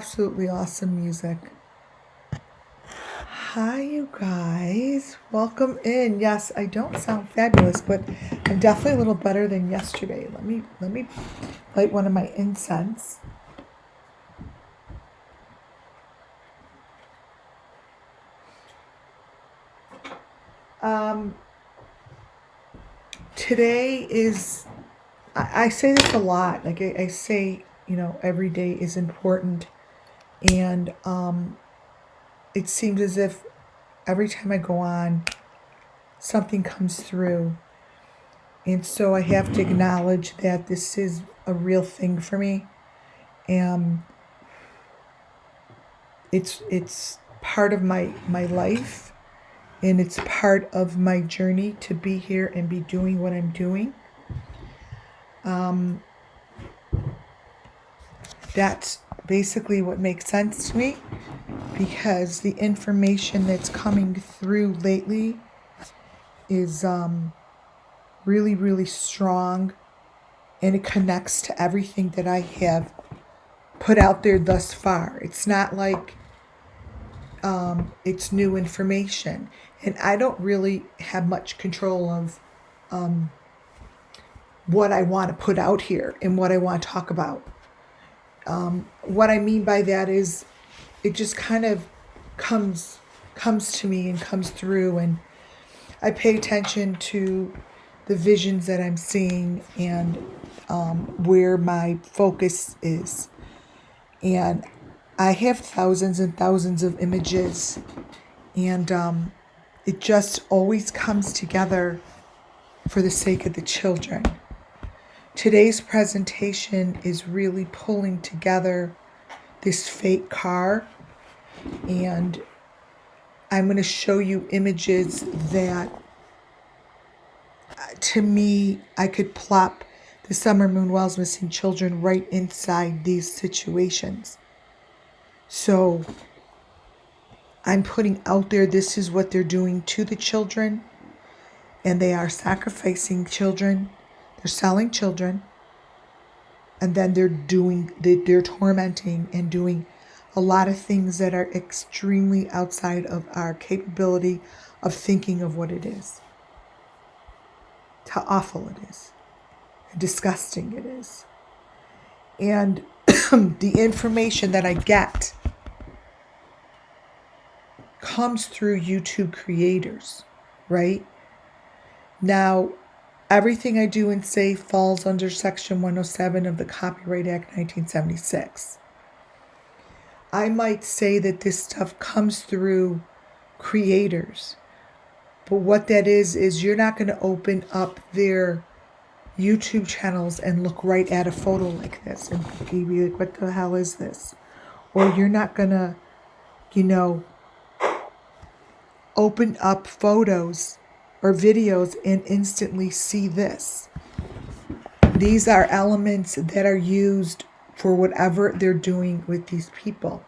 absolutely awesome music. Hi, you guys. Welcome in. Yes, I don't sound fabulous, but I'm definitely a little better than yesterday. Let me light one of my incense. Um, Today is. I say this a lot. Like I say, every day is important, and it seems as if every time I go on, something comes through. And so I have to acknowledge that this is a real thing for me. And it's part of my life, and it's part of my journey to be here and be doing what I'm doing. Um, that's basically what makes sense to me, because the information that's coming through lately is really, really strong, and it connects to everything that I have put out there thus far. It's not like it's new information, and I don't really have much control of what I want to put out here and what I want to talk about. What I mean by that is it just kind of comes to me and comes through, and I pay attention to the visions that I'm seeing, and where my focus is. And I have thousands and thousands of images, and it just always comes together for the sake of the children. Today's presentation is really pulling together this fake car, and I'm going to show you images that, to me, I could plop the Summer Moon Wells Missing Children right inside these situations. So I'm putting out there, this is what they're doing to the children, and they are sacrificing children, they're selling children, and then they're tormenting and doing a lot of things that are extremely outside of our capability of thinking of what it is, how awful it is, how disgusting it is. And the information that I get comes through YouTube creators, right? Now, everything I do and say falls under Section 107 of the Copyright Act 1976. I might say that this stuff comes through creators, but what that is you're not going to open up their YouTube channels and look right at a photo like this and be like, what the hell is this? Or you're not going to, open up photos or videos and instantly see this. These are elements that are used for whatever they're doing with these people.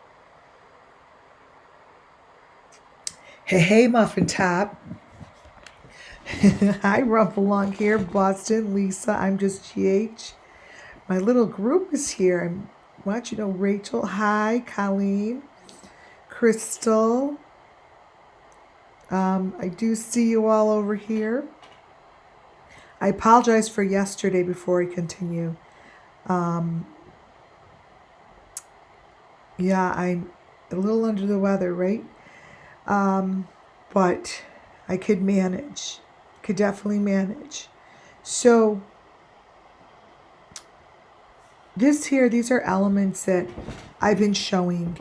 Hey, Muffin Top. Hi, Rump along here, Boston, Lisa. I'm just GH. My little group is here. I want you to know Rachel. Hi, Colleen, Crystal. I do see you all over here. I apologize for yesterday before I continue. Yeah, I'm a little under the weather, right? But I could manage. Could definitely manage. So these are elements that I've been showing,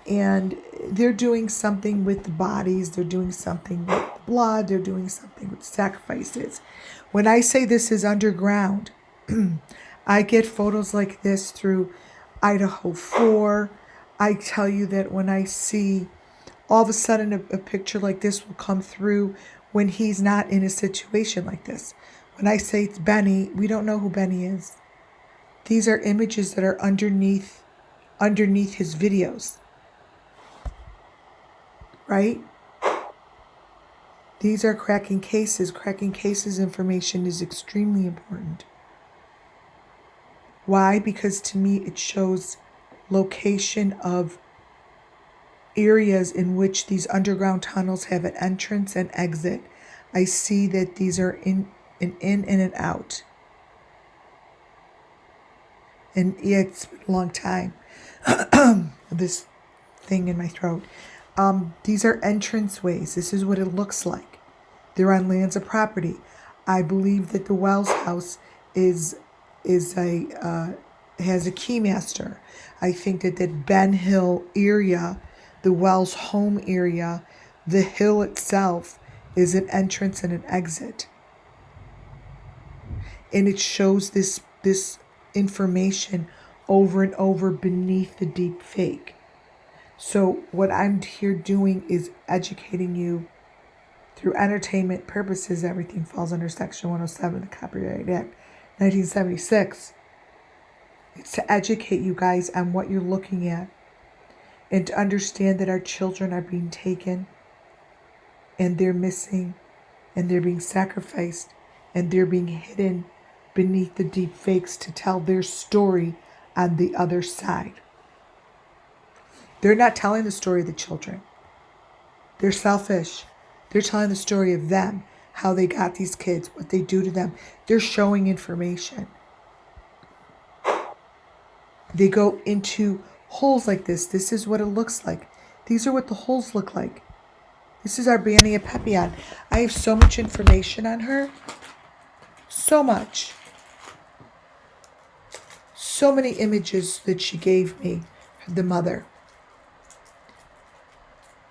and they're doing something with the bodies, they're doing something with the blood, they're doing something with sacrifices. When I say this is underground, I get photos like this through Idaho 4. I tell you that when I see, all of a sudden a picture like this will come through when he's not in a situation like this. When I say it's Benny, we don't know who Benny is. These are images that are underneath his videos, right? These are cracking cases. Cracking cases information is extremely important. Why? Because to me it shows location of areas in which these underground tunnels have an entrance and exit. I see that these are in and an out. And yeah, it's been a long time. This thing in my throat. These are entranceways. This is what it looks like. They're on lands of property. I believe that the Wells house is a has a keymaster. I think that Ben Hill area, the Wells home area, the hill itself is an entrance and an exit. And it shows this information over and over beneath the deep fake. So what I'm here doing is educating you through entertainment purposes. Everything falls under Section 107 of the Copyright Act, 1976. It's to educate you guys on what you're looking at and to understand that our children are being taken and they're missing and they're being sacrificed and they're being hidden beneath the deep fakes to tell their story on the other side. They're not telling the story of the children. They're selfish. They're telling the story of them, how they got these kids, what they do to them. They're showing information. They go into holes like this. This is what it looks like. These are what the holes look like. This is Arbania Pepion. I have so much information on her. So much. So many images that she gave me, the mother.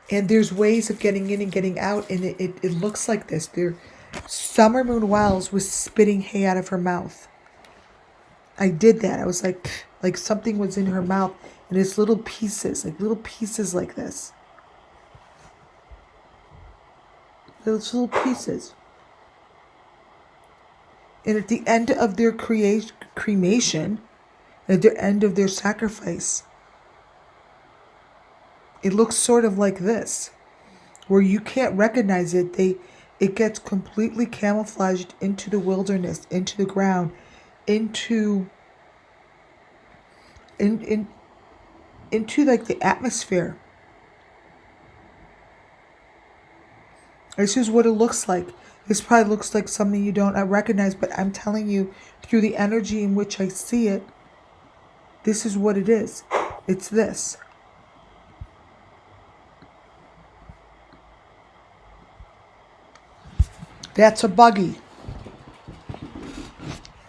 And there's ways of getting in and getting out, and it looks like this. Summer Moon Wells was spitting hay out of her mouth. I did that. I was like something was in her mouth, and it's little pieces like this. Little pieces. And at the end of their cremation, at the end of their sacrifice, it looks sort of like this, where you can't recognize it. It gets completely camouflaged into the wilderness, into the ground, into like the atmosphere. This is what it looks like. This probably looks like something you don't recognize, but I'm telling you, through the energy in which I see it, this is what it is. It's this. That's a buggy.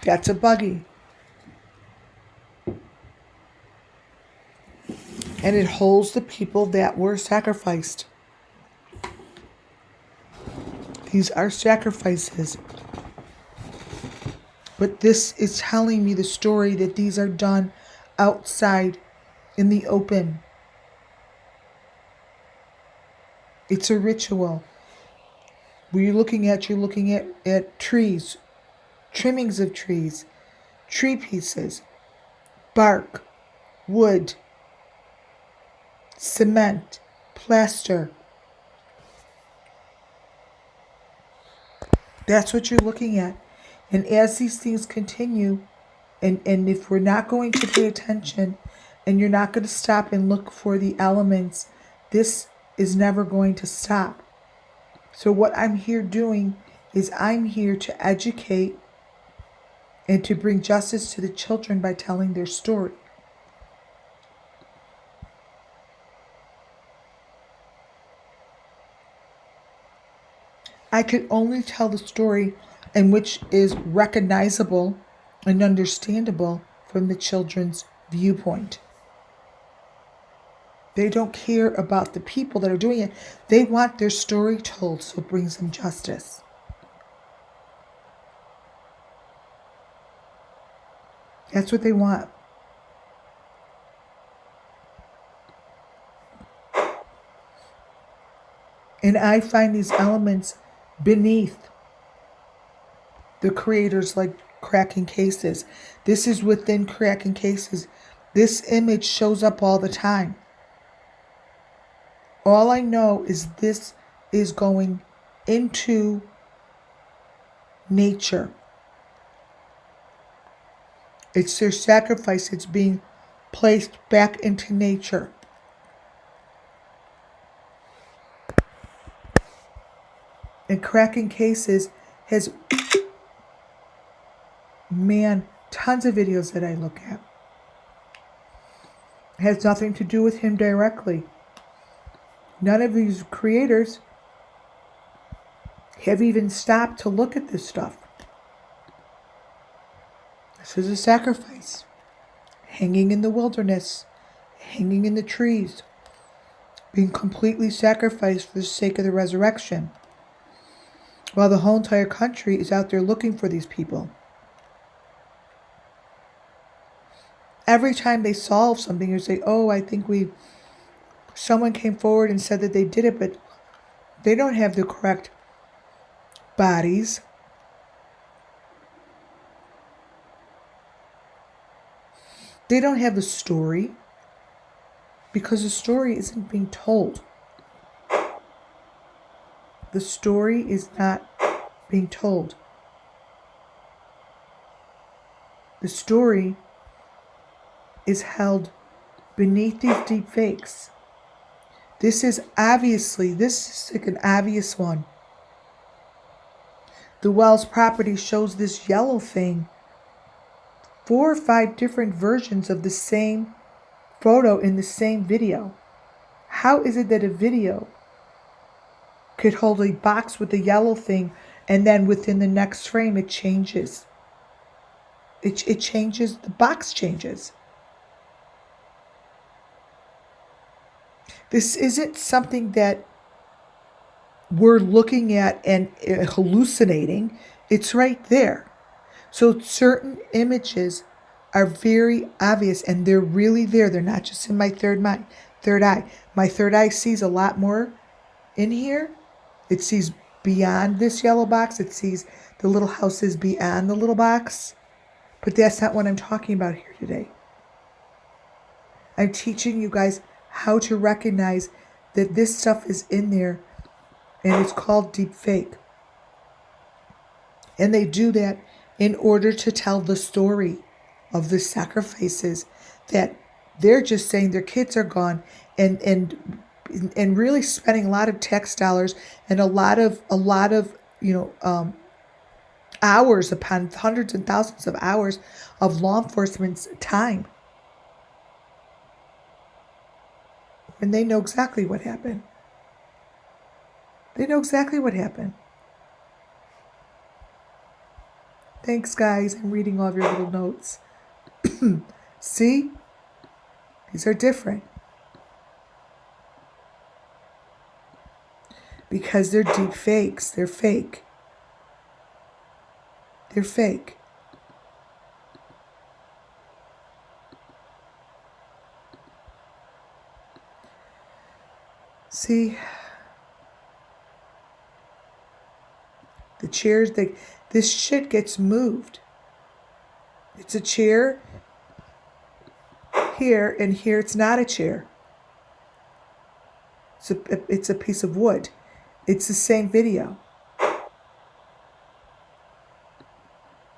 That's a buggy. And it holds the people that were sacrificed. These are sacrifices. But this is telling me the story that these are done outside in the open. It's a ritual. What you're looking at trees, trimmings of trees, tree pieces, bark, wood, cement, plaster. That's what you're looking at. And as these things continue, and if we're not going to pay attention and you're not going to stop and look for the elements, this is never going to stop. So what I'm here doing is I'm here to educate and to bring justice to the children by telling their story. I could only tell the story in which is recognizable and understandable from the children's viewpoint. They don't care about the people that are doing it. They want their story told, so it brings them justice. That's what they want. And I find these elements beneath the creators, like cracking cases. This is within cracking cases. This image shows up all the time. All I know is this is going into nature. It's their sacrifice. It's being placed back into nature. And Cracking Cases has, man, tons of videos that I look at. It has nothing to do with him directly. None of these creators have even stopped to look at this stuff. This is a sacrifice. Hanging in the wilderness, hanging in the trees, being completely sacrificed for the sake of the resurrection, while the whole entire country is out there looking for these people. Every time they solve something, you say, oh, I think someone came forward and said that they did it, but they don't have the correct bodies. They don't have a story, because the story isn't being told. The story is not being told. The story is held beneath these deep fakes. This is like an obvious one. The Wells property shows this yellow thing, 4 or 5 different versions of the same photo in the same video. How is it that a video could hold a box with a yellow thing and then within the next frame it changes? It changes, the box changes. This isn't something that we're looking at and hallucinating. It's right there. So certain images are very obvious and they're really there. They're not just in my third eye. My third eye sees a lot more in here. It sees beyond this yellow box. It sees the little houses beyond the little box. But that's not what I'm talking about here today. I'm teaching you guys how to recognize that this stuff is in there, and it's called deep fake. And they do that in order to tell the story of the sacrifices, that they're just saying their kids are gone, and really spending a lot of tax dollars and a lot of hours upon hundreds and thousands of hours of law enforcement's time. And they know exactly what happened. They know exactly what happened. Thanks, guys. I'm reading all of your little notes. See? These are different. Because they're deep fakes. They're fake. They're fake. See? The chairs, this shit gets moved. It's a chair here, and here it's not a chair. It's a piece of wood. It's the same video.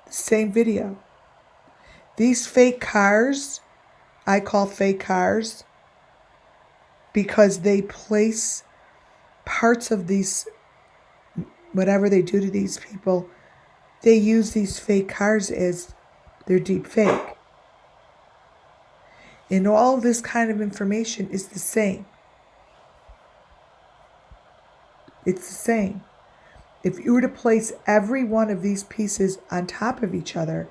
Same video. These fake cars, I call fake cars, because they place parts of these, whatever they do to these people, they use these fake cars as their deep fake. And all this kind of information is the same. It's the same. If you were to place every one of these pieces on top of each other,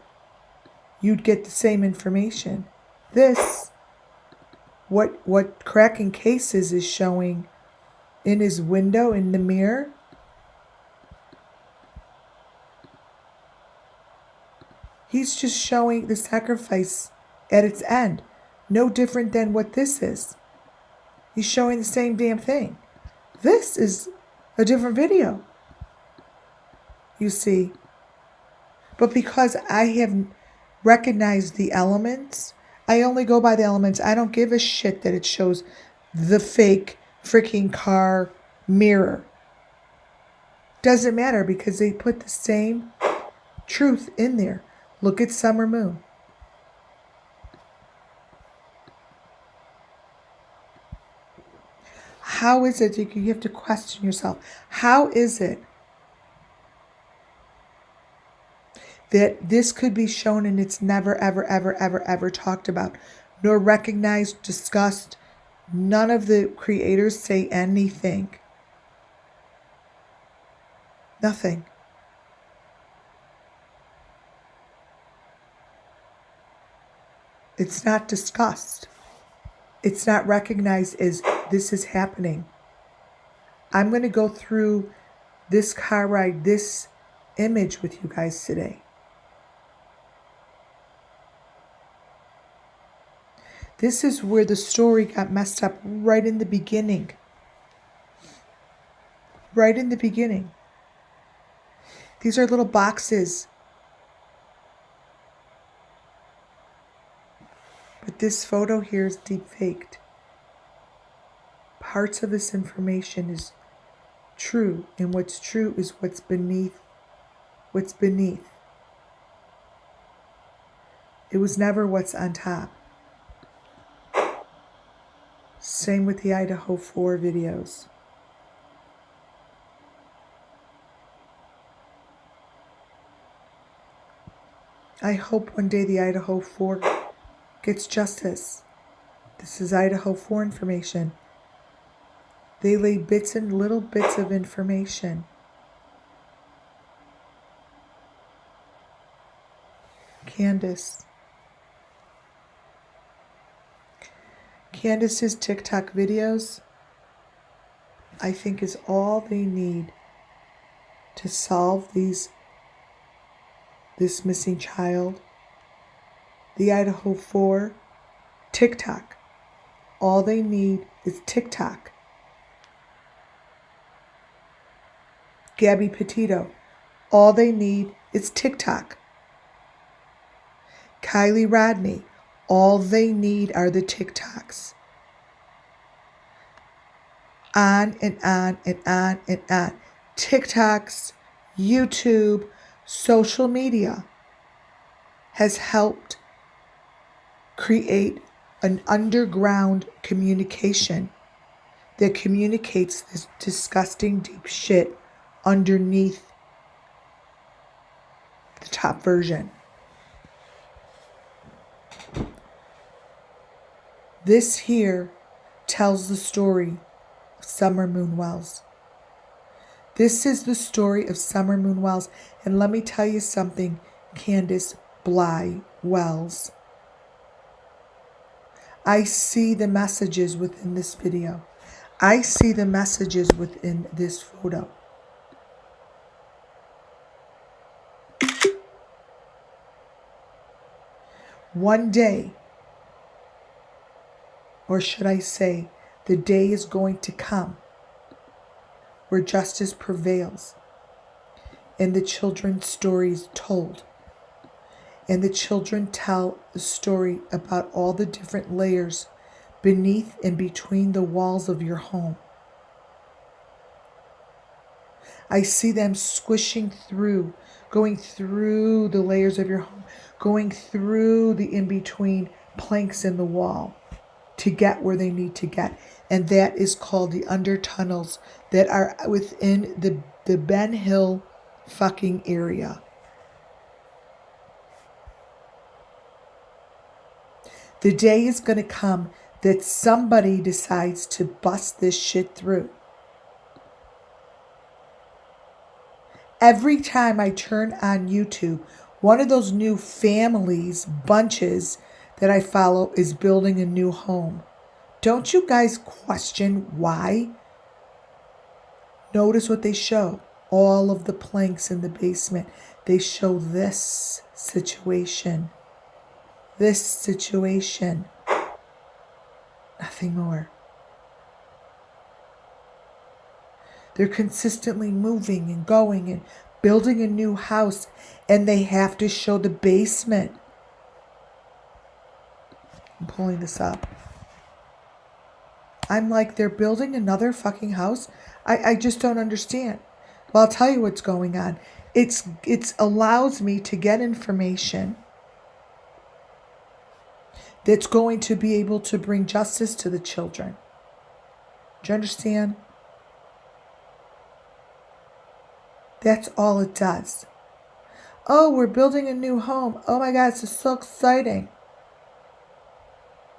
you'd get the same information. This, what Cracking Cases is showing in his window in the mirror, he's just showing the sacrifice at its end. No different than what this is. He's showing the same damn thing. This is a different video. You see. But because I have recognized the elements, I only go by the elements. I don't give a shit that it shows the fake freaking car mirror. Doesn't matter, because they put the same truth in there. Look at Summer Moon. how is it, you have to question yourself, how is it that this could be shown and it's never, ever, ever, ever, ever talked about, nor recognized, discussed? None of the creators say anything. Nothing. It's not discussed. It's not recognized as this is happening. I'm going to go through this car ride, this image with you guys today. This is where the story got messed up right in the beginning. Right in the beginning. These are little boxes. But this photo here is deep faked. Parts of this information is true, and what's true is what's beneath. What's beneath. It was never what's on top. Same with the Idaho 4 videos. I hope one day the Idaho 4 gets justice. This is Idaho 4 information. They lay bits and little bits of information. Candace's TikTok videos, I think, is all they need to solve this missing child. The Idaho 4 TikTok. All they need is TikTok. Gabby Petito. All they need is TikTok. Kylie Rodney. All they need are the TikToks. On and on and on and on. TikToks, YouTube, social media has helped create an underground communication that communicates this disgusting deep shit underneath the top version. This here tells the story of Summer Moon Wells. This is the story of Summer Moon Wells. And let me tell you something, Candace Bly Wells. I see the messages within this video. I see the messages within this photo. One day, or should I say, the day is going to come where justice prevails and the children's stories told. And the children tell the story about all the different layers beneath and between the walls of your home. I see them squishing through, going through the layers of your home, going through the in-between planks in the wall to get where they need to get. And that is called the under tunnels that are within the Ben Hill fucking area. The day is going to come that somebody decides to bust this shit through. Every time I turn on YouTube, one of those new families, bunches that I follow is building a new home. Don't you guys question why? Notice what they show. All of the planks in the basement. They show this situation. This situation. Nothing more. They're consistently moving and going and building a new house, and they have to show the basement. I'm pulling this up. I'm like, they're building another fucking house? I just don't understand. Well, I'll tell you what's going on. It allows me to get information that's going to be able to bring justice to the children. Do you understand? That's all it does. Oh, we're building a new home. Oh my God, this is so exciting.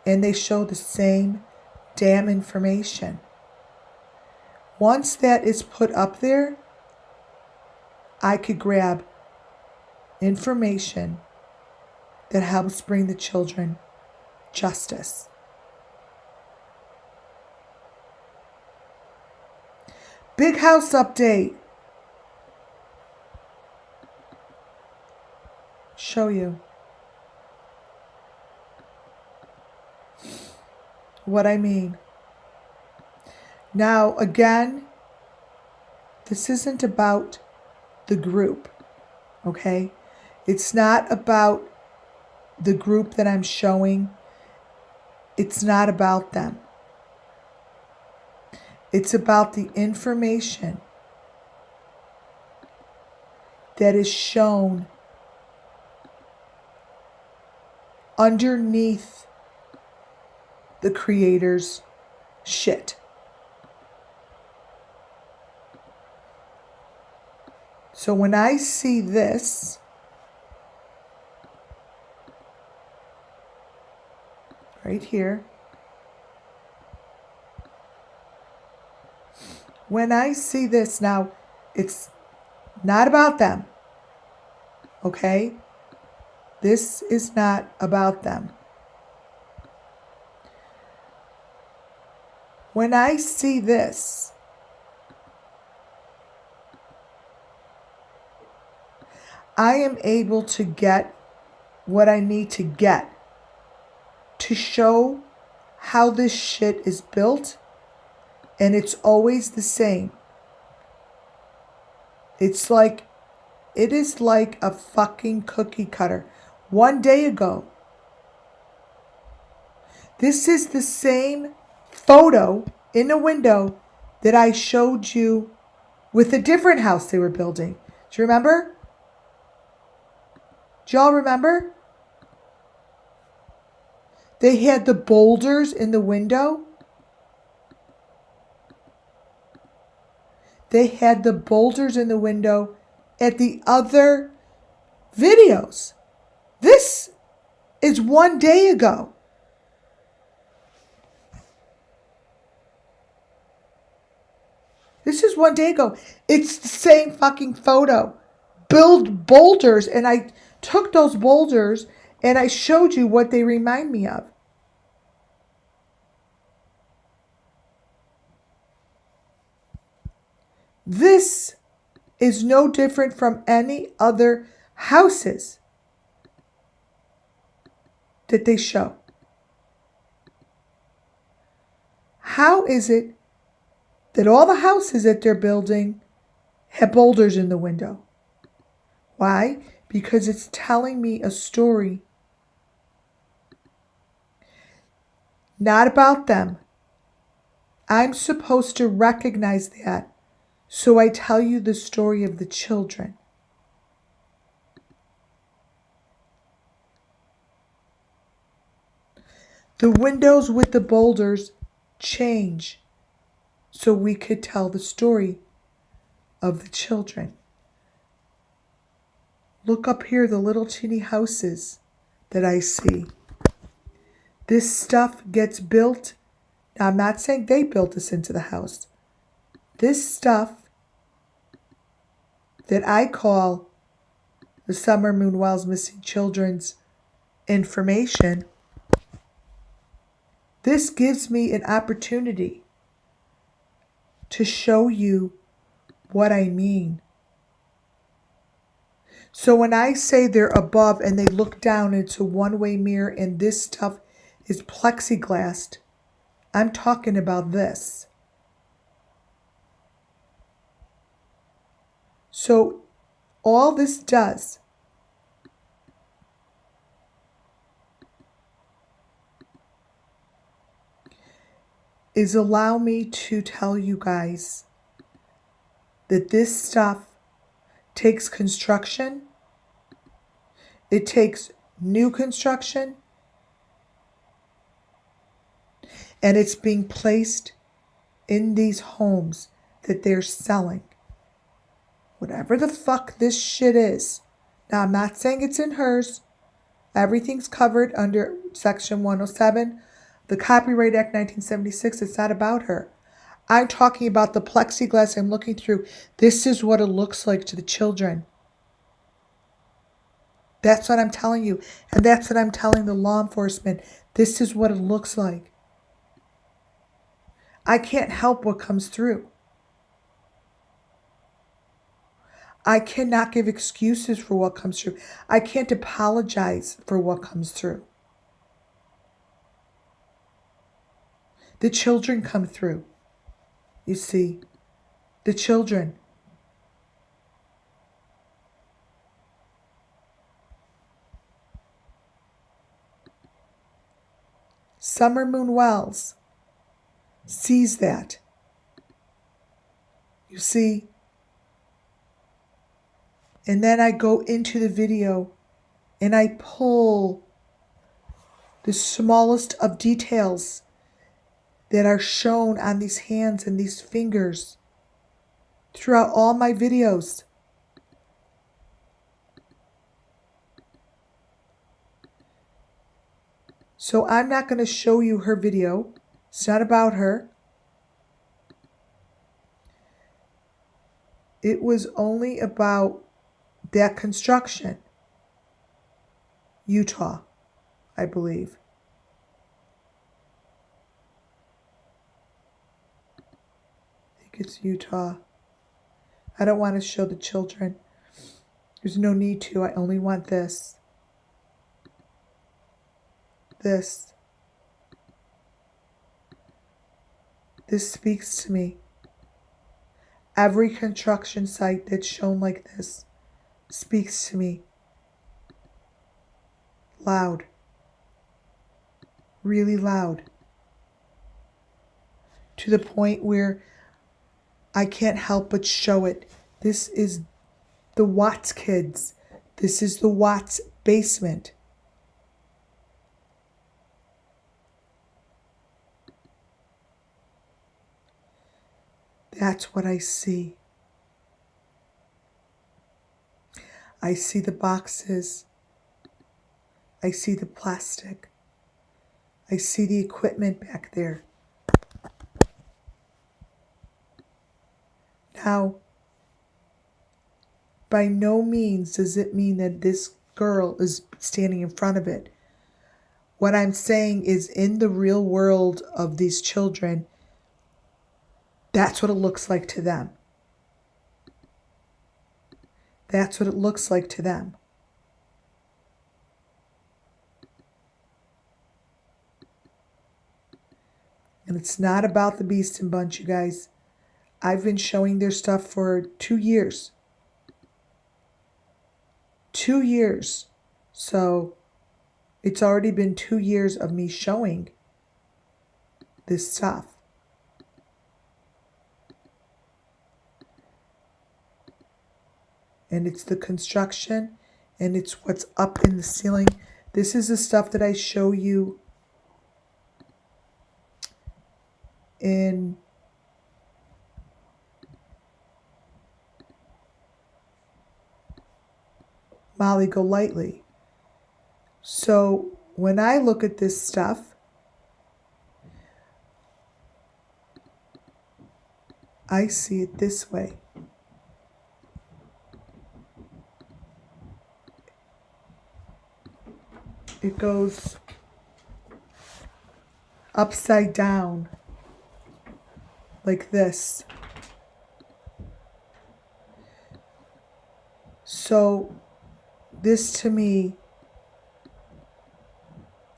And they show the same damn information. Once that is put up there, I could grab information that helps bring the children justice. Big house update. Show you what I mean. Now, again, this isn't about the group, okay? It's not about the group that I'm showing. It's not about them. It's about the information that is shown underneath the creator's shit. So when I see this, right here, when I see this, now it's not about them, okay? This is not about them. When I see this, I am able to get what I need to get to show how this shit is built, and it's always the same. It is like a fucking cookie cutter. One day ago, this is the same photo in a window that I showed you with a different house they were building. Do you remember? Do y'all remember? They had the boulders in the window. They had the boulders in the window at the other videos. This is one day ago. This is one day ago. It's the same fucking photo. Build boulders, and I took those boulders and I showed you what they remind me of. This is no different from any other houses that they show. How is it that all the houses that they're building have boulders in the window? Why? Because it's telling me a story not about them. I'm supposed to recognize that, so I tell you the story of the children. The windows with the boulders change so we could tell the story of the children. Look up here, the little teeny houses that I see. This stuff gets built. Now, I'm not saying they built this into the house. This stuff that I call the Summer Moon Wells Missing Children's information, this gives me an opportunity to show you what I mean. So when I say they're above and they look down into a one-way mirror and this stuff is plexiglassed, I'm talking about this. So all this does is allow me to tell you guys that this stuff takes construction. It takes new construction. And it's being placed in these homes that they're selling. Whatever the fuck this shit is. Now, I'm not saying it's in hers. Everything's covered under Section 107, the Copyright Act 1976. It's not about her. I'm talking about the plexiglass I'm looking through. This is what it looks like to the children. That's what I'm telling you. And that's what I'm telling the law enforcement. This is what it looks like. I can't help what comes through. I cannot give excuses for what comes through. I can't apologize for what comes through. The children come through. You see, the children. Summer Moon Wells sees that. You see? And then I go into the video and I pull the smallest of details that are shown on these hands and these fingers throughout all my videos. So I'm not going to show you her video. It's not about her. It was only about that construction. Utah, I believe. I think it's Utah. I don't want to show the children. There's no need to. I only want this. This. This speaks to me. Every construction site that's shown like this speaks to me. Loud. Really loud. To the point where I can't help but show it. This is the Watts kids. This is the Watts basement. That's what I see. I see the boxes. I see the plastic. I see the equipment back there. Now, by no means does it mean that this girl is standing in front of it. What I'm saying is, in the real world of these children, that's what it looks like to them. That's what it looks like to them. And it's not about the Beeston Bunch, you guys. I've been showing their stuff for 2 years. 2 years. So it's already been 2 years of me showing this stuff. And it's the construction, and it's what's up in the ceiling. This is the stuff that I show you in Molly Golightly. So when I look at this stuff, I see it this way. It goes upside down like this. So this to me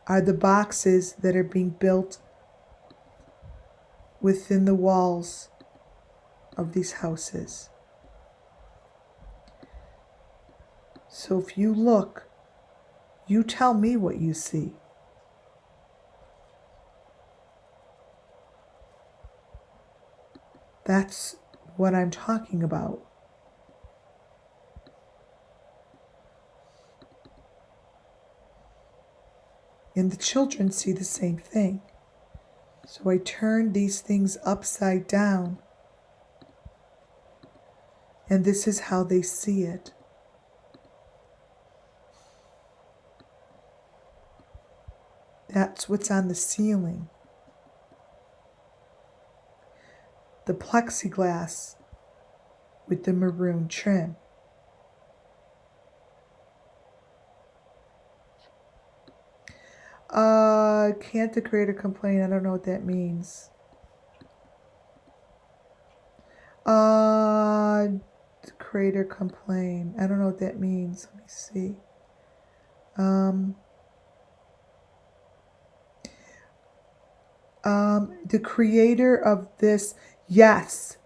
are the boxes that are being built within the walls of these houses. So if you look, you tell me what you see. That's what I'm talking about. And the children see the same thing. So I turn these things upside down, and this is how they see it. That's what's on the ceiling. The plexiglass with the maroon trim. Can't the creator complain? I don't know what that means. The creator complain. I don't know what that means. Let me see. The creator of this, yes,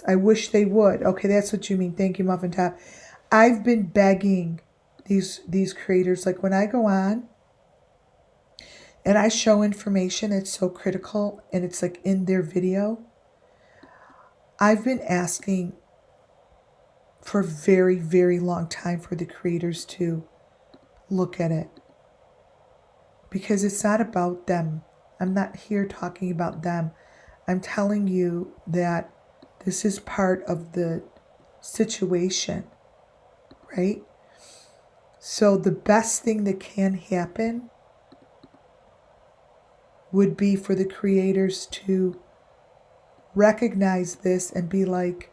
I wish they would. Okay, that's what you mean. Thank you, Muffin Top. I've been begging these creators, like when I go on and I show information that's so critical and it's like in their video, I've been asking for a very, very long time for the creators to look at it. Because it's not about them. I'm not here talking about them. I'm telling you that this is part of the situation, right? So the best thing that can happen would be for the creators to recognize this and be like,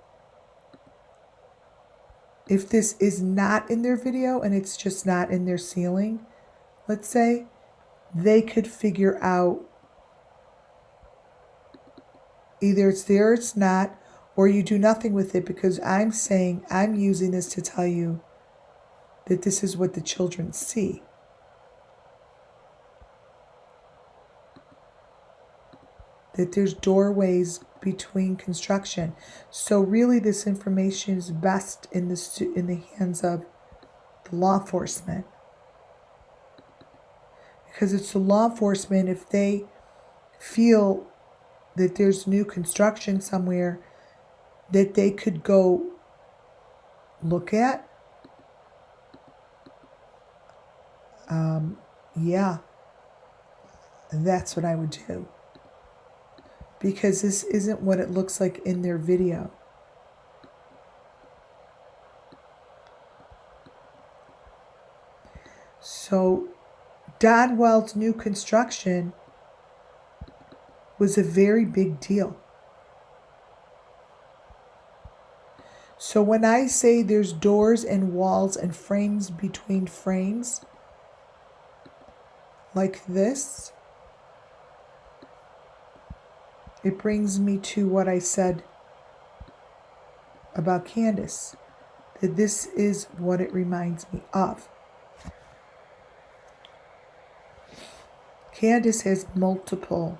if this is not in their video and it's just not in their ceiling, let's say, they could figure out either it's there or it's not, or you do nothing with it, because I'm saying I'm using this to tell you that this is what the children see. That there's doorways between construction. So really this information is best in the hands of the law enforcement. Because it's the law enforcement, if they feel that there's new construction somewhere that they could go look at, yeah, that's what I would do. Because this isn't what it looks like in their video. So Donwell's new construction was a very big deal. So when I say there's doors and walls and frames between frames, like this, it brings me to what I said about Candace, that this is what it reminds me of. Candace has multiple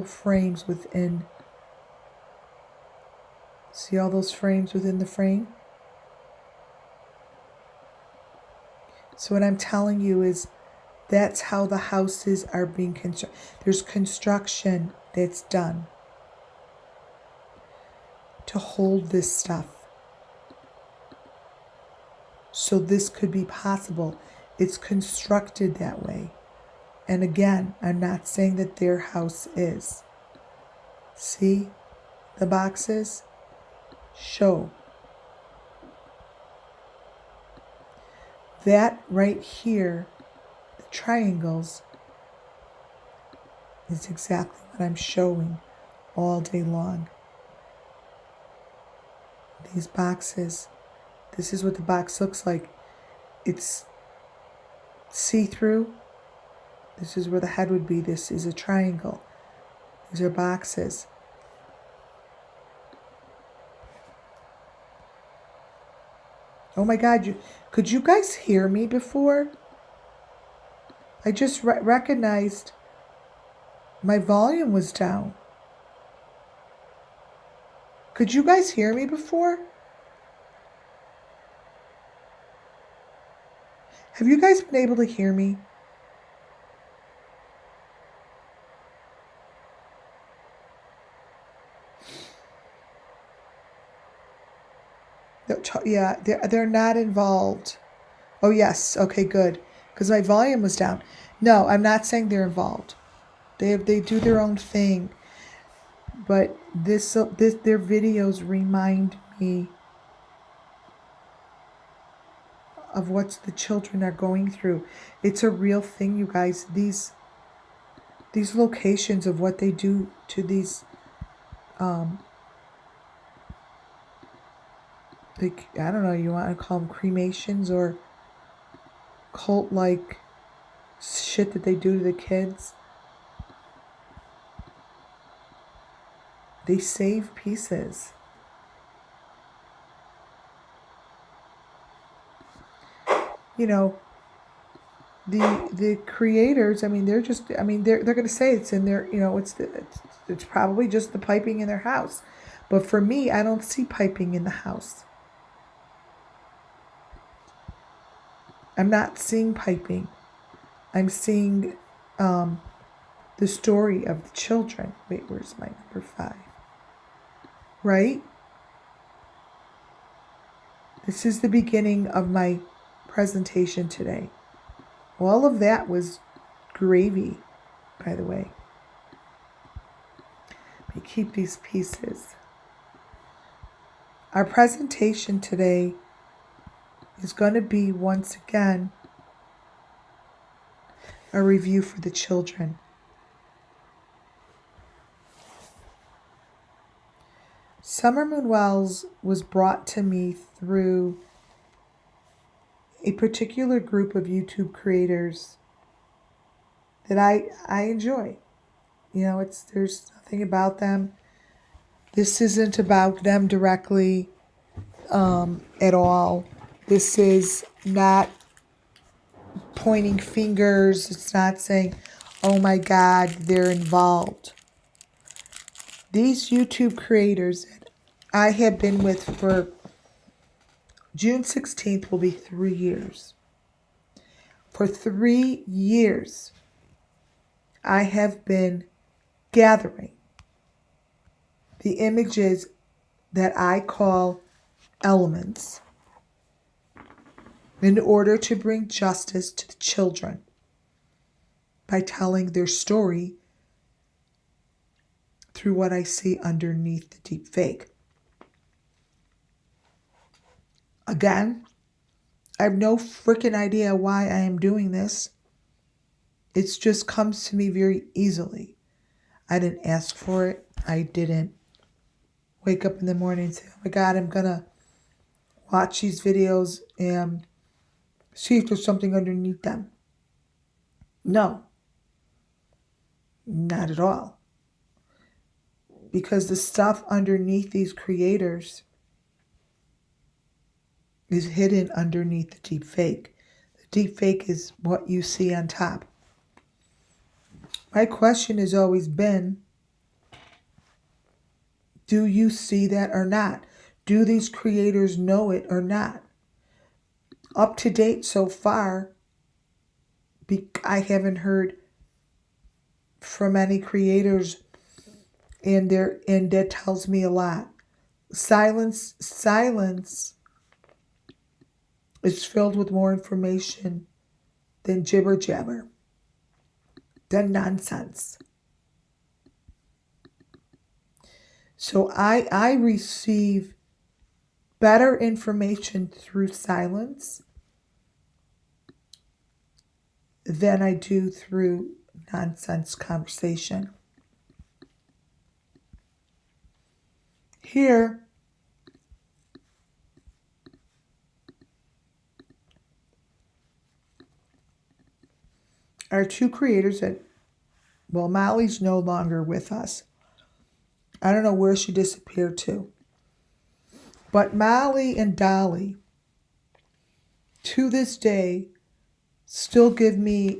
frames within. See all those frames within the frame? So what I'm telling you is that's how the houses are being constructed. There's construction that's done to hold this stuff. So this could be possible. It's constructed that way. And again, I'm not saying that their house is. See the boxes? Show. That right here, the triangles, is exactly what I'm showing all day long. These boxes, this is what the box looks like. It's see-through. This is where the head would be. This is a triangle. These are boxes. Oh my God, could you guys hear me before? I just recognized my volume was down. Could you guys hear me before? Have you guys been able to hear me? Yeah, they're not involved. Oh yes, okay, good. Because my volume was down. No, I'm not saying they're involved. They do their own thing, but this their videos remind me of what the children are going through. It's a real thing, you guys. These locations of what they do to these um like, I don't know, you want to call them cremations or cult like shit that they do to the kids. They save pieces. You know, the creators, I mean, they're going to say it's in their, it's probably just the piping in their house. But for me, I don't see piping in the house. I'm not seeing piping. I'm seeing the story of the children. Wait, where's my number 5? Right? This is the beginning of my presentation today. All of that was gravy, by the way. Let me keep these pieces. Our presentation today is going to be, once again, a review for the children. Summer Moon Wells was brought to me through a particular group of YouTube creators that I enjoy. There's nothing about them. This isn't about them directly at all. This is not pointing fingers. It's not saying, oh my God, they're involved. These YouTube creators that I have been with for June 16th will be 3 years. For 3 years, I have been gathering the images that I call elements in order to bring justice to the children by telling their story through what I see underneath the deep fake. Again, I have no freaking idea why I am doing this. It just comes to me very easily. I didn't ask for it. I didn't wake up in the morning and say, oh my God, I'm going to watch these videos and see if there's something underneath them. No, not at all. Because the stuff underneath these creators is hidden underneath the deep fake. The deep fake is what you see on top. My question has always been, do you see that or not? Do these creators know it or not? Up to date so far, I haven't heard from any creators, and that tells me a lot. Silence is filled with more information than jibber jabber, than nonsense. So I receive better information through silence than I do through nonsense conversation. Here are 2 creators that, well, Molly's no longer with us. I don't know where she disappeared to. But Molly and Dolly, to this day, still give me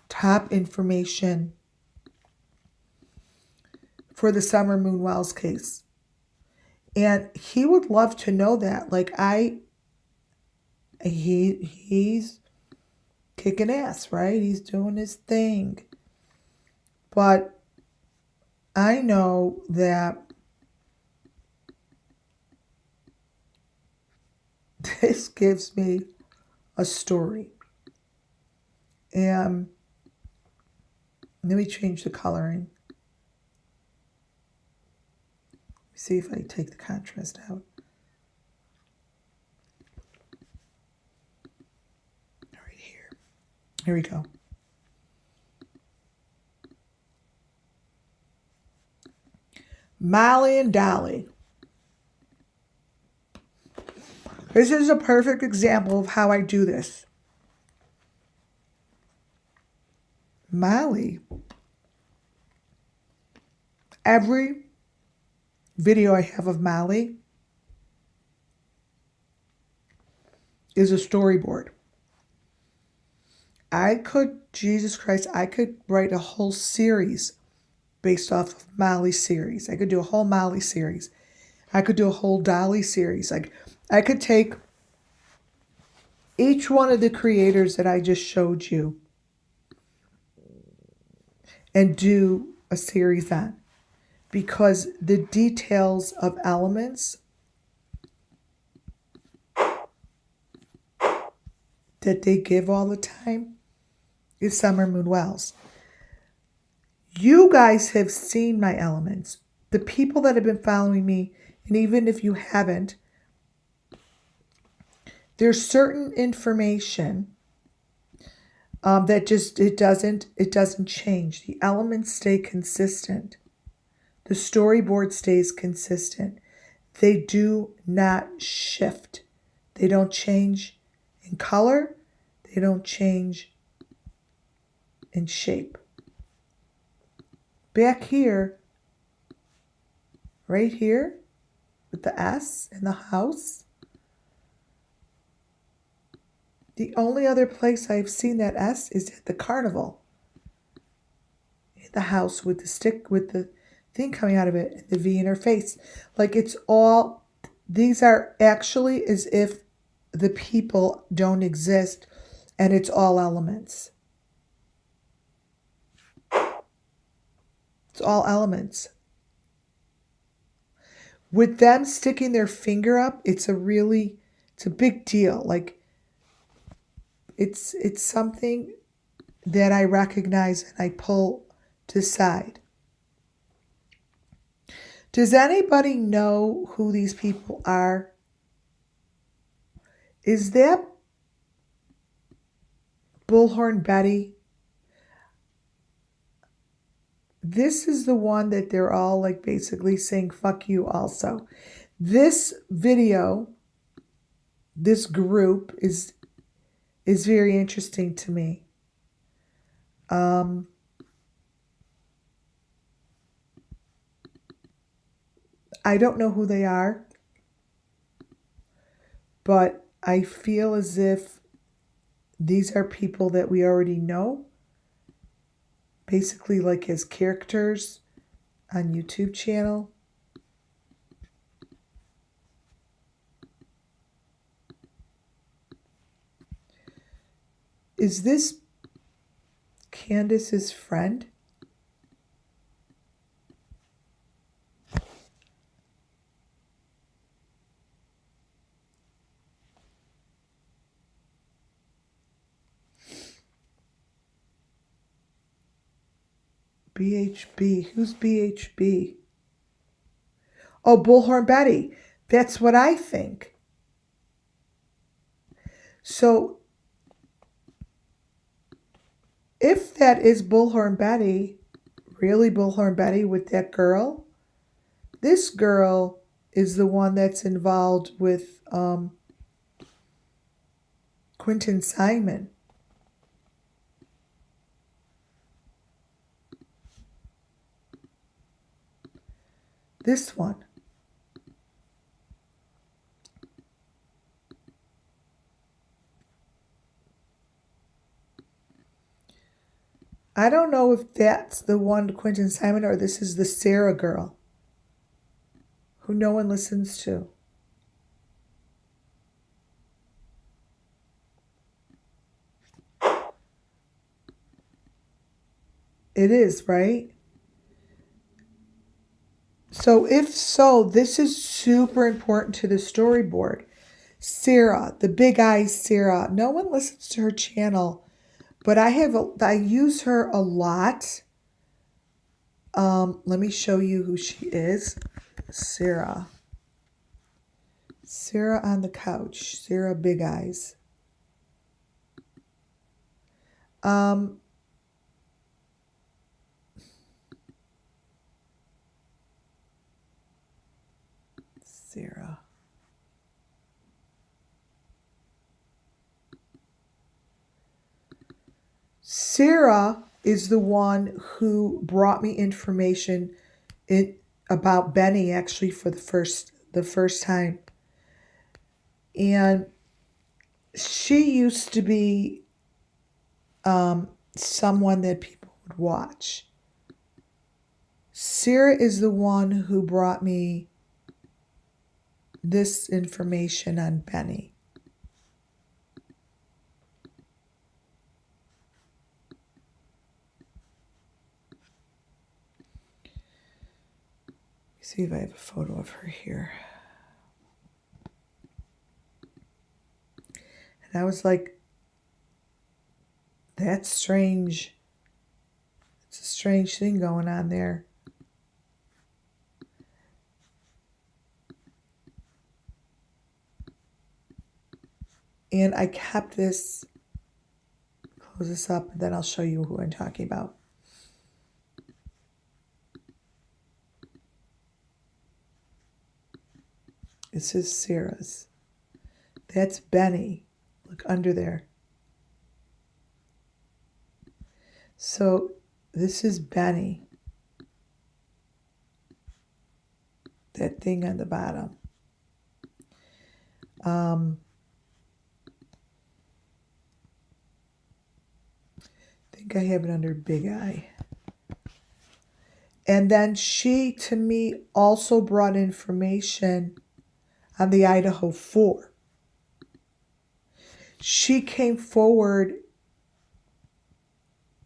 top information for the Summer Moon Wells case. And he would love to know that. He's kicking ass, right? He's doing his thing. But I know that this gives me a story. And let me change the coloring. See if I take the contrast out. Right here. Here we go. Molly and Dolly. This is a perfect example of how I do this. Molly. Every video I have of Molly is a storyboard. Jesus Christ, I could write a whole series based off of Molly's series. I could do a whole Molly series. I could do a whole Dolly series. Like, I could take each one of the creators that I just showed you and do a series on, because the details of elements that they give all the time is Summer Moon Wells. You guys have seen my elements. The people that have been following me, and even if you haven't, there's certain information that just it doesn't change. The elements stay consistent. The storyboard stays consistent. They do not shift. They don't change in color. They don't change in shape. Back here, right here, with the S in the house, the only other place I've seen that S is at the carnival. In the house with the stick, with the thing coming out of it, and the V in her face. Like, it's all, these are actually as if the people don't exist, and it's all elements. It's all elements. With them sticking their finger up, it's a big deal. Like, it's something that I recognize and I pull to side. Does anybody know who these people are? Is that Bullhorn Betty? This is the one that they're all like basically saying fuck you also. This video, this group is very interesting to me. I don't know who they are, but I feel as if these are people that we already know, basically like as characters on YouTube channel. Is this Candace's friend? BHB. Who's BHB? Oh, Bullhorn Betty. That's what I think. So, if that is Bullhorn Betty, really Bullhorn Betty with that girl, this girl is the one that's involved with Quentin Simon. This one. I don't know if that's the one Quentin Simon or this is the Sarah girl who no one listens to. It is, right? So if so, this is super important to the storyboard. Sarah, the big eyes Sarah. No one listens to her channel, but I use her a lot. Let me show you who she is. Sarah. Sarah on the couch. Sarah Big Eyes. Sarah. Sarah is the one who brought me information about Benny actually for the first time. And she used to be someone that people would watch. Sarah is the one who brought me this information on Benny. See if I have a photo of her here. And I was like, that's strange. It's a strange thing going on there. And I kept this, close this up, and then I'll show you who I'm talking about. This is Sarah's. That's Benny. Look under there. So this is Benny. That thing on the bottom. I think I have it under Big Eye. And then she, to me, also brought information on the Idaho 4. She came forward,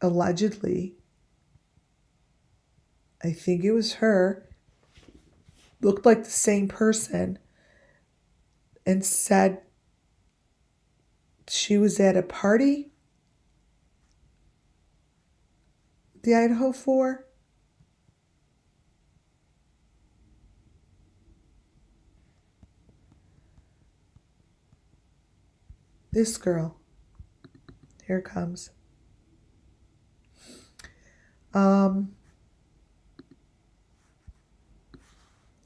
allegedly, I think it was her, looked like the same person, and said she was at a party, the Idaho 4. This girl. Here it comes. I'm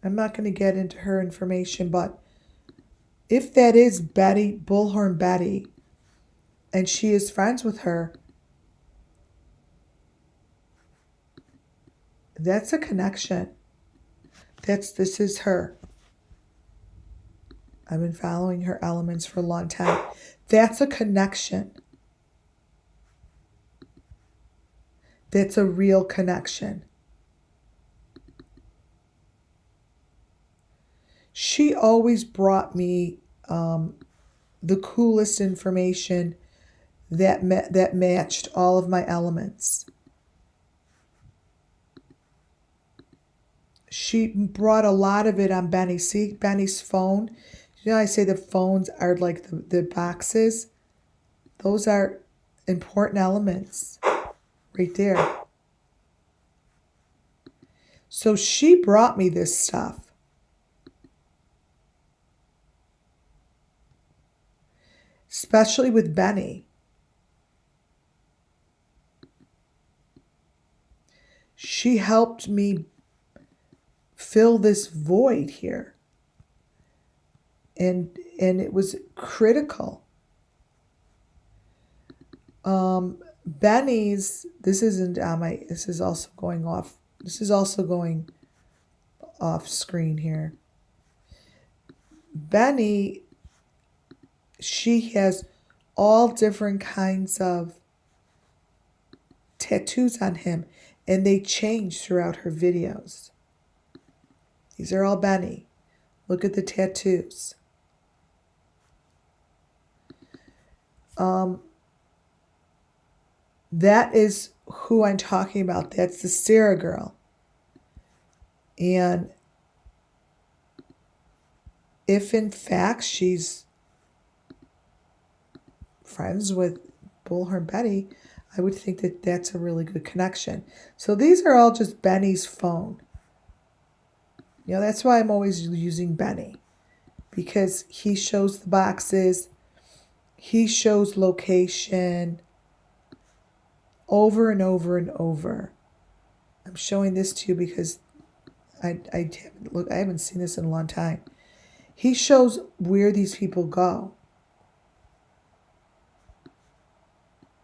not going to get into her information, but if that is Betty, Bullhorn Betty, and she is friends with her, that's a connection. This is her. I've been following her elements for a long time. That's a connection. That's a real connection. She always brought me the coolest information that matched all of my elements. She brought a lot of it on Benny. See Benny's phone? You know, I say the phones are like the boxes. Those are important elements right there. So she brought me this stuff. Especially with Benny. She helped me fill this void here. And it was critical. Benny's, this isn't on my, this is also going off. This is also going off screen here. Benny, she has all different kinds of tattoos on him, and they change throughout her videos. These are all Benny. Look at the tattoos. That is who I'm talking about. That's the Sarah girl. And if in fact she's friends with Bullhorn Betty, I would think that that's a really good connection. So these are all just Benny's phone. You know, that's why I'm always using Benny, because he shows the boxes, he shows location over and over and over. I'm showing this to you because I haven't seen this in a long time. He shows where these people go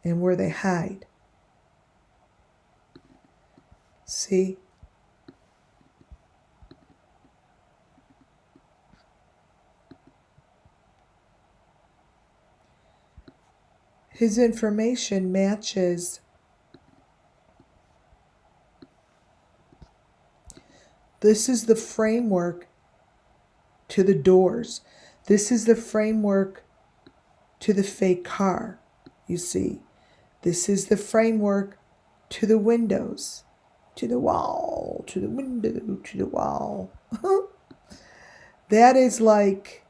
and where they hide. See? His information matches this is the framework to the doors. This is the framework to the fake car, you see. This is the framework to the windows, to the wall, to the window, to the wall. That is like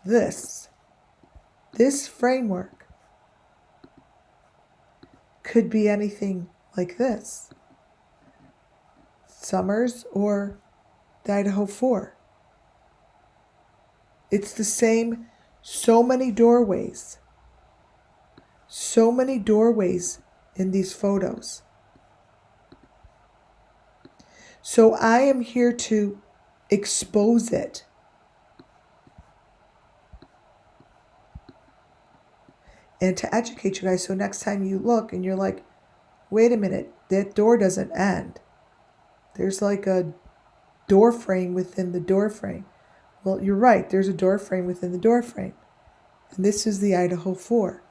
this. This framework could be anything like this. Summers or the Idaho 4. It's the same, so many doorways. So many doorways in these photos. So I am here to expose it. And to educate you guys, so next time you look and you're like, wait a minute, that door doesn't end. There's like a door frame within the door frame. Well, you're right, there's a door frame within the door frame. And this is the Idaho 4.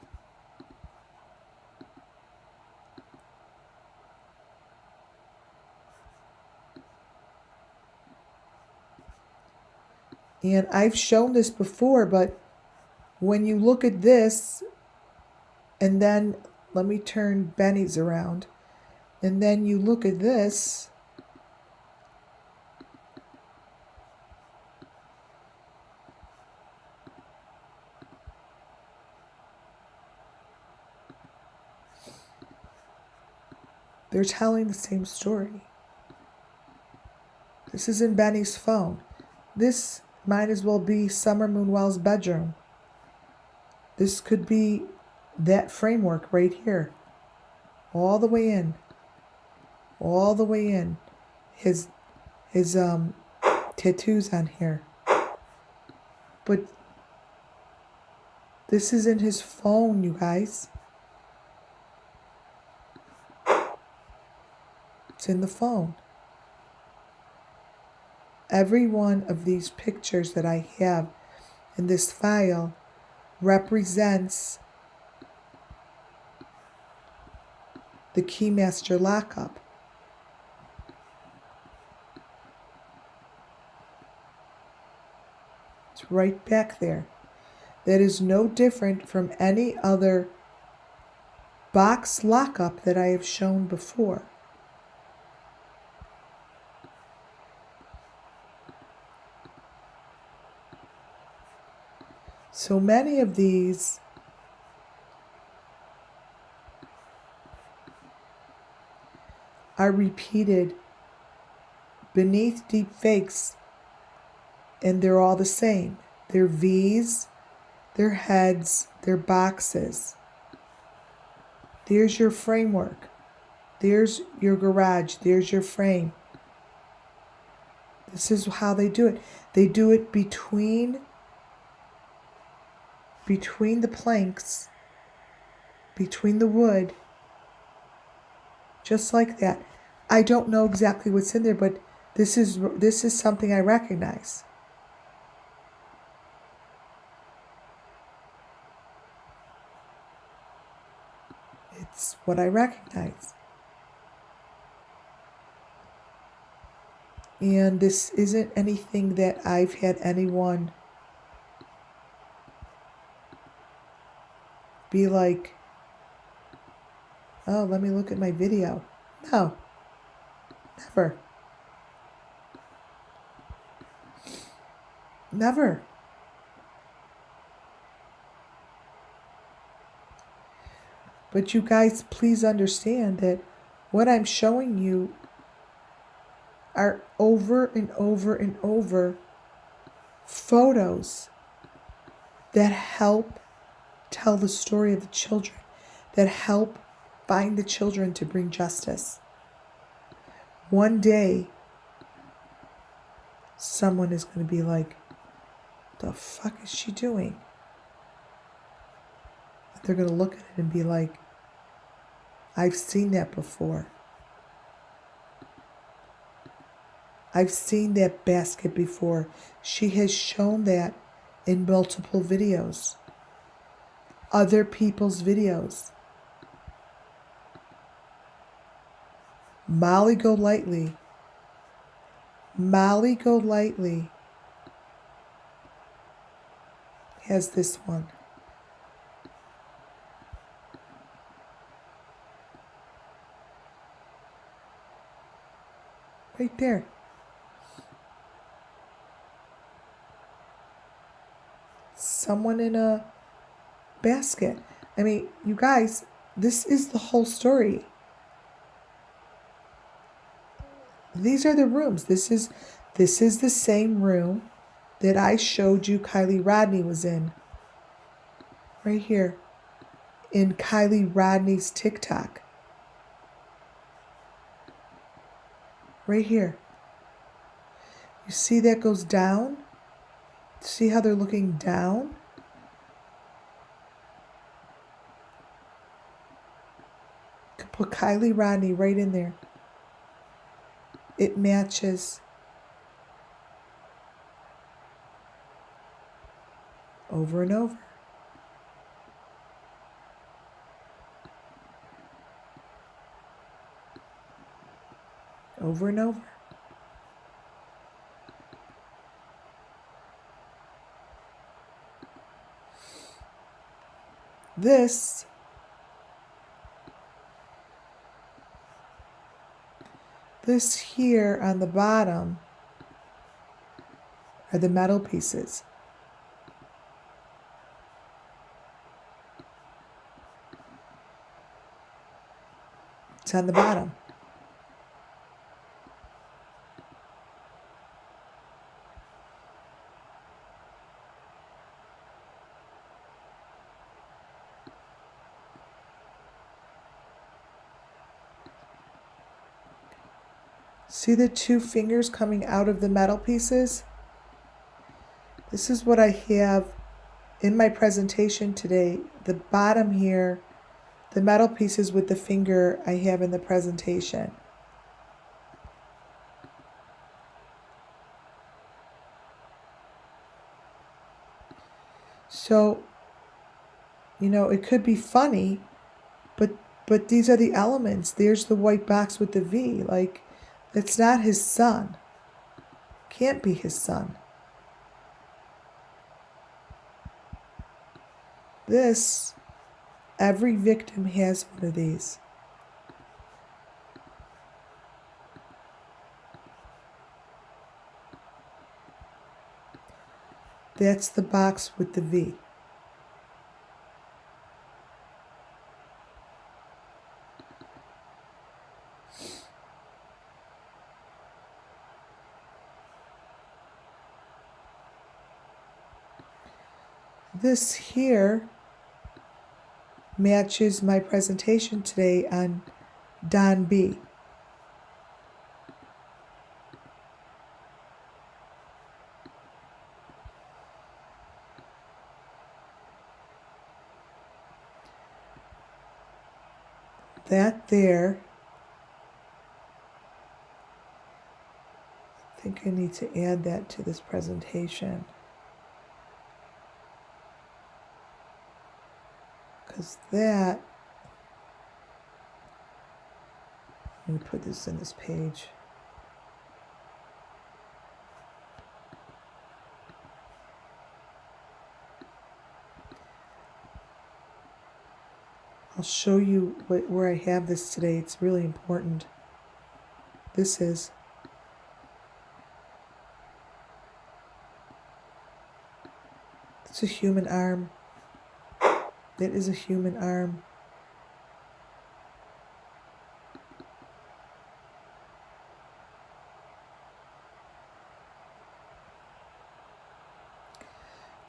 And I've shown this before, but when you look at this, and then let me turn Benny's around, and then you look at this, they're telling the same story. This is in Benny's phone. This might as well be Summer Moonwell's bedroom. This could be that framework right here. All the way in. All the way in. His tattoos on here. But this is in his phone, you guys. It's in the phone. Every one of these pictures that I have in this file represents the Keymaster lockup. It's right back there. That is no different from any other box lockup that I have shown before. So many of these are repeated beneath deep fakes, and they're all the same. They're V's, they're heads, they're boxes. There's your framework. There's your garage. There's your frame. This is how they do it. They do it between the planks, between the wood, just like that. I don't know exactly what's in there, but this is something I recognize. It's what I recognize. And this isn't anything that I've had anyone be like, oh, let me look at my video. No, never. Never. But you guys, please understand that what I'm showing you are over and over and over photos that help tell the story of the children, that help find the children to bring justice. One day, someone is going to be like, the fuck is she doing? They're going to look at it and be like, I've seen that before. I've seen that basket before. She has shown that in multiple videos. Other people's videos. Molly Golightly has this one. Right there. Someone in a basket. I mean, you guys, this is the whole story. These are the rooms. This is the same room that I showed you Kiely Rodni was in. Right here. In Kiely Rodni's TikTok. Right here. You see that goes down? See how they're looking down? You can put Kiely Rodni right in there. It matches. Over and over. Over and over. This here on the bottom are the metal pieces. It's on the bottom. See the two fingers coming out of the metal pieces? This is what I have in my presentation today. The bottom here, the metal pieces with the finger I have in the presentation. So, you know, it could be funny, but these are the elements. There's the white box with the V. Like, it's not his son. Can't be his son. This, every victim has one of these. That's the box with the V. This here matches my presentation today on Don B. That there, I think I need to add that to this presentation. Because that, I'm going to put this in this page. I'll show you where I have this today. It's really important. This is. It's a human arm. It is a human arm.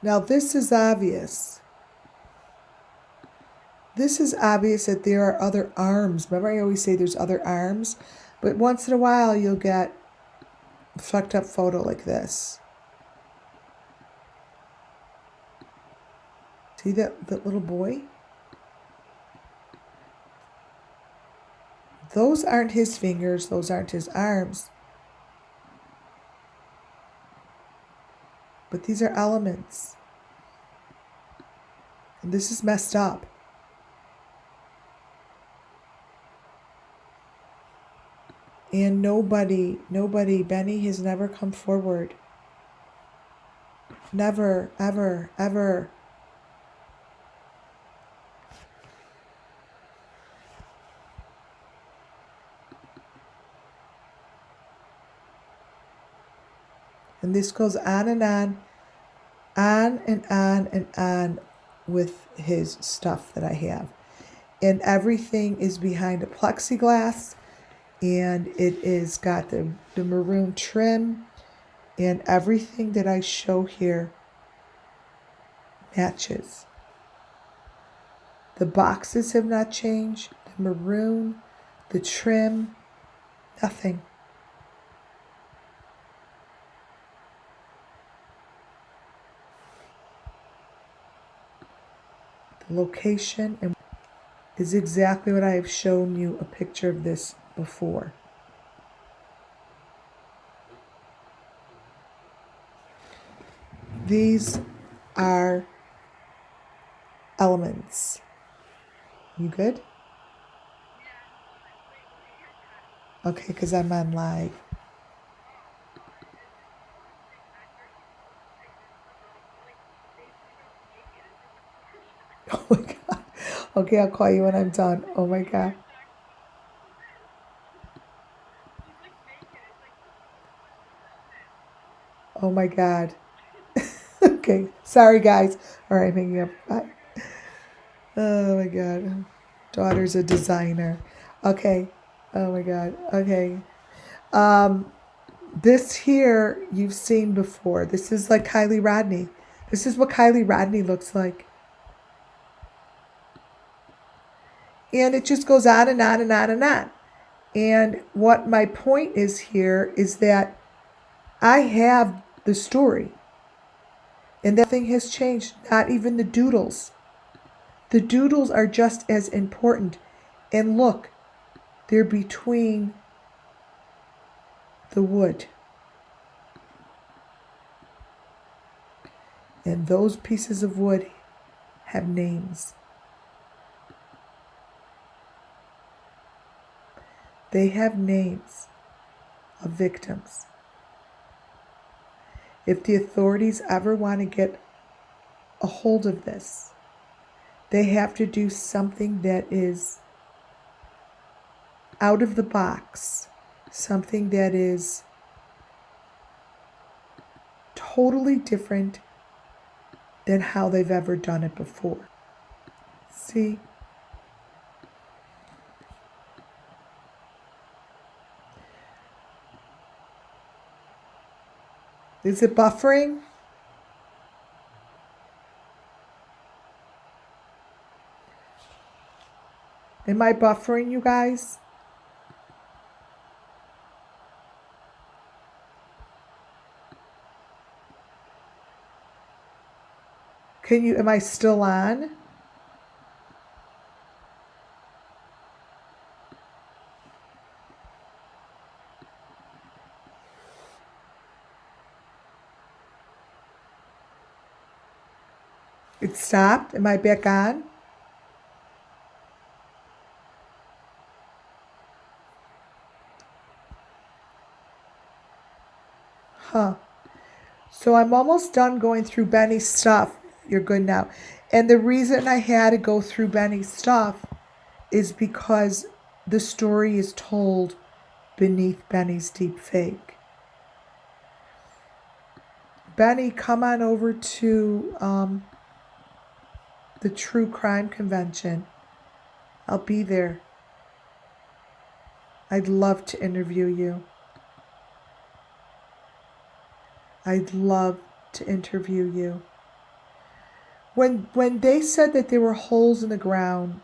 Now this is obvious. This is obvious that there are other arms. Remember I always say there's other arms? But once in a while you'll get a fucked up photo like this. See that little boy? Those aren't his fingers. Those aren't his arms. But these are elements. And this is messed up. And nobody, Benny has never come forward. Never, ever, ever. And this goes on and on and on and on with his stuff that I have. And everything is behind a plexiglass, and it is got the maroon trim, and everything that I show here matches. The boxes have not changed, the maroon, the trim, nothing. The location is exactly what I have shown you a picture of this before. These are elements. You good? Okay, because I'm on live. Oh my God. Okay, I'll call you when I'm done. Oh my God. Oh my God. Okay, sorry guys. All right, I'm hanging up. Bye. Oh my God. Daughter's a designer. Okay. Oh my God. Okay. This here you've seen before. This is like Kylie Rodney. This is what Kylie Rodney looks like. And it just goes on and on and on and on. And what my point is here is that I have the story. And nothing has changed, not even the doodles. The doodles are just as important. And look, they're between the wood. And those pieces of wood have names. They have names of victims. If the authorities ever want to get a hold of this, they have to do something that is out of the box, something that is totally different than how they've ever done it before. See? Is it buffering? Am I buffering, you guys? Am I still on? It stopped. Am I back on? Huh. So I'm almost done going through Benny's stuff. You're good now. And the reason I had to go through Benny's stuff is because the story is told beneath Benny's deep fake. Benny, come on over to the True Crime Convention. I'll be there. I'd love to interview you. I'd love to interview you. When they said that there were holes in the ground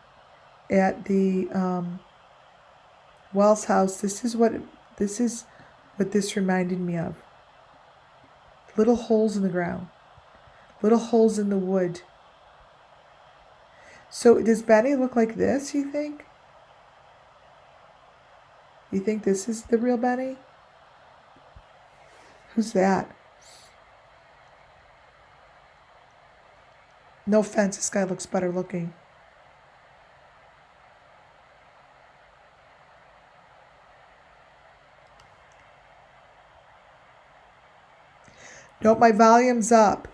at the Wells house, this is what this reminded me of. Little holes in the ground, little holes in the wood. So does Benny look like this, you think? You think this is the real Benny? Who's that? No offense, this guy looks better looking. Nope, my volume's up.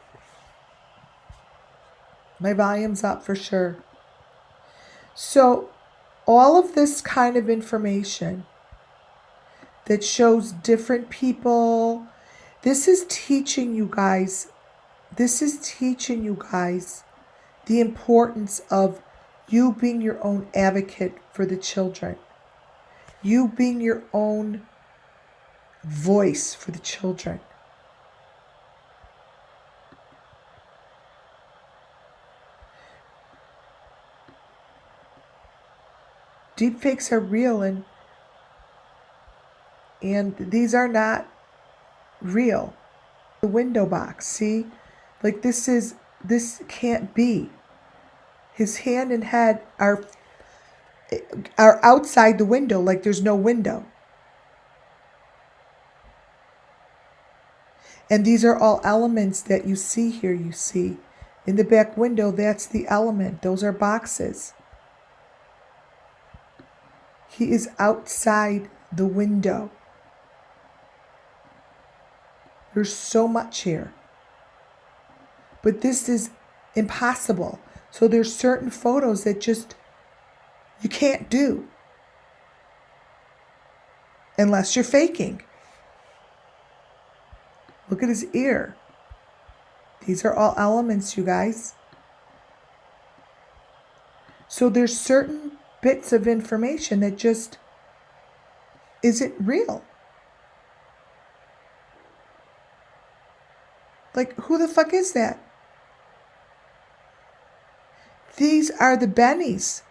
My volume's up for sure. So all of this kind of information that shows different people, this is teaching you guys the importance of you being your own advocate for the children. You being your own voice for the children. Deepfakes are real, and these are not real. The window box, see? Like this can't be. His hand and head are outside the window, like there's no window. And these are all elements that you see here, you see. In the back window, that's the element. Those are boxes. He is outside the window. There's so much here. But this is impossible. So there's certain photos that just you can't do unless you're faking. Look at his ear. These are all elements, you guys. So there's certain bits of information that just isn't real. Like, who the fuck is that? These are the Bennies.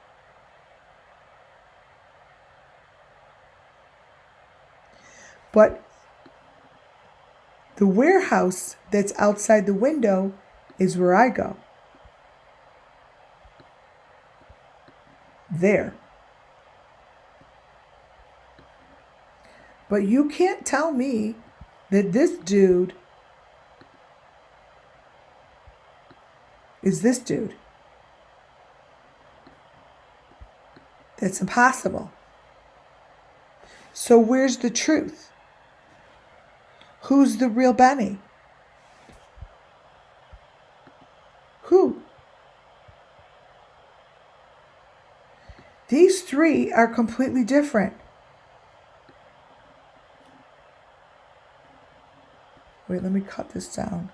But the warehouse that's outside the window is where I go. There. But you can't tell me that this dude is this dude. That's impossible. So where's the truth? Who's the real Benny? Who? These three are completely different. Wait, let me cut this down.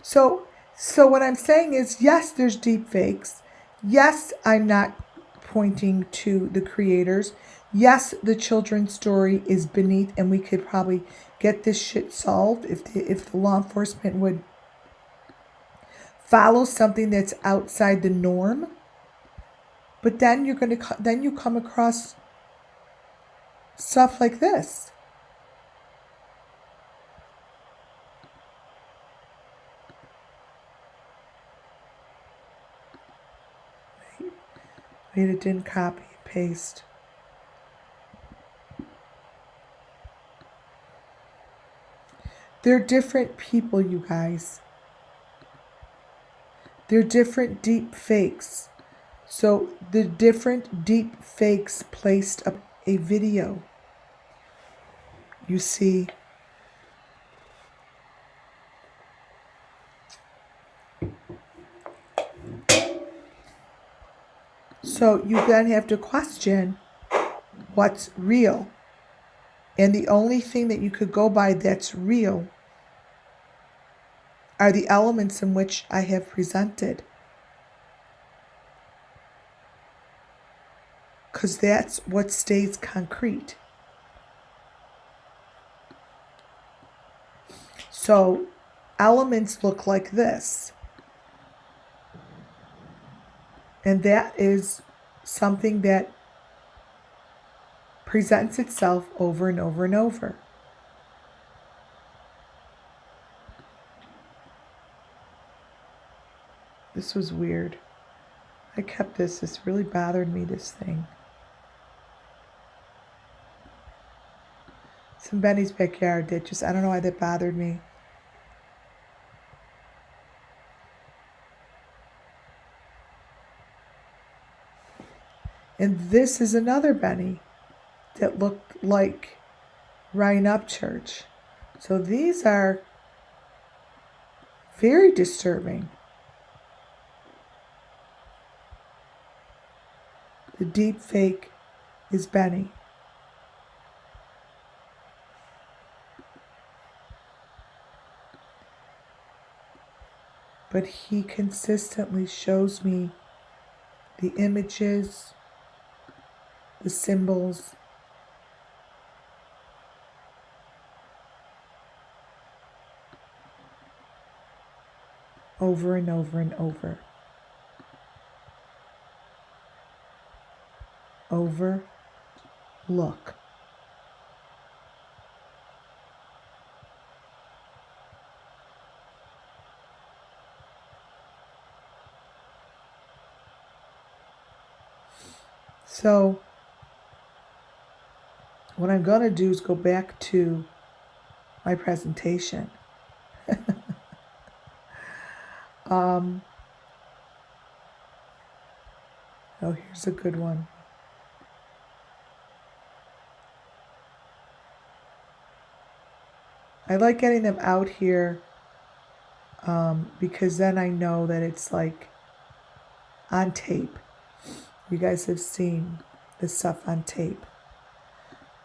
So what I'm saying is, yes, there's deep fakes. Yes, I'm not pointing to the creators. Yes, the children's story is beneath, and we could probably get this shit solved if the law enforcement would follow something that's outside the norm. But then you come across stuff like this. Wait, it didn't copy and paste. They're different people, you guys. They're different deep fakes. So the different deep fakes placed up a video. You see. So you then have to question what's real. And the only thing that you could go by that's real are the elements in which I have presented. Because that's what stays concrete. So elements look like this. And that is something that presents itself over and over and over. This was weird. I kept this. This really bothered me, this thing. It's in Benny's backyard. That just, I don't know why that bothered me. And this is another Benny that looked like Ryan Upchurch. So these are very disturbing. The deep fake is Benny. But he consistently shows me the images, the symbols, over and over and over. Overlook. So what I'm going to do is go back to my presentation. Oh, here's a good one. I like getting them out here because then I know that it's like on tape. You guys have seen this stuff on tape.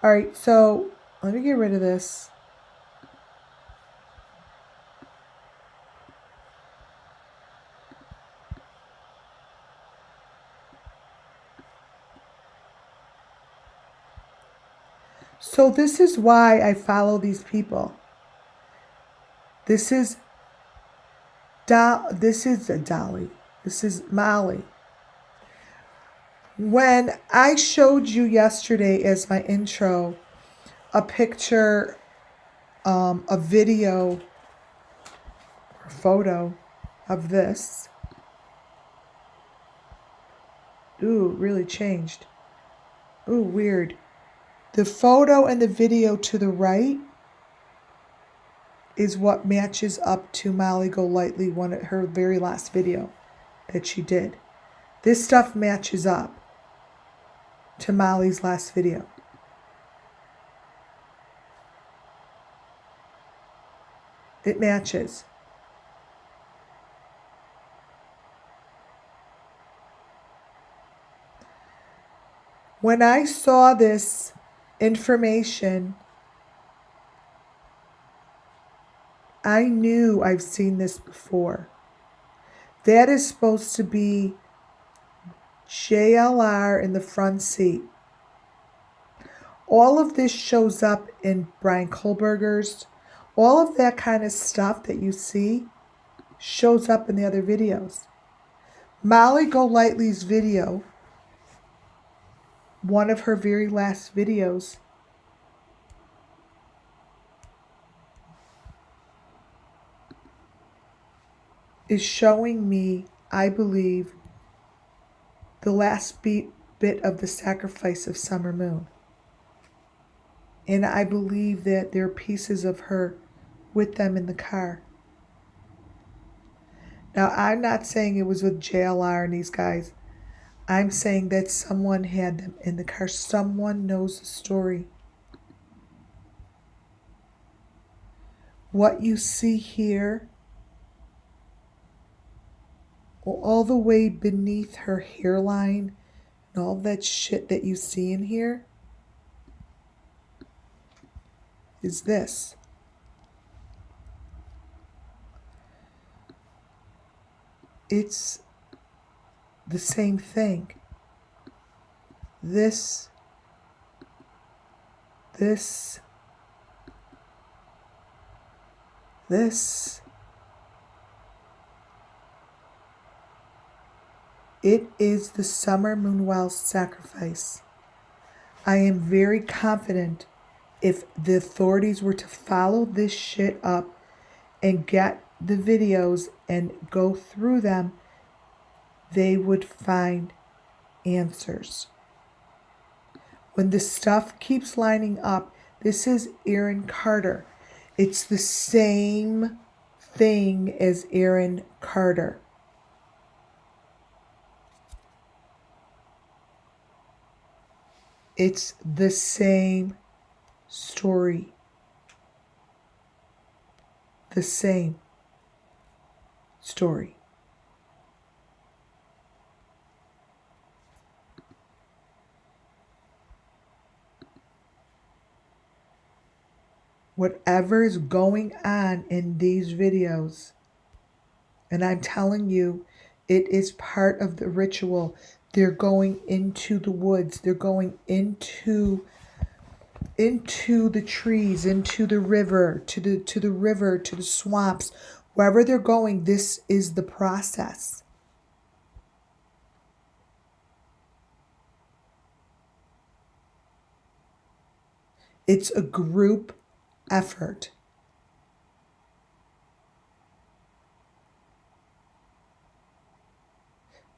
All right, so let me get rid of this. So this is why I follow these people. This is Dolly. This is Molly. When I showed you yesterday as my intro a picture, a video, or photo of this. Ooh, really changed. Ooh, weird. The photo and the video to the right is what matches up to Molly Golightly, her very last video that she did. This stuff matches up to Molly's last video. It matches. When I saw this information, I knew I've seen this before. That is supposed to be JLR in the front seat. All of this shows up in Brian Kohlberger's. All of that kind of stuff that you see shows up in the other videos. Molly Golightly's video, one of her very last videos, is showing me, I believe, the last bit of the sacrifice of Summer Moon. And I believe that there are pieces of her with them in the car. Now, I'm not saying it was with JLR and these guys. I'm saying that someone had them in the car. Someone knows the story. What you see here, all the way beneath her hairline, and all that shit that you see in here, is this. It's the same thing. This, this, It is the Summer Moonwell sacrifice. I am very confident if the authorities were to follow this shit up and get the videos and go through them, they would find answers. When the stuff keeps lining up, this is Aaron Carter. It's the same thing as Aaron Carter. It's the same story. The same story. Whatever is going on in these videos, and I'm telling you, it is part of the ritual. They're going into the woods. They're going into the trees, into the river, to the river, to the swamps. Wherever they're going, this is the process. It's a group effort.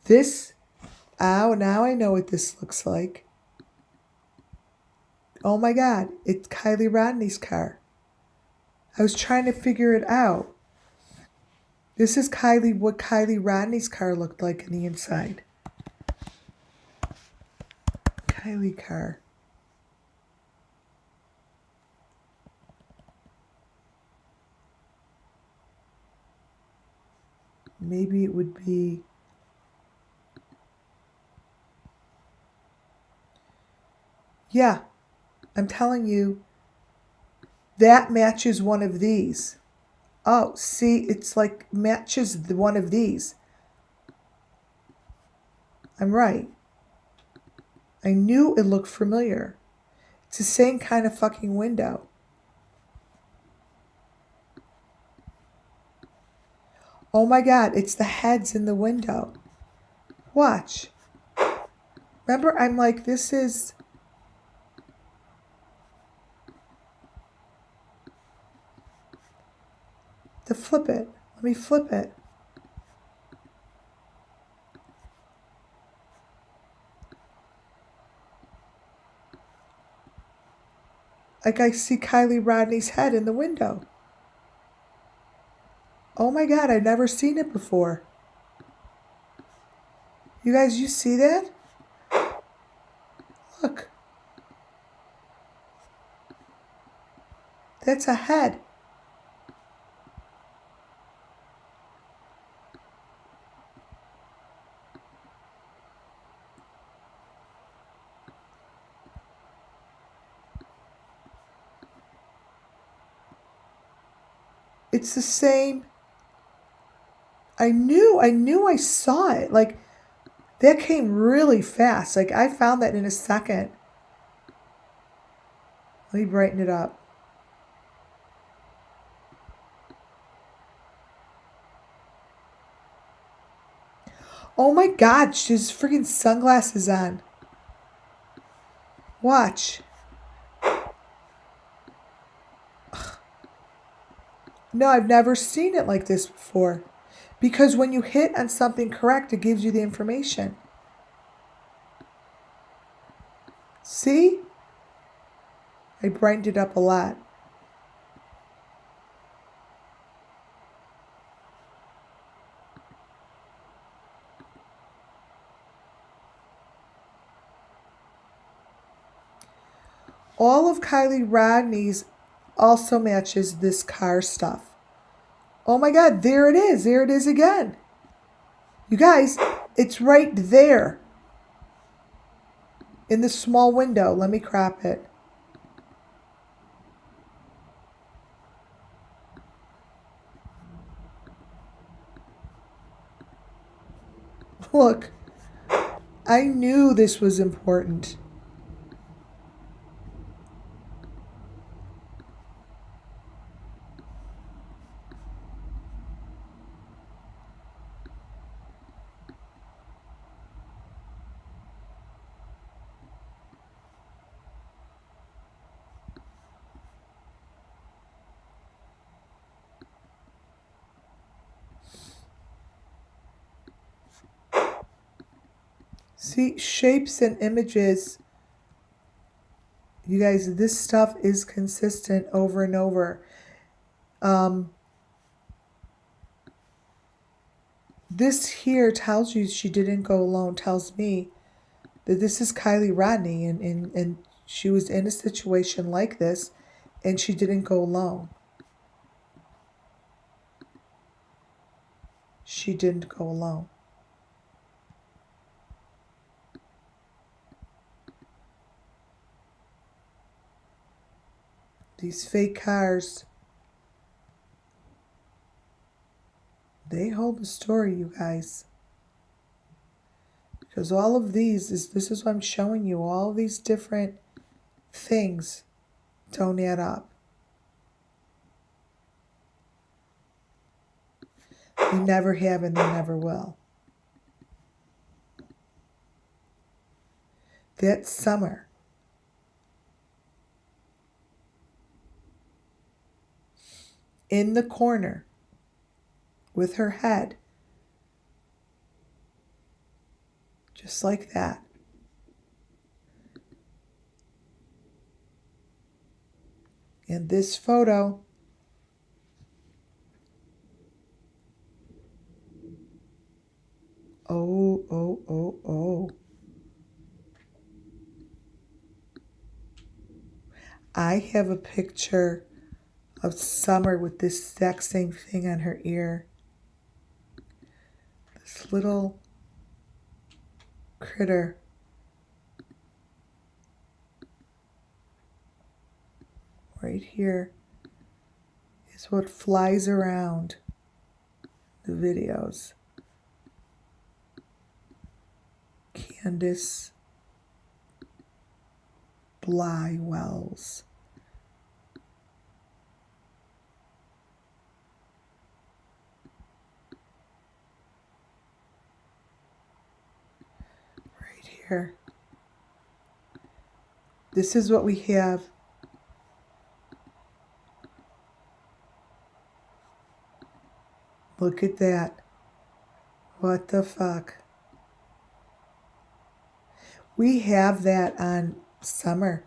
This, oh, now I know what this looks like. Oh my God, it's Kylie Rodney's car. I was trying to figure it out. This is what Kylie Rodney's car looked like on the inside. Kylie car. Maybe it would be... Yeah, I'm telling you, that matches one of these. Oh, see, it's like matches one of these. I'm right. I knew it looked familiar. It's the same kind of fucking window. Oh my God, it's the heads in the window. Watch. Remember, I'm like, this is... flip it. Let me flip it. Like I see Kylie Rodney's head in the window. Oh my God, I've never seen it before. You guys, you see that? Look. That's a head. It's the same. I knew I saw it. Like, that came really fast. Like, I found that in a second. Let me brighten it up. Oh my God, she has freaking sunglasses on. Watch. No, I've never seen it like this before. Because when you hit on something correct, it gives you the information. See? I brightened it up a lot. All of Kylie Rodney's also matches this car stuff. Oh my God, there it is. There it is again. You guys, it's right there. In the small window. Let me crop it. Look, I knew this was important. See, shapes and images, you guys, this stuff is consistent over and over. This here tells you she didn't go alone, tells me that this is Kiely Rodni, and she was in a situation like this, and she didn't go alone. She didn't go alone. These fake cars, they hold the story, you guys. Because all of this is what I'm showing you. All these different things don't add up. They never have and they never will. That Summer, in the corner with her head, just like that. And this photo, oh. I have a picture of Summer with this exact same thing on her ear. This little critter. Right here is what flies around the videos. Candace Bly Wells. Right here. This is what we have. Look at that. What the fuck? We have that on Summer.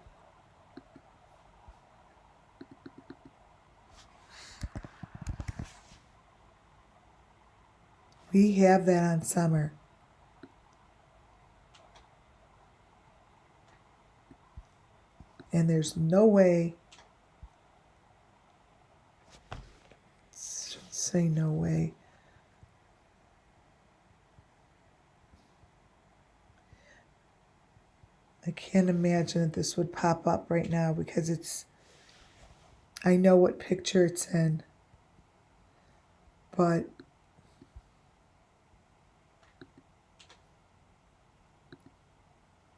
We have that on Summer. And there's no way, say no way. I can't imagine that this would pop up right now because I know what picture it's in, but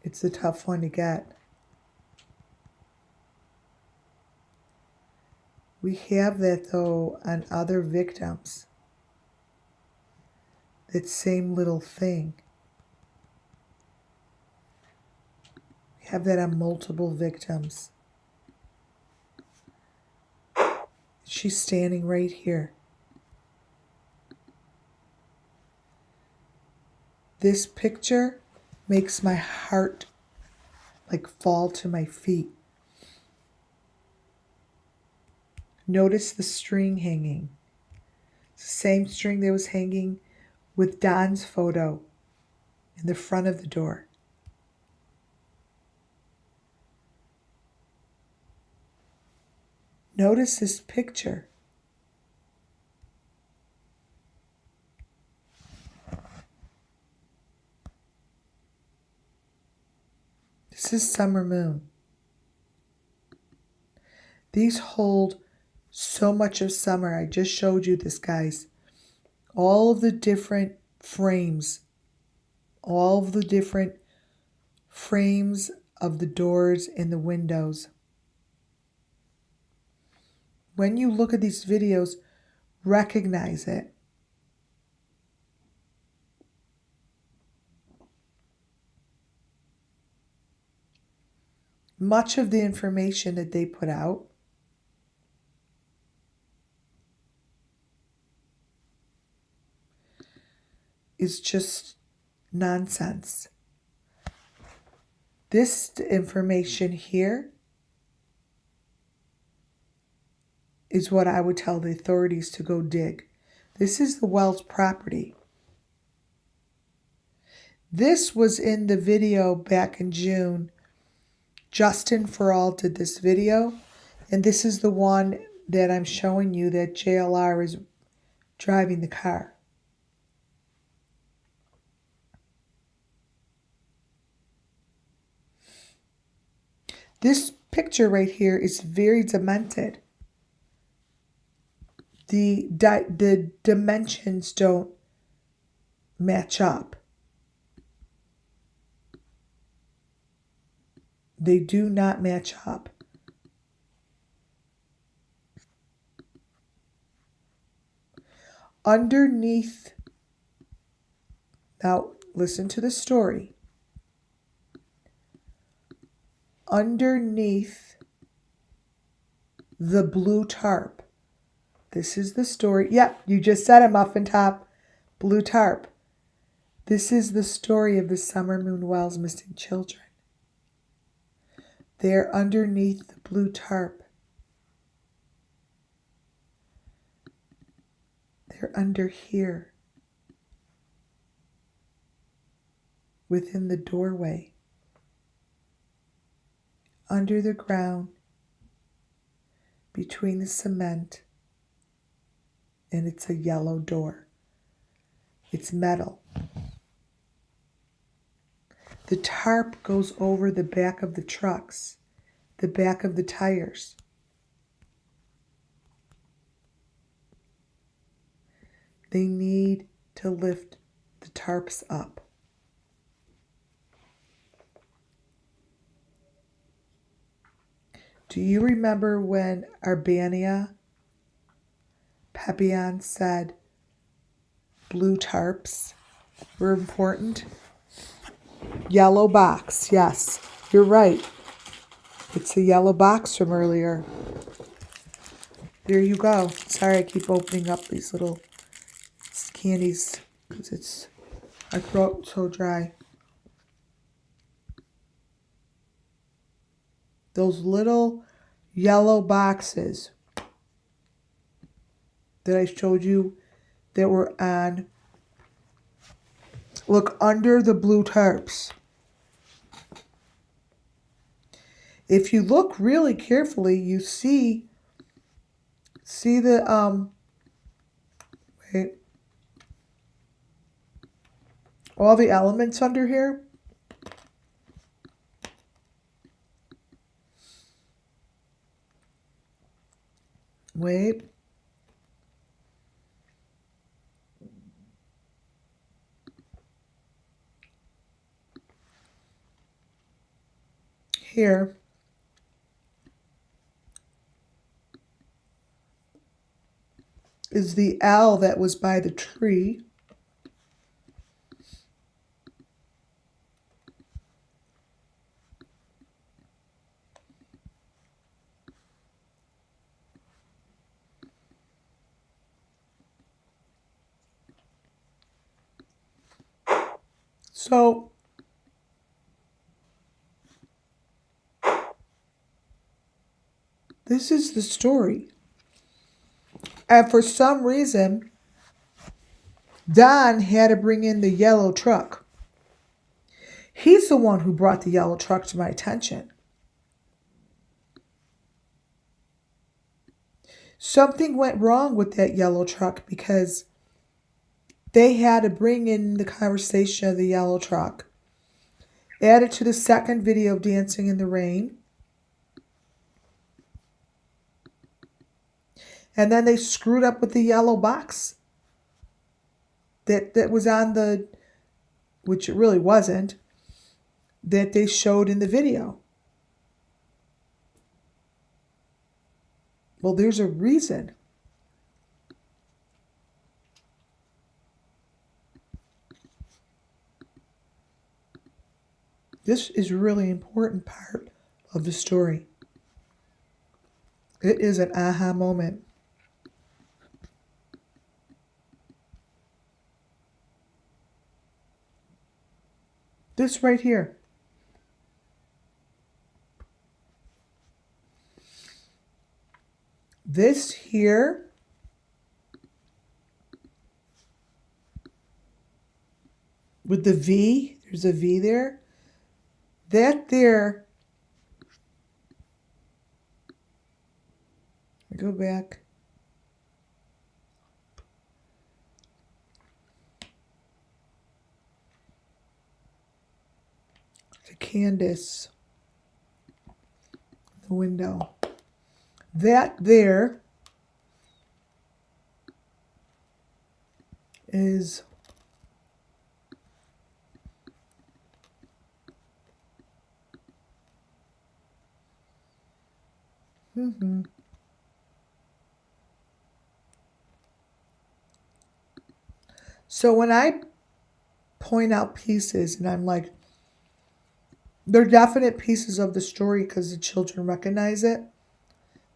it's a tough one to get. We have that though on other victims. That same little thing. We have that on multiple victims. She's standing right here. This picture makes my heart like fall to my feet. Notice the string hanging. It's the same string that was hanging with Don's photo in the front of the door. Notice this picture. This is Summer Moon. These hold so much of Summer. I just showed you this, guys. All of the different frames. All of the different frames of the doors and the windows. When you look at these videos, recognize it. Much of the information that they put out is just nonsense. This information here is what I would tell the authorities to go dig. This is the Wells property. This was in the video back in June. Justin For All did this video, and this is the one that I'm showing you that JLR is driving the car. This picture right here is very demented. The dimensions don't match up. They do not match up. Underneath, now listen to the story. Underneath the blue tarp. This is the story. Yep, you just said it, Muffin Top. Blue tarp. This is the story of the Summer Moon Wells missing children. They're underneath the blue tarp. They're under here. Within the doorway. Under the ground. Between the cement. And it's a yellow door. It's metal. The tarp goes over the back of the trucks, the back of the tires. They need to lift the tarps up. Do you remember when Arbania Papillon said blue tarps were important? Yellow box, yes, you're right. It's a yellow box from earlier. There you go. Sorry, I keep opening up these little candies because my throat's so dry. Those little yellow boxes that I showed you that were on, look, under the blue tarps. If you look really carefully, you see the, wait, all the elements under here. Wait. Here. Is the L that was by the tree. So this is the story. And for some reason, Don had to bring in the yellow truck. He's the one who brought the yellow truck to my attention. Something went wrong with that yellow truck because they had to bring in the conversation of the yellow truck, add it to the second video of Dancing in the Rain, and then they screwed up with the yellow box that was on the, which it really wasn't, that they showed in the video. Well, there's a reason. This is a really important part of the story. It is an aha moment. This right here. This here with the V, there's a V there. That there, go back. To Candace, the window. That there is So when I point out pieces and I'm like, they're definite pieces of the story because the children recognize it,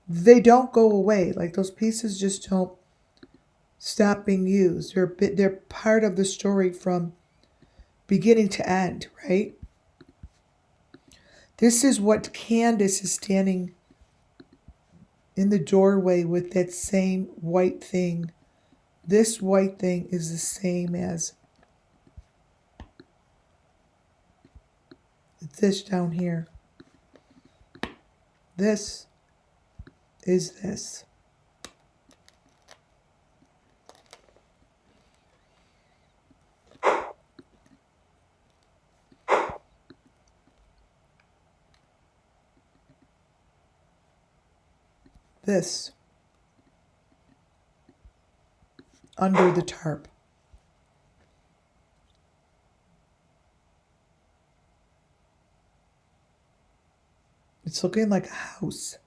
they don't go away. Like those pieces just don't stop being used. They're part of the story from beginning to end, right? This is what Candace is standing in the doorway with that same white thing. This white thing is the same as this down here. This is this. This under the tarp. It's looking like a house.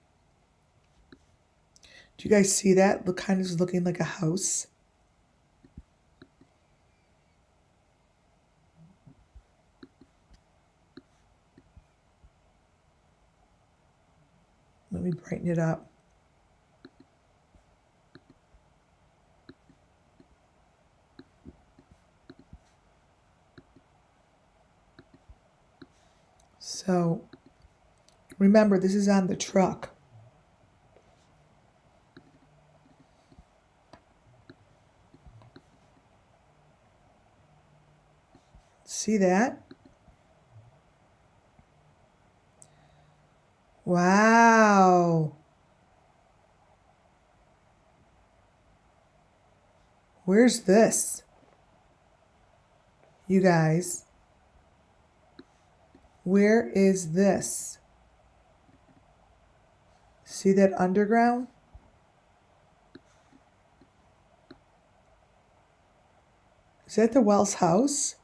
Do you guys see that? The kind of looking like a house. Let me brighten it up. So remember, this is on the truck. See that? Wow. Where's this? You guys. Where is this? See that underground? Is that the Wells house?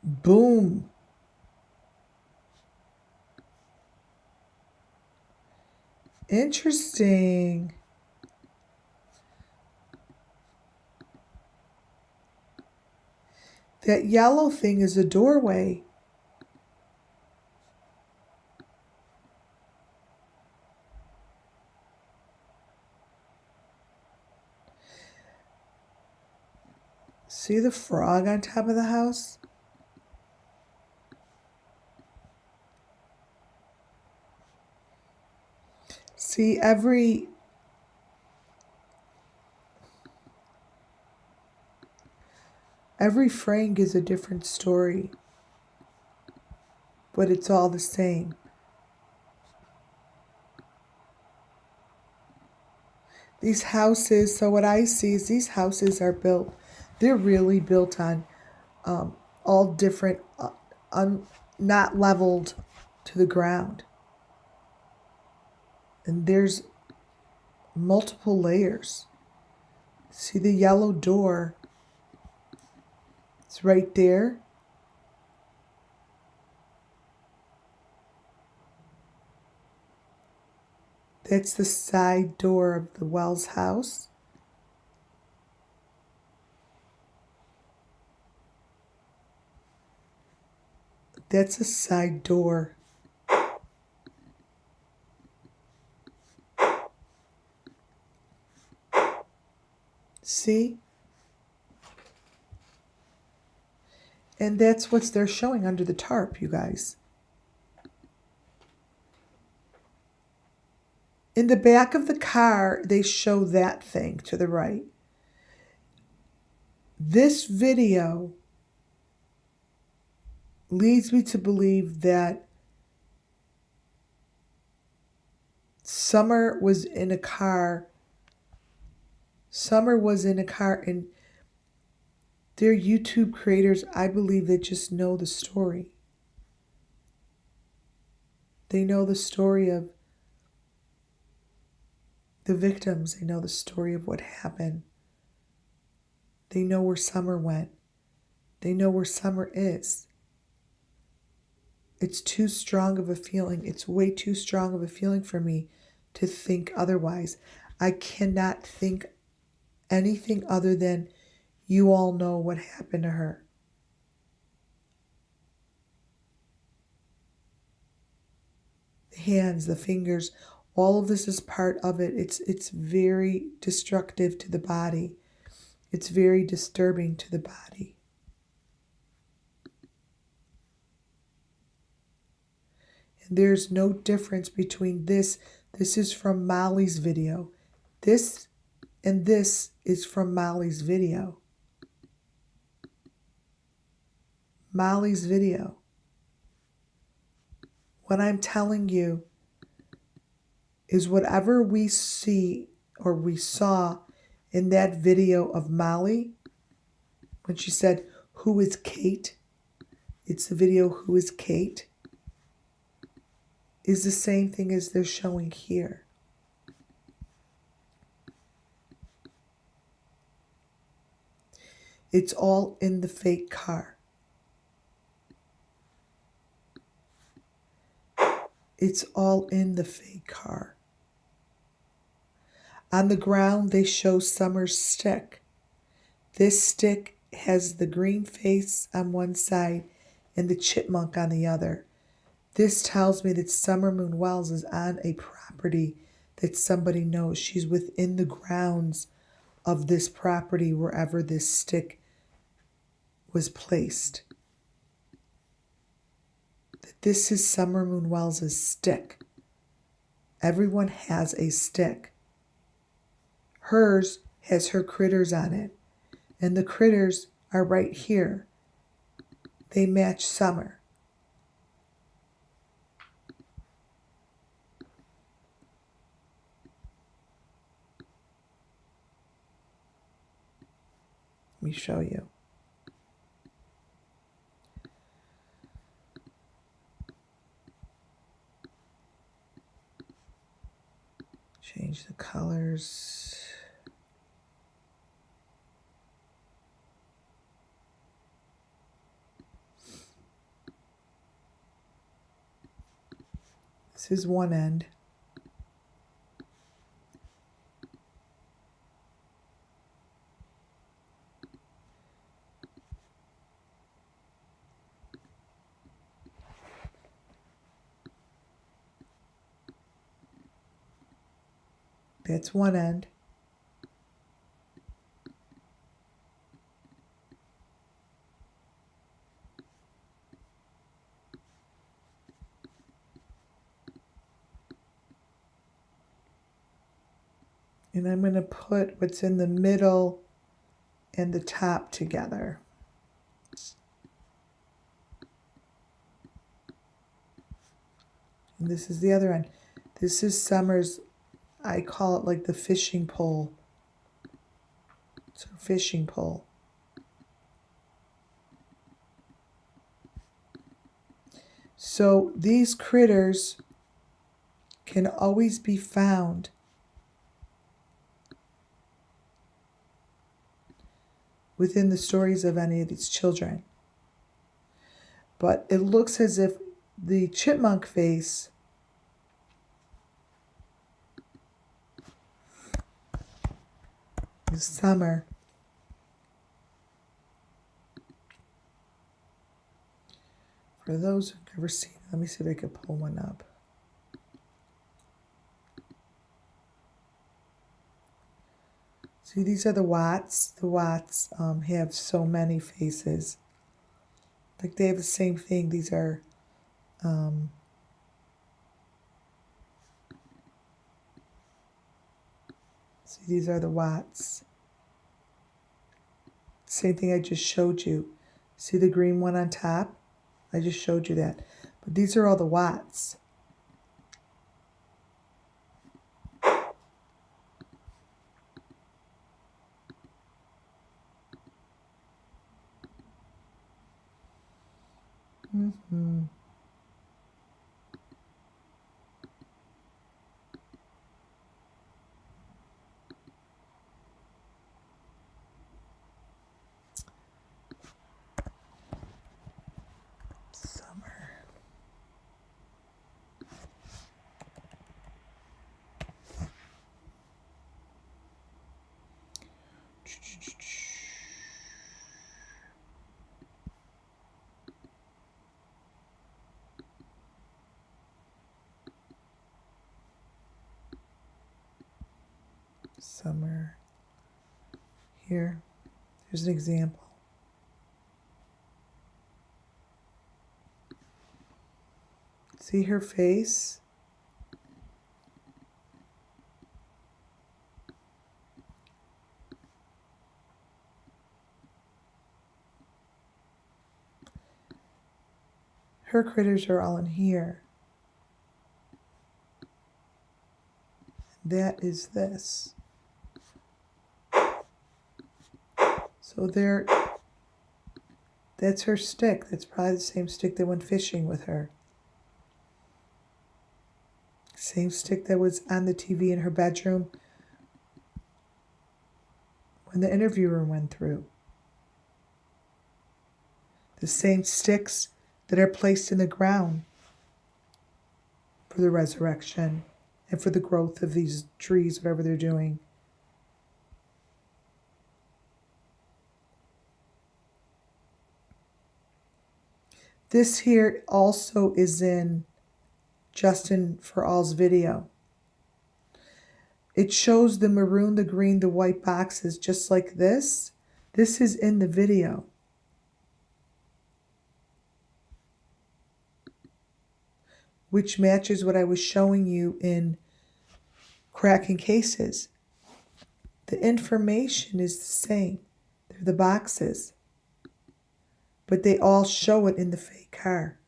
Boom. Interesting. That yellow thing is a doorway. See the frog on top of the house? See, every frame gives a different story, but it's all the same. These houses, so what I see is these houses are built, they're really built on all different, not leveled to the ground. And there's multiple layers. See the yellow door? It's right there. That's the side door of the Wells house. That's a side door. See? And that's what they're showing under the tarp, you guys. In the back of the car, they show that thing to the right. This video leads me to believe that Summer was in a car. Summer was in a car, and they're YouTube creators. I believe they just know the story. They know the story of the victims. They know the story of what happened. They know where Summer went. They know where Summer is. It's too strong of a feeling. It's way too strong of a feeling for me to think otherwise. I cannot think anything other than you all know what happened to her. The hands, the fingers, all of this is part of it. It's very destructive to the body. It's very disturbing to the body. And there's no difference between this. This is from Molly's video. This and this is from Molly's video. Molly's video. What I'm telling you is whatever we see or we saw in that video of Molly, when she said, "Who is Kate?" It's the video, "Who is Kate?" is the same thing as they're showing here. It's all in the fake car. It's all in the fake car. On the ground, they show Summer's stick. This stick has the green face on one side and the chipmunk on the other. This tells me that Summer Moon Wells is on a property that somebody knows. She's within the grounds of this property wherever this stick was placed. That this is Summer Moon Wells' stick. Everyone has a stick. Hers has her critters on it. And the critters are right here. They match Summer. Let me show you. Change the colors. This is one end. That's one end. And I'm going to put what's in the middle and the top together. And this is the other end. This is Summer's, I call it like the fishing pole. It's her fishing pole. So these critters can always be found within the stories of any of these children. But it looks as if the chipmunk face is Summer. For those who've never seen it, let me see if I can pull one up. See, these are the Watts. The Watts have so many faces. Like they have the same thing. These are, see, these are the Watts. Same thing I just showed you. See the green one on top? I just showed you that. But these are all the Watts. Mm-hmm. Summer. Summer. Here. Here's an example. See her face? Her critters are all in here. That is this. So there, that's her stick. That's probably the same stick that went fishing with her. Same stick that was on the TV in her bedroom when the interviewer went through. The same sticks that are placed in the ground for the resurrection and for the growth of these trees, whatever they're doing. This here also is in Justin for All's video. It shows the maroon, the green, the white boxes just like this. This is in the video. Which matches what I was showing you in cracking cases. The information is the same. They're the boxes. But they all show it in the fake car.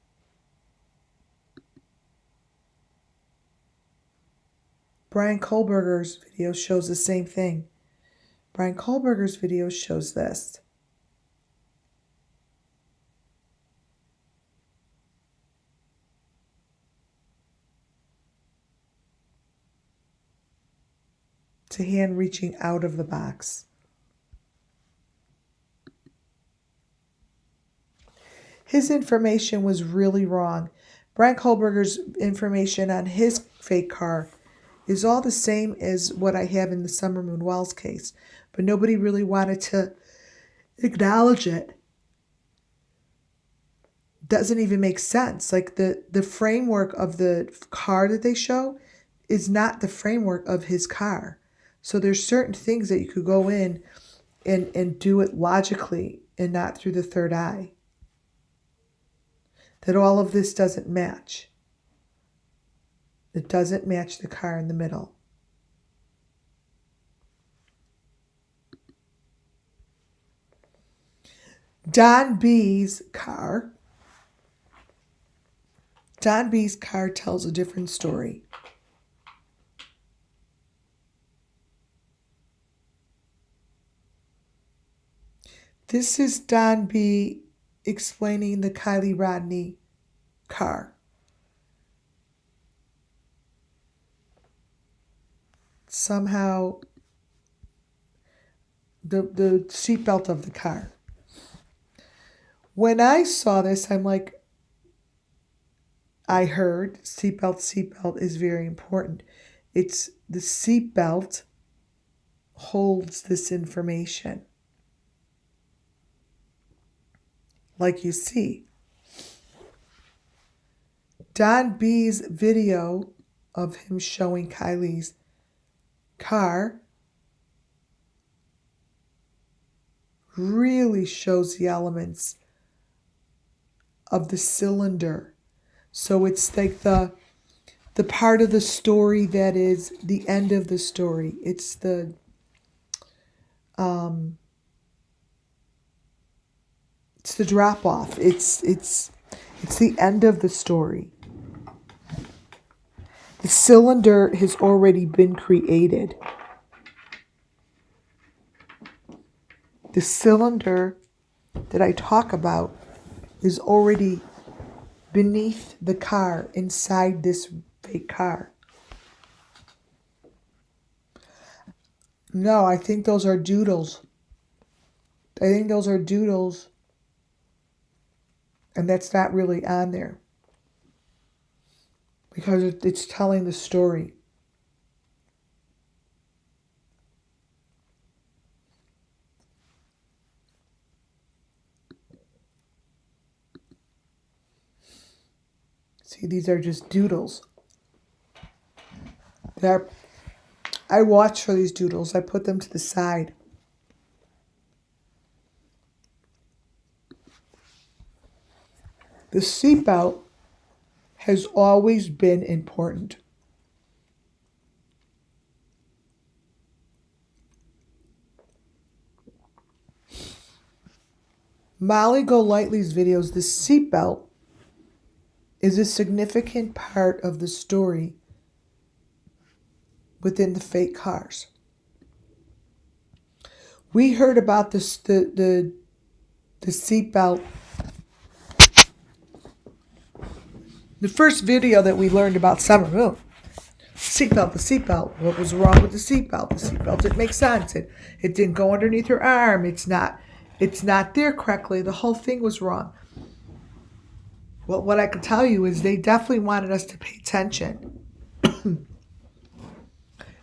Brian Kohlberger's video shows the same thing. Brian Kohlberger's video shows this. It's a hand reaching out of the box. His information was really wrong. Brian Kohlberger's information on his fake car is all the same as what I have in the Summer Moon Wells case, but nobody really wanted to acknowledge it. Doesn't even make sense. Like the framework of the car that they show is not the framework of his car. So there's certain things that you could go in and do it logically and not through the third eye. That all of this doesn't match. It doesn't match the car in the middle. Don B's car tells a different story. This is Don B explaining the Kiely Rodni car. Somehow the seatbelt of the car. When I saw this, I'm like, I heard seatbelt is very important. It's the seatbelt holds this information. Like you see. Don B's video of him showing Kiely's car really shows the elements of the cylinder. So it's like the part of the story that is the end of the story. It's the um, it's the drop off. It's the end of the story. The cylinder has already been created. The cylinder that I talk about is already beneath the car, inside this fake car. No, I think those are doodles. I think those are doodles, and that's not really on there because it's telling the story. See, these are just doodles. I watch for these doodles. I put them to the side. The seatbelt has always been important. Molly Golightly's videos, the seatbelt is a significant part of the story within the fake cars. We heard about this the seatbelt. The first video that we learned about Summer Moon. Seatbelt, the seatbelt. What was wrong with the seatbelt? The seatbelt didn't make sense. It didn't go underneath her arm. It's not there correctly. The whole thing was wrong. Well, what I can tell you is they definitely wanted us to pay attention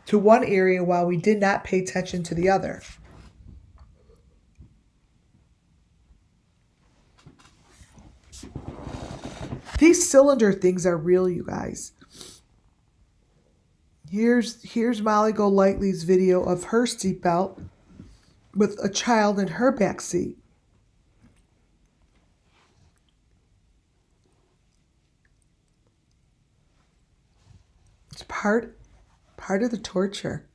to one area while we did not pay attention to the other. These cylinder things are real, you guys. Here's Molly Golightly's video of her seatbelt with a child in her back seat. It's part of the torture.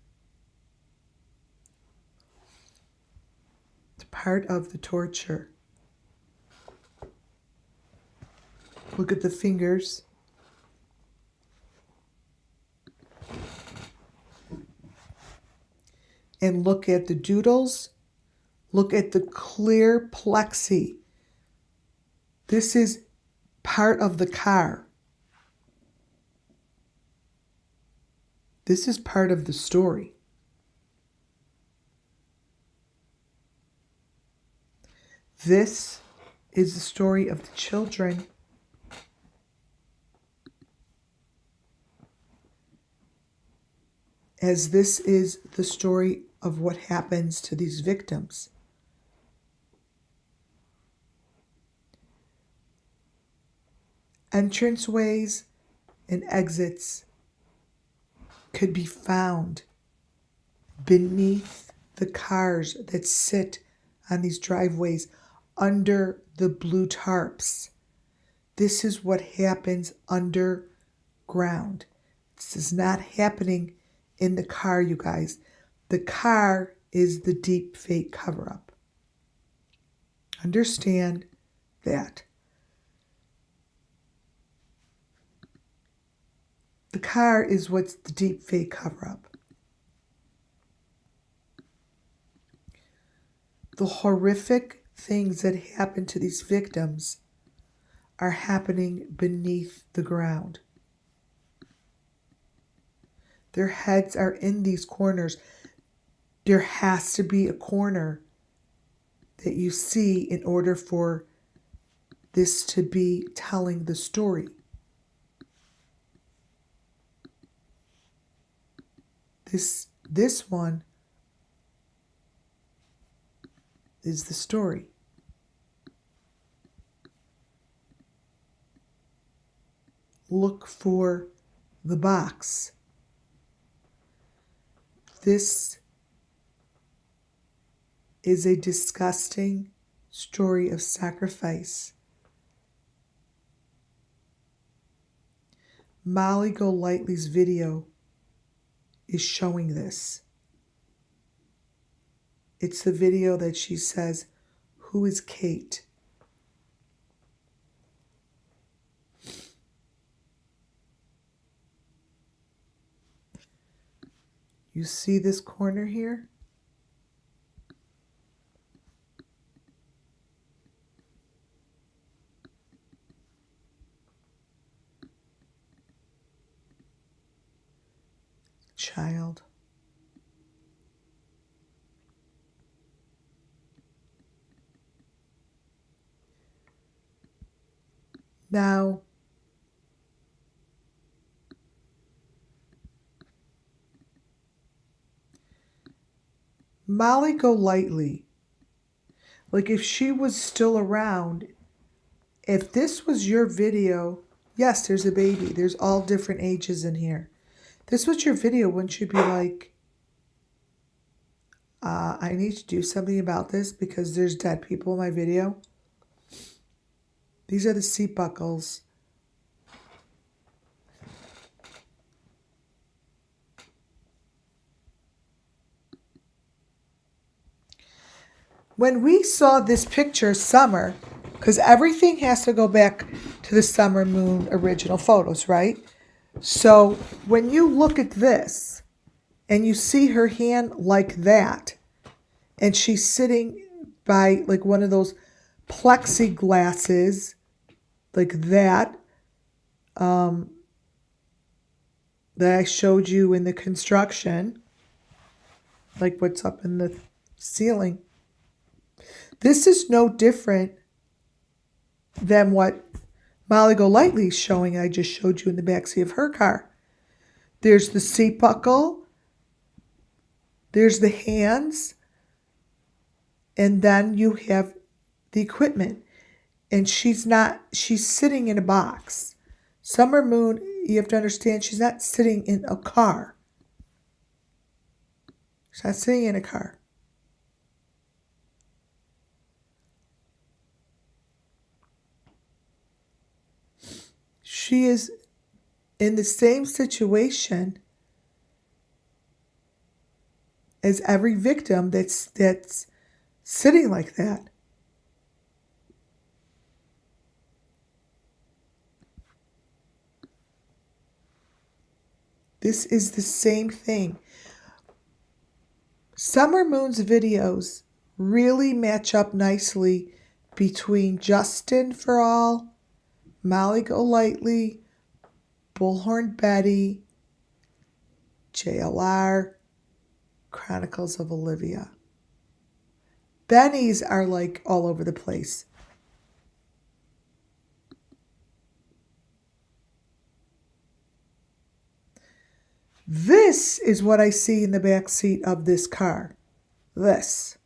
It's part of the torture. Look at the fingers. And look at the doodles. Look at the clear plexi. This is part of the car. This is part of the story. This is the story of the children. As this is the story of what happens to these victims. Entranceways and exits could be found beneath the cars that sit on these driveways under the blue tarps. This is what happens underground. This is not happening in the car, you guys. The car is the deep fake cover-up. Understand that. The car is what's the deep fake cover-up. The horrific things that happen to these victims are happening beneath the ground. Their heads are in these corners. There has to be a corner that you see in order for this to be telling the story. This one is the story. Look for the box. This is a disgusting story of sacrifice. Molly Golightly's video is showing this. It's the video that she says, "Who is Kate?" You see this corner here? Child. Now, Molly Golightly, like if she was still around, if this was your video, yes, there's a baby. There's all different ages in here. This was your video, wouldn't you be like, I need to do something about this because there's dead people in my video? These are the seat buckles. When we saw this picture, Summer, because everything has to go back to the Summer Moon original photos, right? So when you look at this and you see her hand like that, and she's sitting by like one of those plexiglasses like that, that I showed you in the construction, like what's up in the ceiling. This is no different than what Molly Golightly's showing. I just showed you in the backseat of her car. There's the seat buckle, there's the hands, and then you have the equipment. And she's sitting in a box. Summer Moon, you have to understand, she's not sitting in a car. She's not sitting in a car. She is in the same situation as every victim that's sitting like that. This is the same thing. Summer Moon's videos really match up nicely between Justin for All, Molly Golightly, Bullhorn Betty, JLR, Chronicles of Olivia. Benny's are like all over the place. This is what I see in the back seat of this car. This.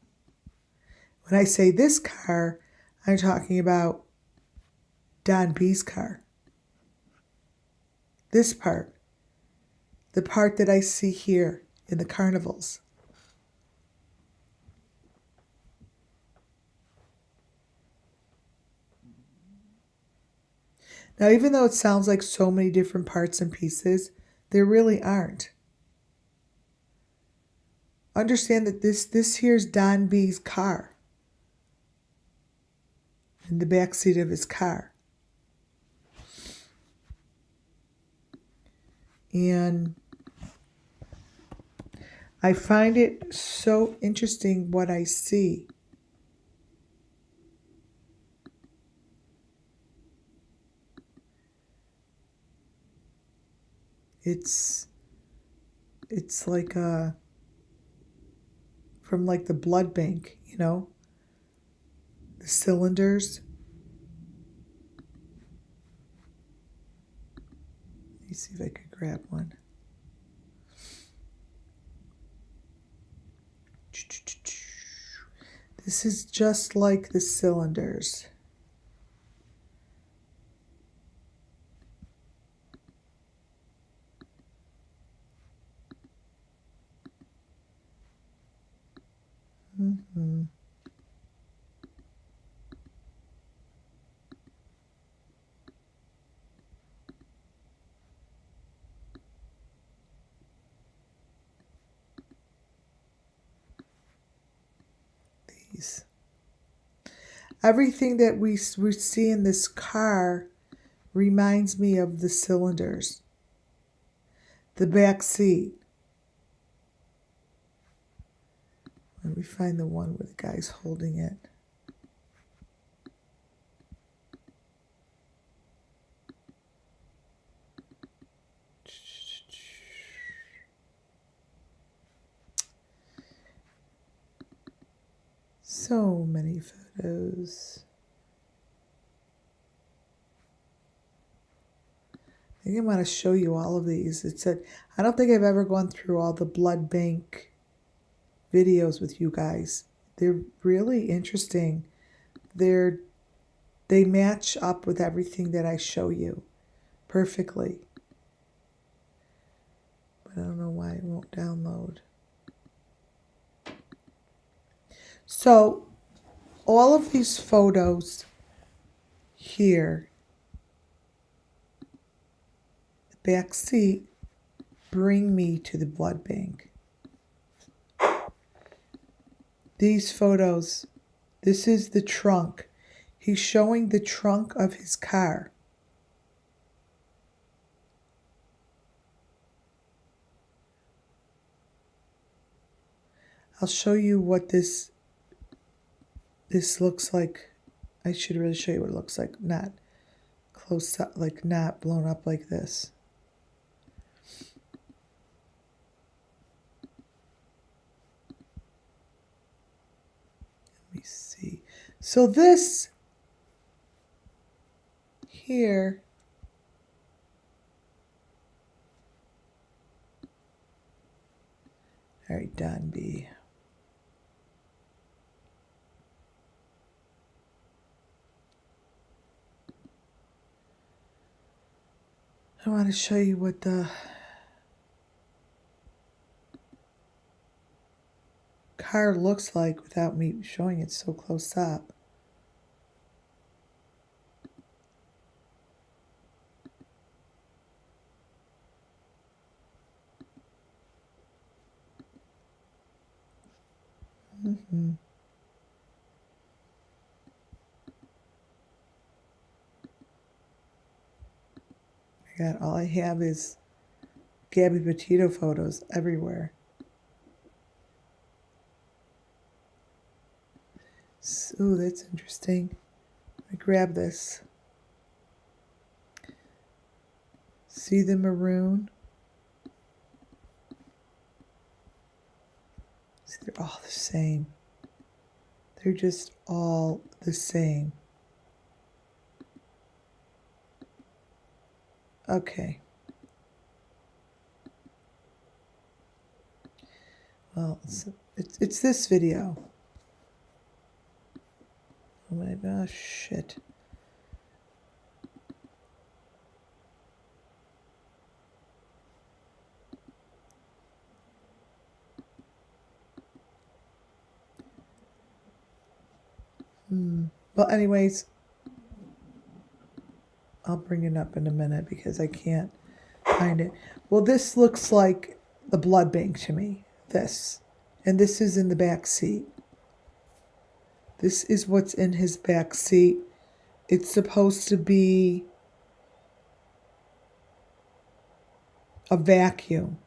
When I say this car, I'm talking about Don B's car. This part. The part that I see here in the carnivals. Now, even though it sounds like so many different parts and pieces, there really aren't. Understand that this here's Don B's car. In the back seat of his car. And I find it so interesting what I see. It's like from like the blood bank, you know, the cylinders. Let me see if I could grab one. This is just like the cylinders. Mm-hmm. These. Everything that we see in this car reminds me of the cylinders, the back seat. Let me find the one where the guy's holding it. So many photos. I think I want to show you all of these. I don't think I've ever gone through all the blood bank videos with you guys. They're really interesting. They match up with everything that I show you perfectly. But I don't know why it won't download. So all of these photos here, the back seat, bring me to the blood bank. These photos, this is the trunk. He's showing the trunk of his car. I'll show you what this looks like. I should really show you what it looks like. Not close up, like not blown up like this. Let me see. So this here, all right, Don B. I want to show you what the car looks like without me showing it so close up. Mm-hmm. God, all I have is Gabby Petito photos everywhere. Ooh, that's interesting. Let me grab this. See the maroon? See, they're all the same. They're just all the same. Okay. Well, it's this video. Oh, shit. Well, anyways, I'll bring it up in a minute because I can't find it. Well, this looks like the blood bank to me. This. And this is in the back seat. This is what's in his back seat. It's supposed to be a vacuum.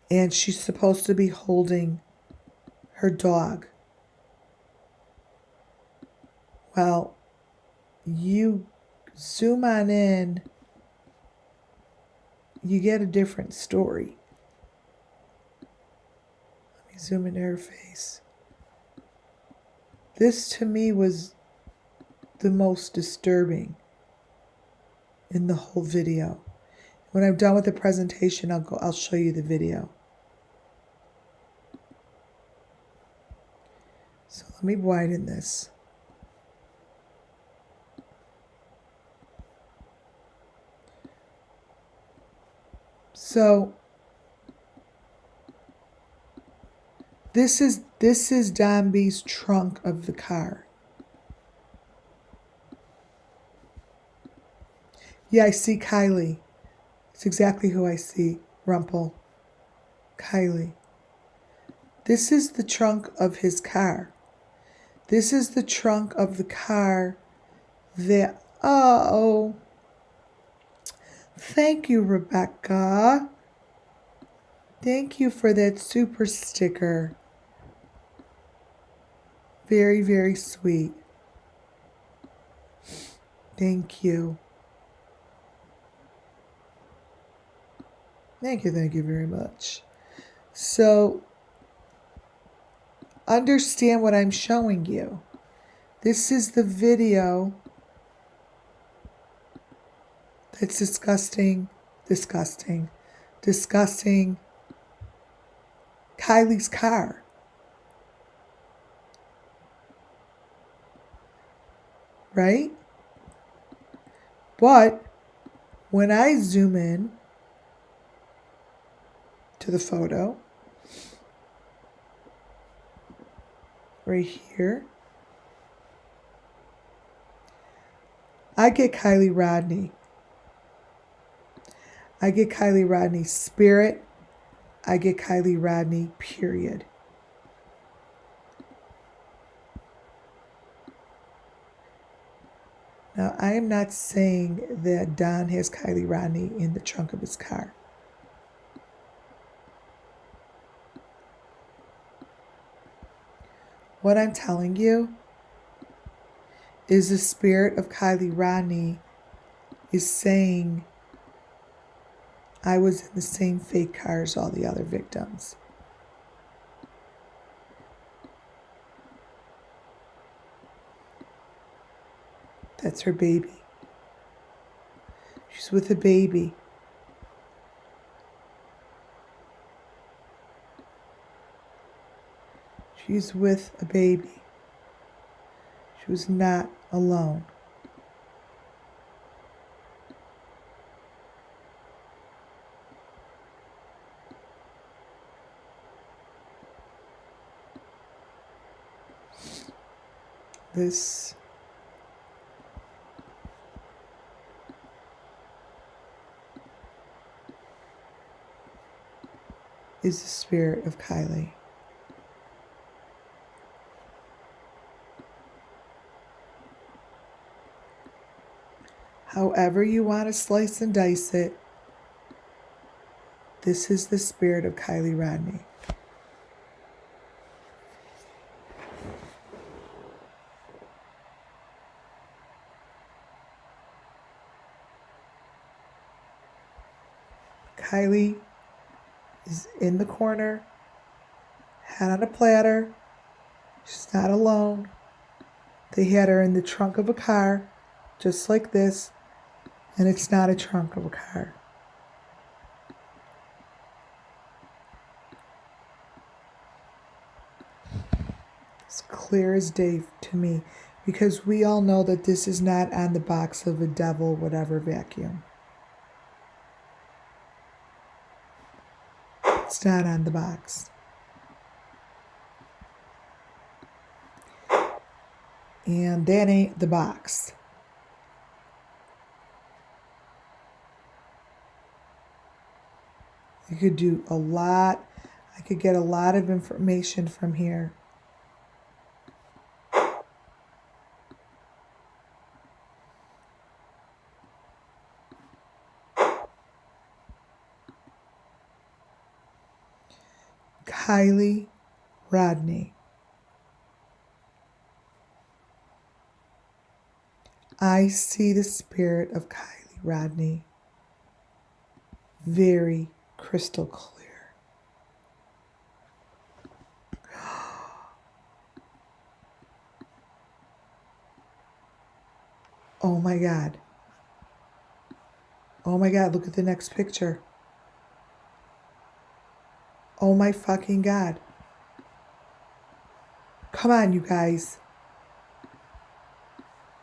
And she's supposed to be holding her dog. Well, you zoom on in, you get a different story. Let me zoom into her face. This to me was the most disturbing in the whole video. When I'm done with the presentation, I'll show you the video. So let me widen this. So This is Don B's trunk of the car. Yeah, I see Kylie. It's exactly who I see. Rumpel. Kylie. This is the trunk of his car. This is the trunk of the car that. Oh. Thank you, Rebecca. Thank you for that super sticker. Very, very sweet. Thank you. Thank you very much. So, understand what I'm showing you. This is the video that's disgusting Kylie's car. Right? But when I zoom in to the photo, right here, I get Kylie Rodney. I get Kylie Rodney's spirit. I get Kylie Rodney, period. Now, I am not saying that Don has Kylie Rodney in the trunk of his car. What I'm telling you is the spirit of Kylie Rodney is saying, I was in the same fake car as all the other victims. That's her baby. She's with a baby. She's with a baby. She was not alone. This is the spirit of Kylie. However you want to slice and dice it, this is the spirit of Kylie Rodney. Kylie is in the corner, head on a platter. She's not alone. They had her in the trunk of a car, just like this, and it's not a trunk of a car. It's clear as day to me, because we all know that this is not on the box of a devil whatever vacuum. It's not on the box. And that ain't the box. You could do a lot. I could get a lot of information from here. Kylie Rodney. I see the spirit of Kylie Rodney very crystal clear. Oh my God. Oh my God, look at the next picture. Oh my fucking God. Come on, you guys.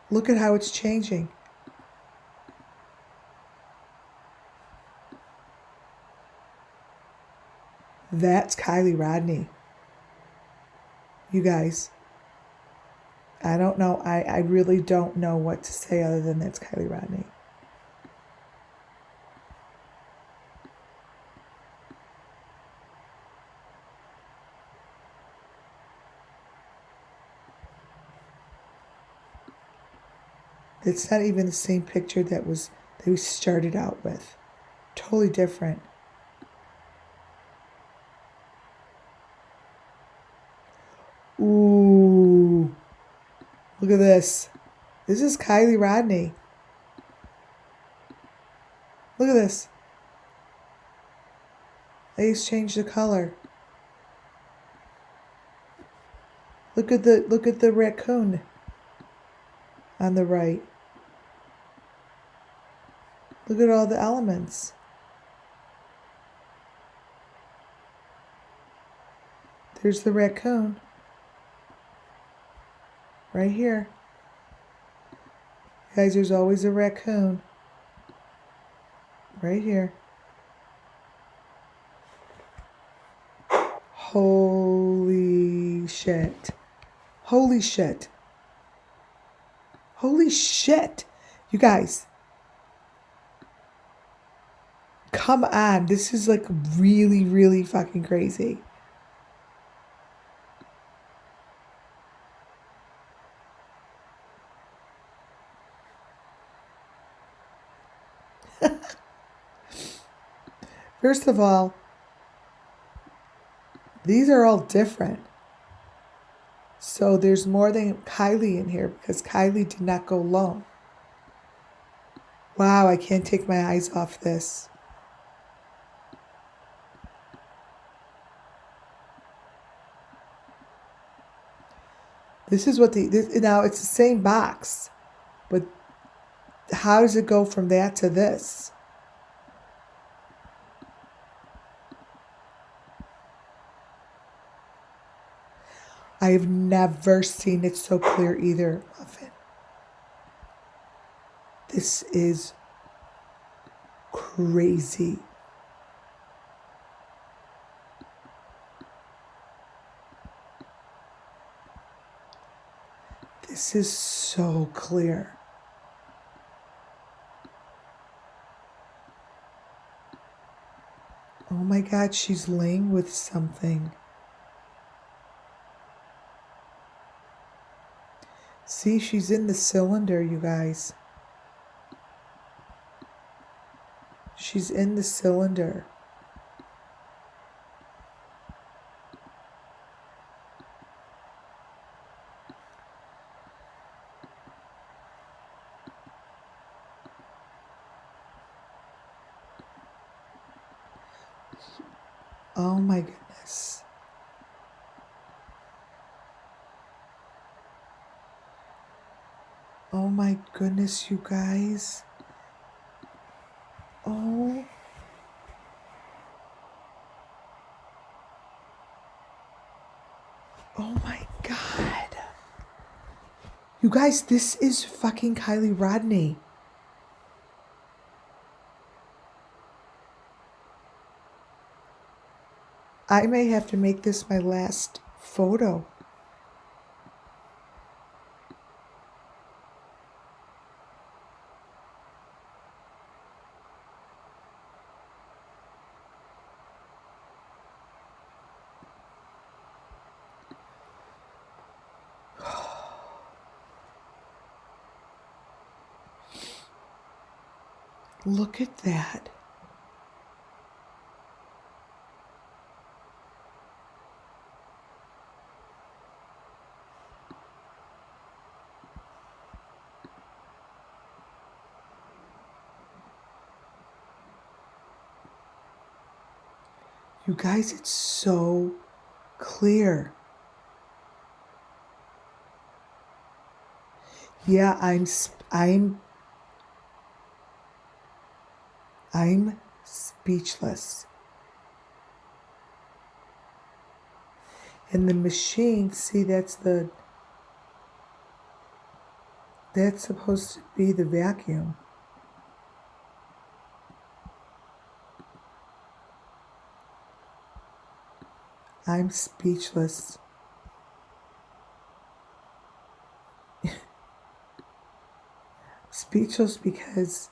Look at how it's changing. That's Kylie Rodney. You guys, I don't know. I really don't know what to say other than that's Kylie Rodney. It's not even the same picture that we started out with. Totally different. Ooh. Look at this. This is Kylie Rodney. Look at this. They just changed the color. Look at the raccoon on the right. Look at all the elements. There's the raccoon. Right here. Guys, there's always a raccoon. Right here. Holy shit. Holy shit. Holy shit. You guys. Come on. This is like really, really fucking crazy. First of all, these are all different. So there's more than Kylie in here because Kylie did not go alone. Wow, I can't take my eyes off this. This is what now it's the same box, but how does it go from that to this? I've never seen it so clear either, Muffin. This is crazy. This is so clear. Oh my God, she's laying with something. See, she's in the cylinder, you guys. She's in the cylinder. Oh my goodness. Oh my goodness, you guys. Oh. Oh my God. You guys, this is fucking Kylie Rodney. I may have to make this my last photo. Look at that. You guys, it's so clear. Yeah, I'm speechless. And the machine, see, that's supposed to be the vacuum. I'm speechless. speechless because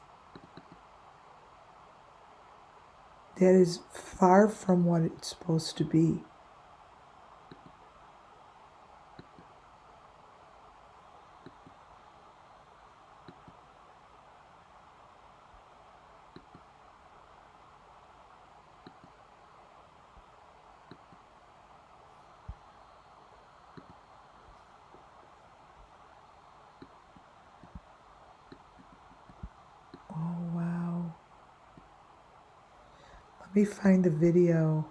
that is far from what it's supposed to be. Oh, wow. Let me find the video.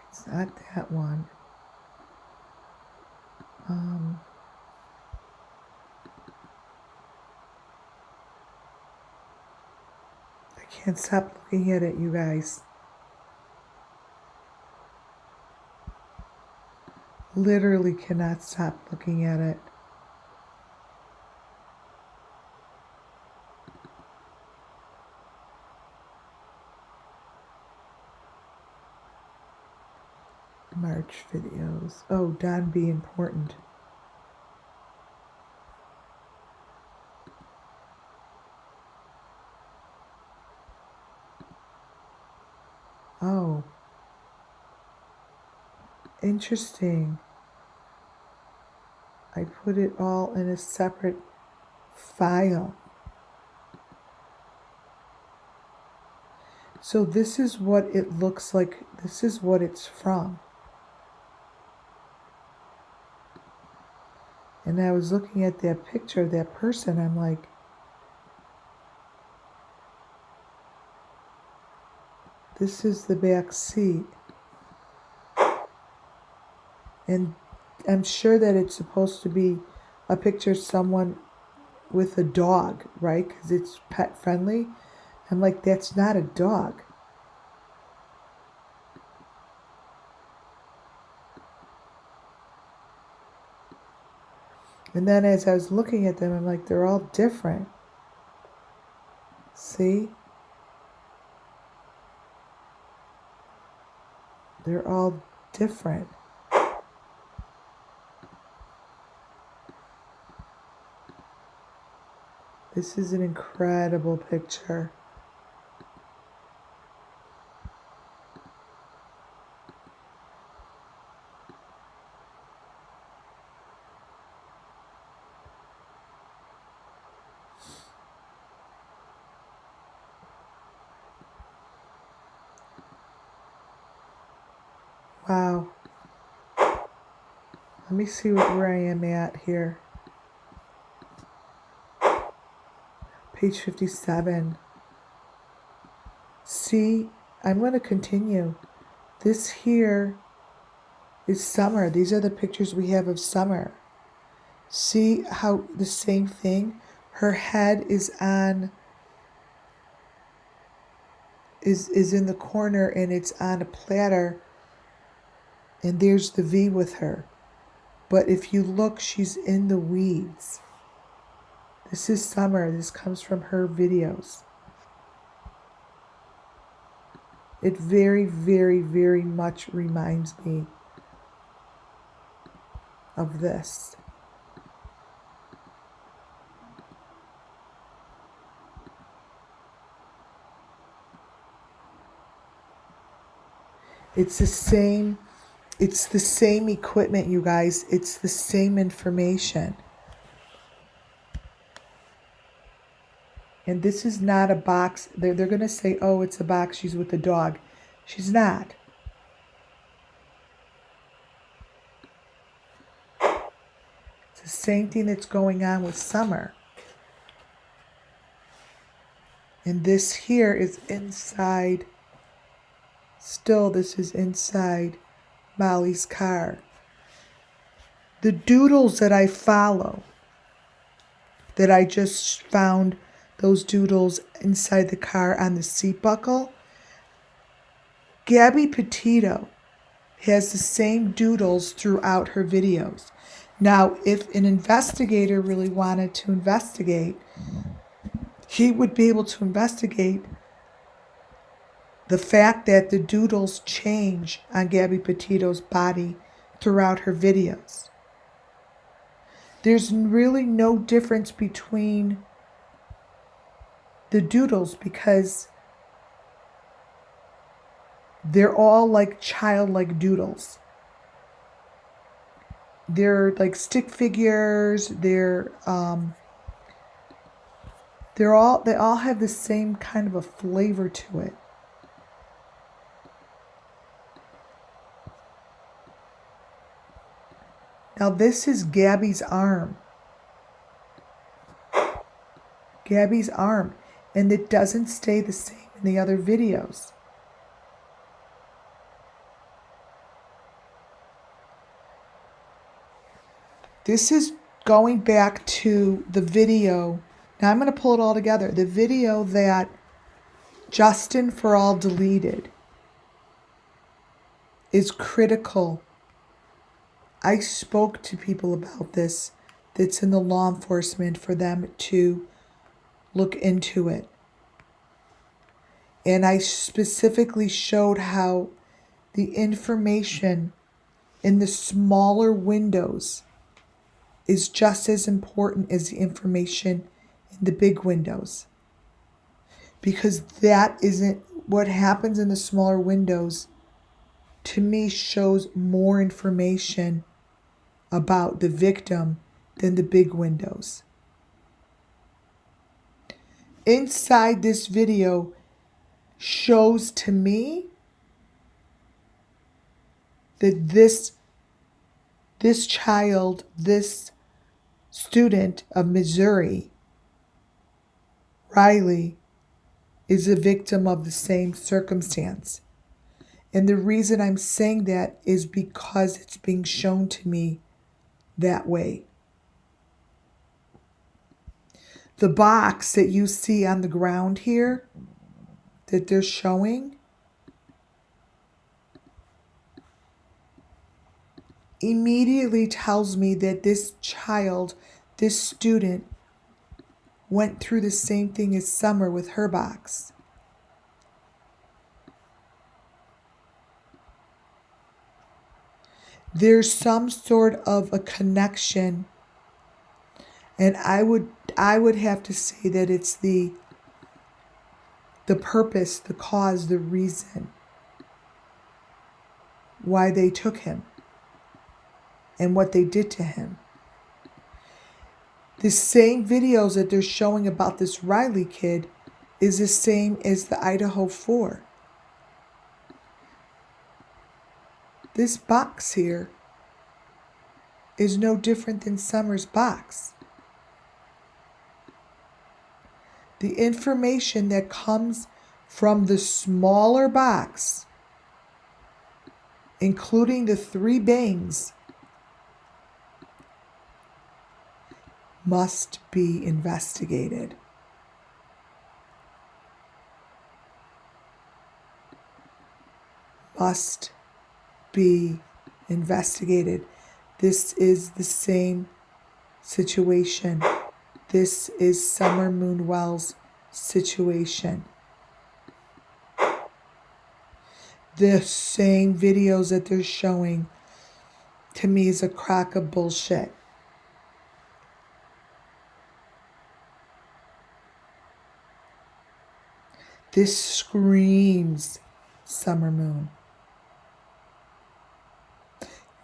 It's not that one. I can't stop looking at it, you guys. Literally cannot stop looking at it. March videos. Oh, Don B. Important. Oh. Interesting. I put it all in a separate file. So this is what it looks like. This is what it's from. And I was looking at that picture of that person. I'm like, this is the back seat. And I'm sure that it's supposed to be a picture of someone with a dog, right? Because it's pet friendly. I'm like, that's not a dog. And then as I was looking at them, I'm like, they're all different. See? They're all different. This is an incredible picture. Wow. Let me see where I am at here. Page 57. See, I'm going to continue. This here is summer. These are the pictures we have of summer. See how the same thing? Her head is on, is in the corner and it's on a platter. And there's the V with her. But if you look, she's in the weeds. This is summer. This comes from her videos. It very, very, very much reminds me of this. It's the same equipment, you guys. It's the same information. And this is not a box. They're going to say, oh, it's a box. She's with the dog. She's not. It's the same thing that's going on with Summer. And this here is inside. Still, this is inside Molly's car. The doodles that I follow, that I just found those doodles inside the car on the seat buckle, Gabby Petito has the same doodles throughout her videos. Now, if an investigator really wanted to investigate, he would be able to investigate the fact that the doodles change on Gabby Petito's body throughout her videos. There's really no difference between the doodles because they're all like childlike doodles. They're like stick figures. They all have the same kind of a flavor to it. Now this is Gabby's arm. Gabby's arm. And it doesn't stay the same in the other videos. This is going back to the video. Now I'm going to pull it all together. The video that Justin for All deleted is critical. I spoke to people about this that's in the law enforcement for them to look into it. And I specifically showed how the information in the smaller windows is just as important as the information in the big windows. Because that isn't what happens in the smaller windows, to me, shows more information about the victim than the big windows. Inside this video shows to me that this child, this student of Missouri, Riley, is a victim of the same circumstance. And the reason I'm saying that is because it's being shown to me that way. The box that you see on the ground here that they're showing immediately tells me that this child, this student, went through the same thing as Summer with her box. There's some sort of a connection, and I would have to say that it's the purpose, the cause, the reason why they took him and what they did to him. The same videos that they're showing about this Riley kid is the same as the Idaho 4. This box here is no different than Summer's box. The information that comes from the smaller box, including the 3 bangs, must be investigated. Must be investigated. This is the same situation. This is Summer Moonwell's situation. The same videos that they're showing to me is a crock of bullshit. This screams Summer Moon.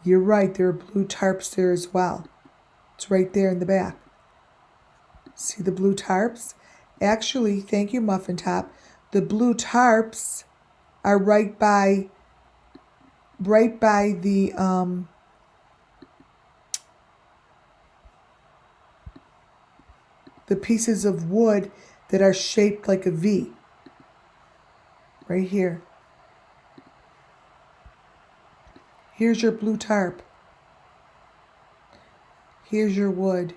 You're right, there are blue tarps there as well. It's right there in the back. See the blue tarps? Actually, thank you, Muffin Top. The blue tarps are right by the pieces of wood that are shaped like a V. Right here. Here's your blue tarp. Here's your wood.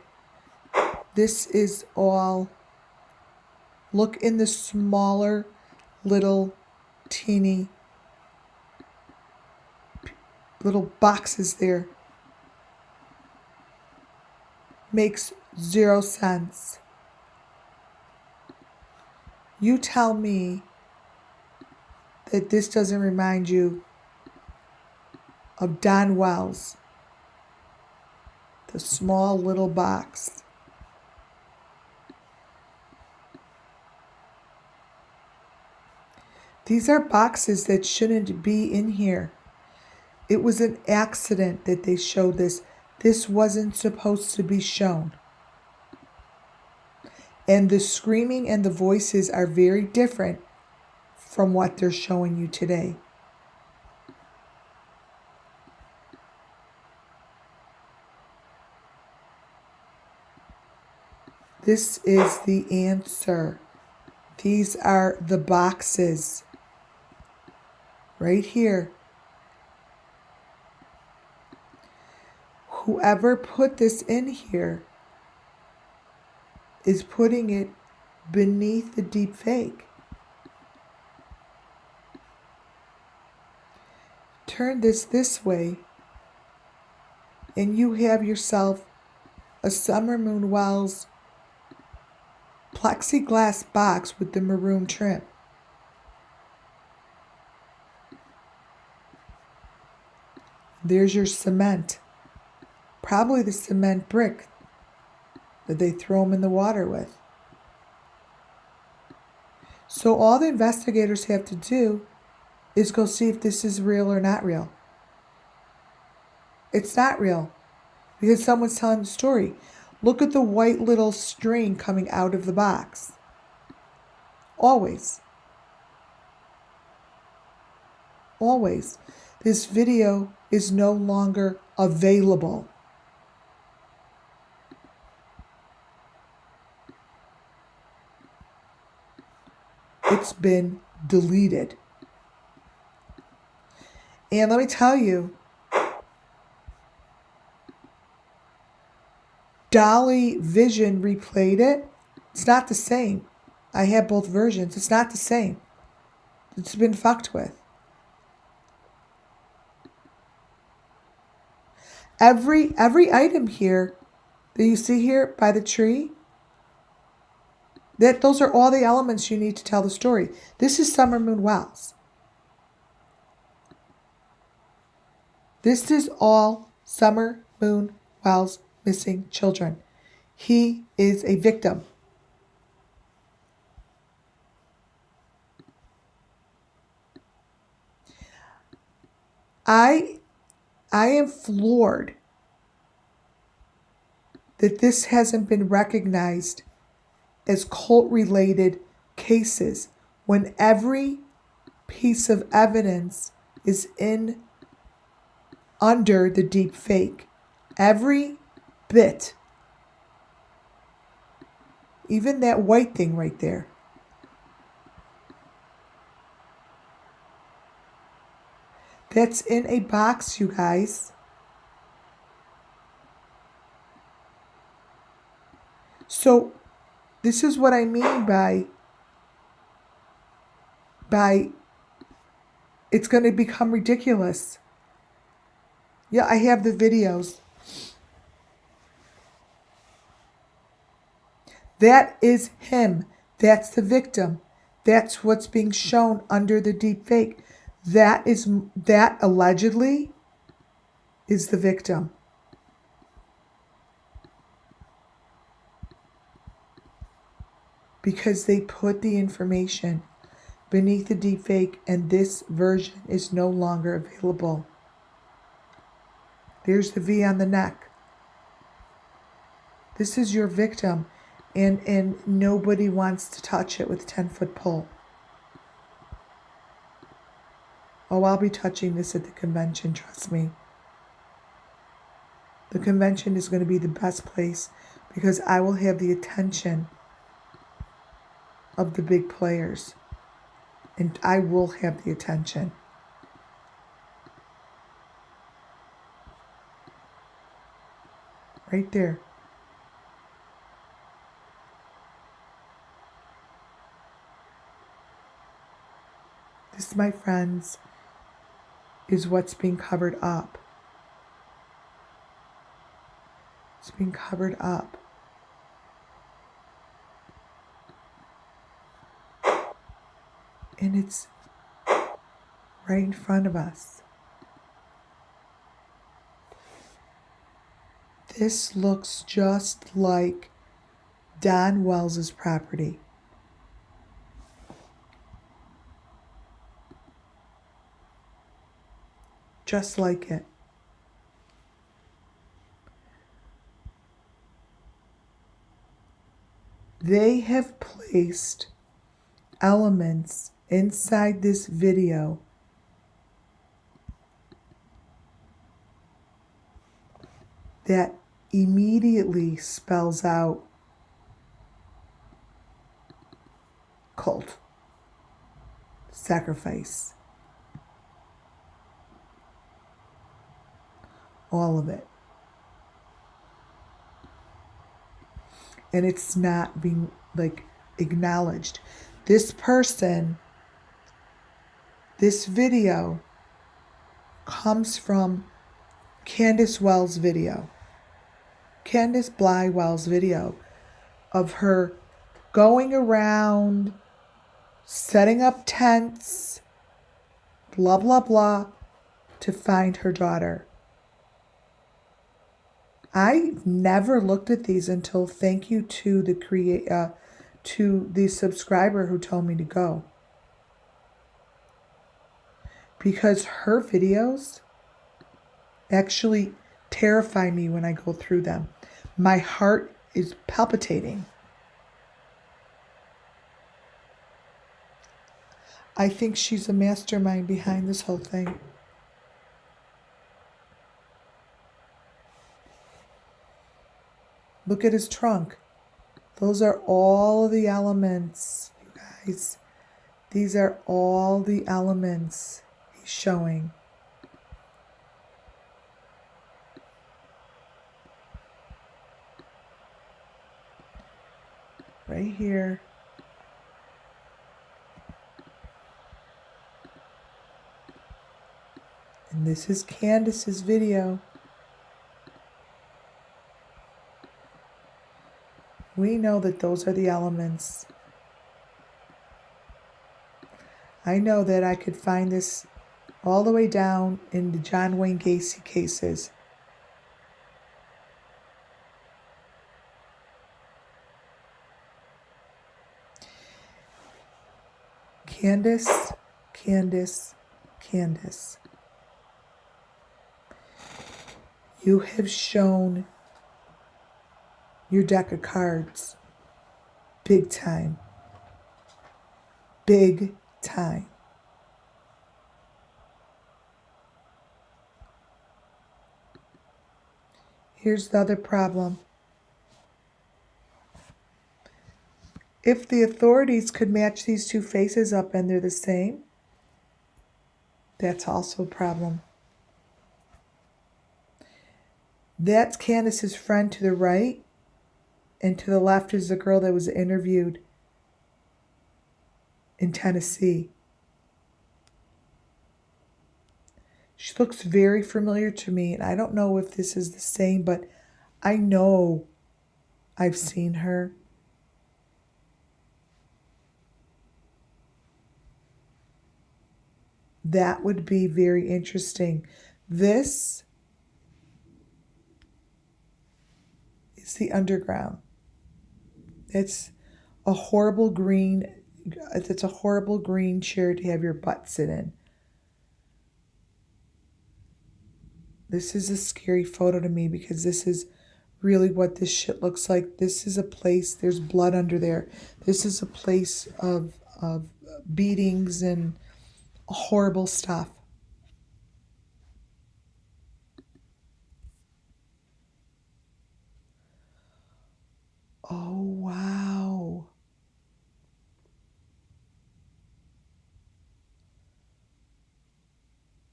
This is all. Look in the smaller, little, teeny little boxes there makes 0 sense. You tell me that this doesn't remind you of Don Wells, the small little box. These are boxes that shouldn't be in here. It was an accident that they showed this. This wasn't supposed to be shown. And the screaming and the voices are very different from what they're showing you today. This is the answer. These are the boxes right here. Whoever put this in here is putting it beneath the deep fake. Turn this way and you have yourself a Summer Moon Wells plexiglass box with the maroon trim. There's your cement. Probably the cement brick that they throw them in the water with. So all the investigators have to do is go see if this is real or not real. It's not real because someone's telling the story. Look at the white little string coming out of the box. Always. Always. This video is no longer available. It's been deleted. And let me tell you, Dolly Vision replayed it. It's not the same. I have both versions. It's not the same. It's been fucked with. Every item here that you see here by the tree, those are all the elements you need to tell the story. This is Summer Moon Wells. This is all Summer Moon Wells missing children. He is a victim. I am floored that this hasn't been recognized as cult-related cases when every piece of evidence is under the deep fake. Every bit. Even that white thing right there. That's in a box, you guys. So this is what I mean by it's going to become ridiculous. Yeah, I have the videos. That is him. That's the victim. That's what's being shown under the deep fake. That allegedly is the victim. Because they put the information beneath the deep fake and this version is no longer available. There's the V on the neck. This is your victim, and nobody wants to touch it with a 10-foot pole. Oh, I'll be touching this at the convention, trust me. The convention is going to be the best place because I will have the attention of the big players. And I will have the attention. Right there. This, my friends, is what's being covered up. It's being covered up. And it's right in front of us. This looks just like Don Wells's property. Just like it. They have placed elements inside this video that immediately spells out cult, sacrifice, all of it. And it's not being acknowledged. This person, this video comes from Candace Wells' video. Candace Bly Wells' video of her going around, setting up tents, blah, blah, blah, to find her daughter. I never looked at these until thank you to the subscriber who told me to go. Because her videos actually terrify me when I go through them. My heart is palpitating. I think she's a mastermind behind this whole thing. Look at his trunk. Those are all the elements, you guys. These are all the elements he's showing. Right here. And this is Candace's video. We know that those are the elements. I know that I could find this all the way down in the John Wayne Gacy cases. Candace, Candace, Candace. You have shown your deck of cards big time. Big time. Here's the other problem. If the authorities could match these two faces up and they're the same, that's also a problem. That's Candace's friend to the right, and to the left is the girl that was interviewed in Tennessee. She looks very familiar to me, and I don't know if this is the same, but I know I've seen her. That would be very interesting. This is the underground. It's a horrible green. It's a horrible green chair to have your butt sit in. This is a scary photo to me because this is really what this shit looks like. This is a place, there's blood under there. This is a place of beatings and horrible stuff. Oh, wow.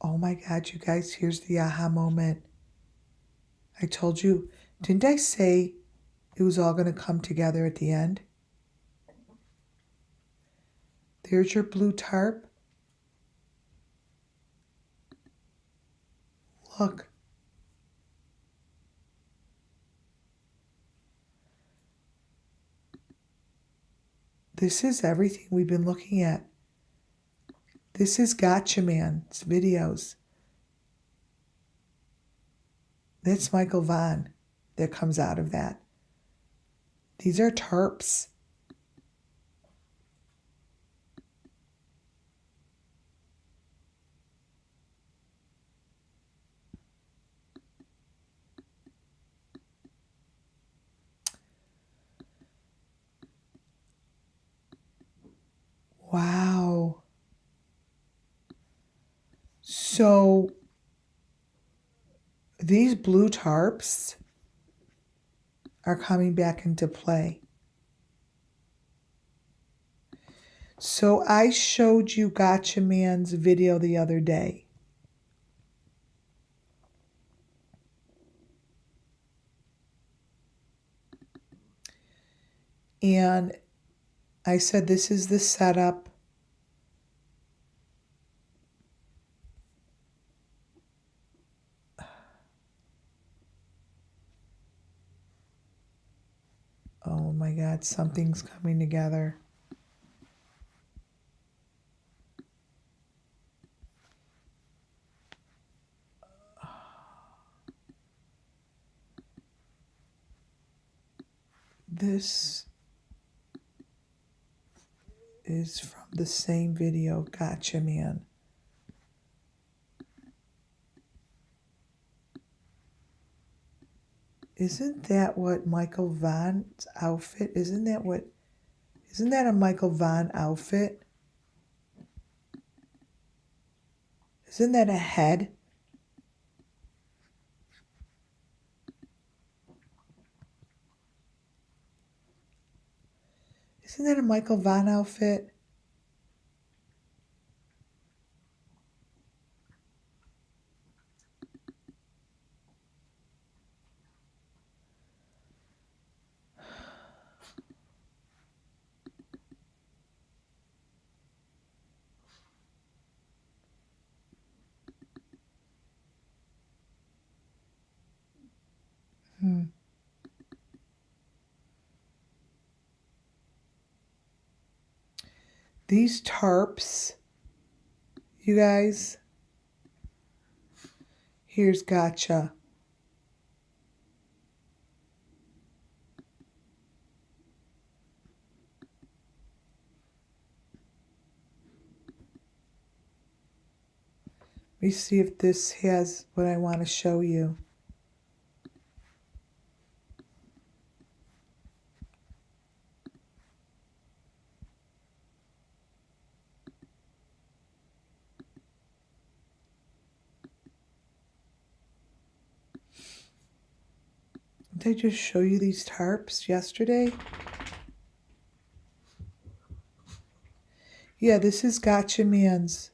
Oh my God, you guys, here's the aha moment. I told you, didn't I say it was all going to come together at the end? There's your blue tarp. Look. This is everything we've been looking at. This is Gatchaman's videos. That's Michael Vaughn that comes out of that. These are tarps. Wow. So these blue tarps are coming back into play. So I showed you Gatchaman's video the other day. And I said, this is the setup. Oh my God, something's coming together. This is from the same video, Gatchaman. Isn't that what Michael Vaughn's outfit? Isn't that a Michael Vaughn outfit? Isn't that a head? Isn't that a Michael Vaughn outfit? These tarps, you guys, here's Gotcha. Let me see if this has what I want to show you. Did I just show you these tarps yesterday? Yeah, this is Gatchaman's.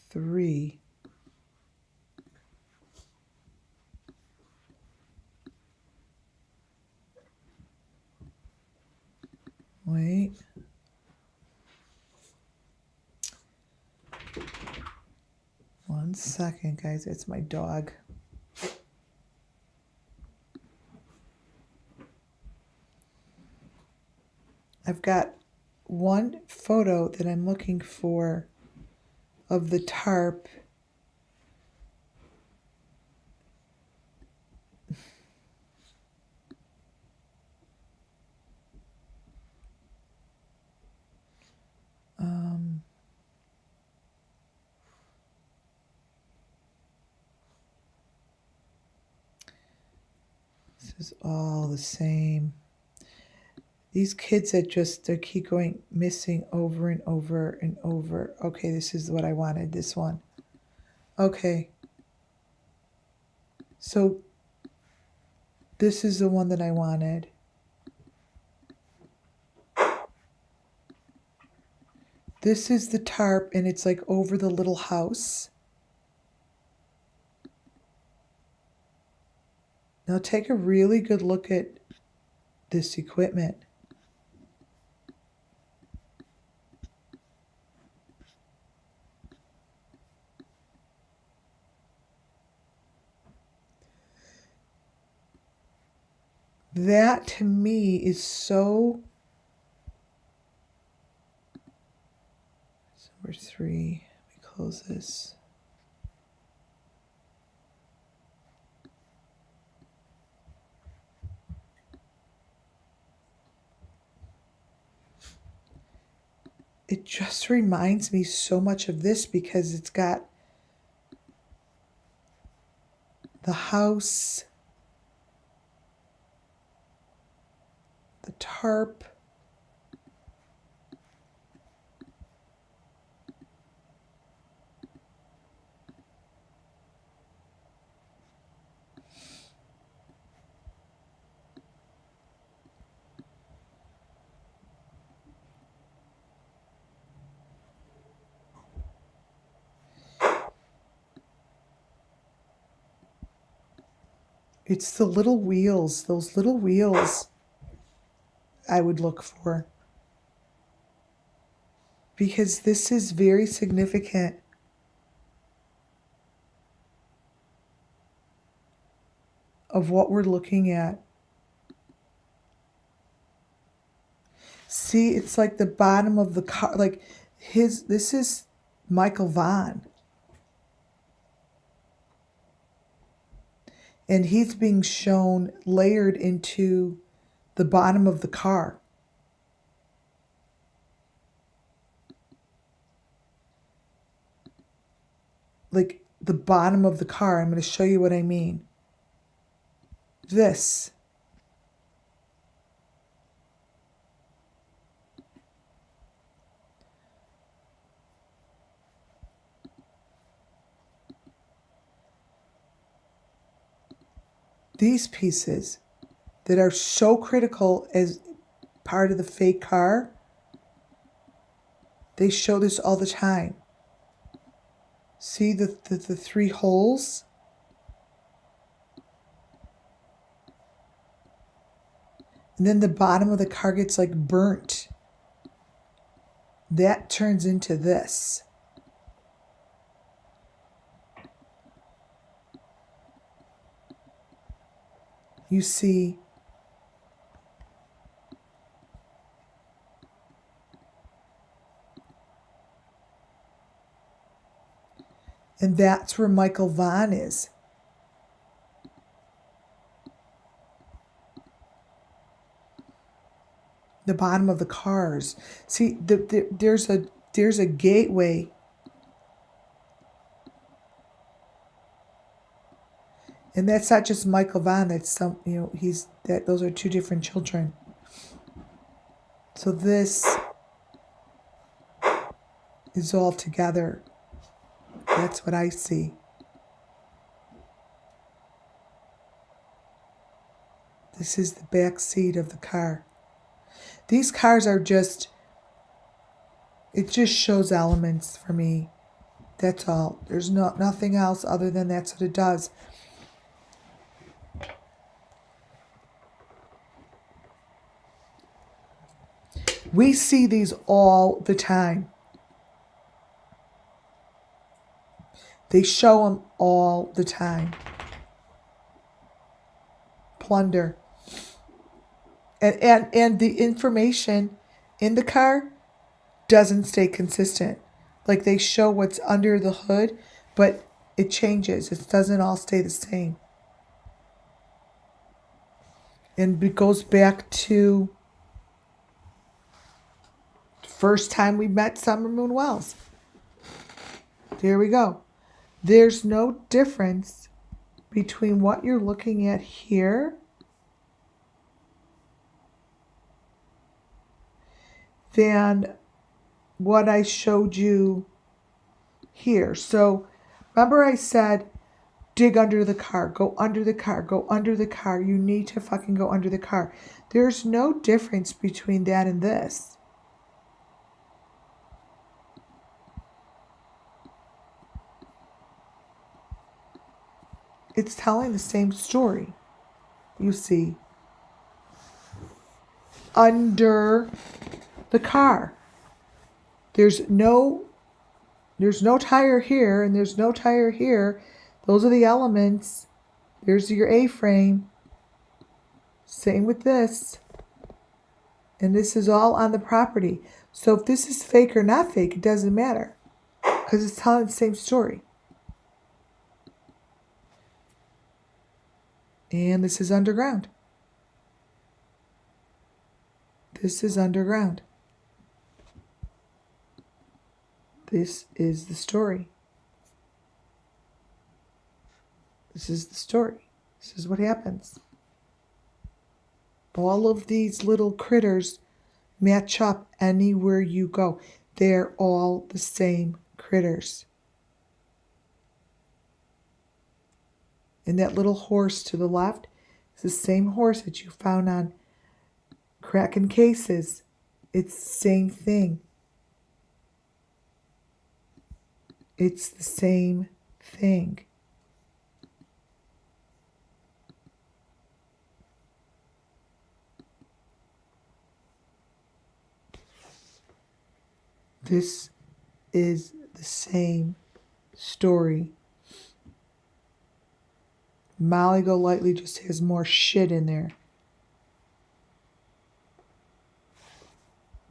Three. Wait. One second, guys. It's my dog. I've got one photo that I'm looking for of the tarp. This is all the same. These kids they keep going missing over and over and over. Okay, this is what I wanted, this one. Okay. So this is the one that I wanted. This is the tarp, and it's like over the little house. Now take a really good look at this equipment. That to me is so. Number 3. Let me close this. It just reminds me so much of this because it's got the house, the tarp, it's the little wheels, those little wheels I would look for. Because this is very significant of what we're looking at. See, it's like the bottom of the car, like this is Michael Vaughn. And he's being shown layered into the bottom of the car. Like the bottom of the car. I'm going to show you what I mean. This. These pieces that are so critical as part of the fake car, they show this all the time. See the 3 holes? And then the bottom of the car gets like burnt. That turns into this. You see and that's where Michael Vaughn is. The bottom of the cars. See, there's a gateway. And that's not just Michael Vaughn. That's some, those are 2 different children. So this is all together. That's what I see. This is the back seat of the car. These cars are just, it just shows elements for me. That's all. There's nothing else other than that's what it does. We see these all the time. They show them all the time. Plunder. And the information in the car doesn't stay consistent. Like they show what's under the hood, but it changes. It doesn't all stay the same. And it goes back to the first time we met Summer Moon Wells. There we go. There's no difference between what you're looking at here than what I showed you here. So remember I said, dig under the car, go under the car, go under the car. You need to fucking go under the car. There's no difference between that and this. It's telling the same story. You see, under the car. There's no tire here and there's no tire here. Those are the elements. There's your A-frame. Same with this. And this is all on the property. So if this is fake or not fake, it doesn't matter. Because it's telling the same story. And this is underground. This is underground. This is the story. This is the story. This is what happens. All of these little critters match up anywhere you go. They're all the same critters. And that little horse to the left is the same horse that you found on Kraken cases. It's the same thing. It's the same thing. This is the same story. Molly Golightly just has more shit in there.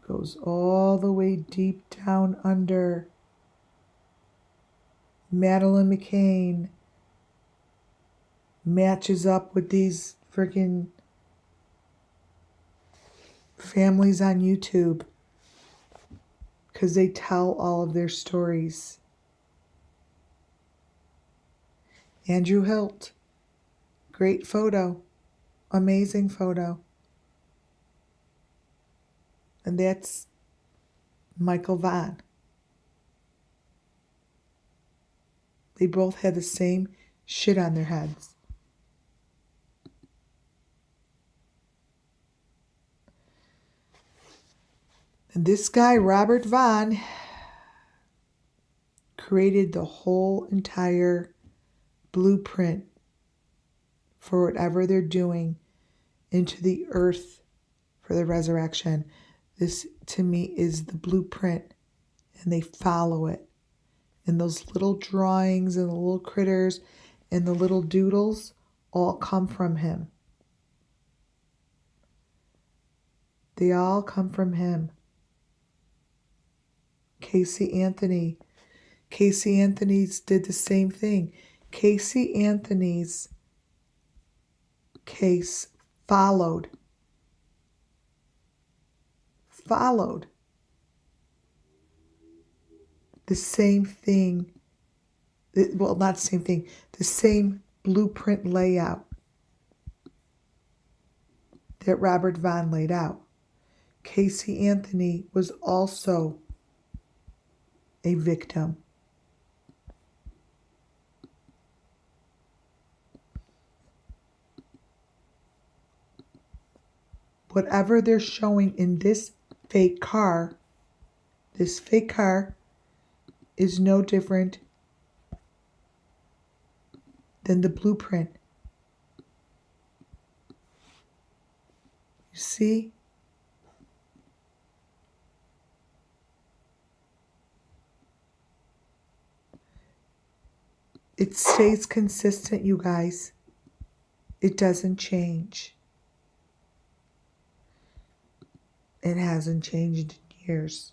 Goes all the way deep down under. Madeleine McCann matches up with these freaking families on YouTube because they tell all of their stories. Andrew Hilt, great photo, amazing photo. And that's Michael Vaughn. They both had the same shit on their heads. And this guy, Robert Vaughn, created the whole entire blueprint for whatever they're doing into the earth for the resurrection. This, to me, is the blueprint, and they follow it. And those little drawings and the little critters and the little doodles all come from him. They all come from him. Casey Anthony's did the same thing. Casey Anthony's case followed the same thing. Well, not the same thing. The same blueprint layout that Robert Vaughn laid out. Casey Anthony was also a victim. Whatever they're showing in this fake car is no different than the blueprint. You see? It stays consistent, you guys. It doesn't change. It hasn't changed in years.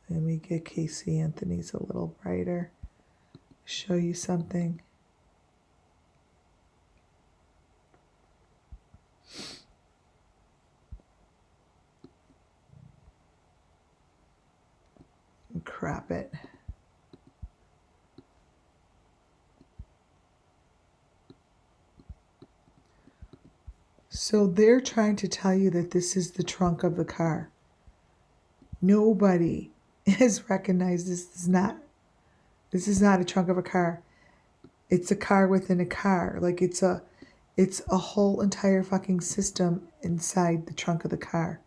Let me get Casey Anthony's a little brighter. Show you something. Crap it. So they're trying to tell you that this is the trunk of the car. Nobody has recognized this is not a trunk of a car. It's a car within a car. Like it's a whole entire fucking system inside the trunk of the car.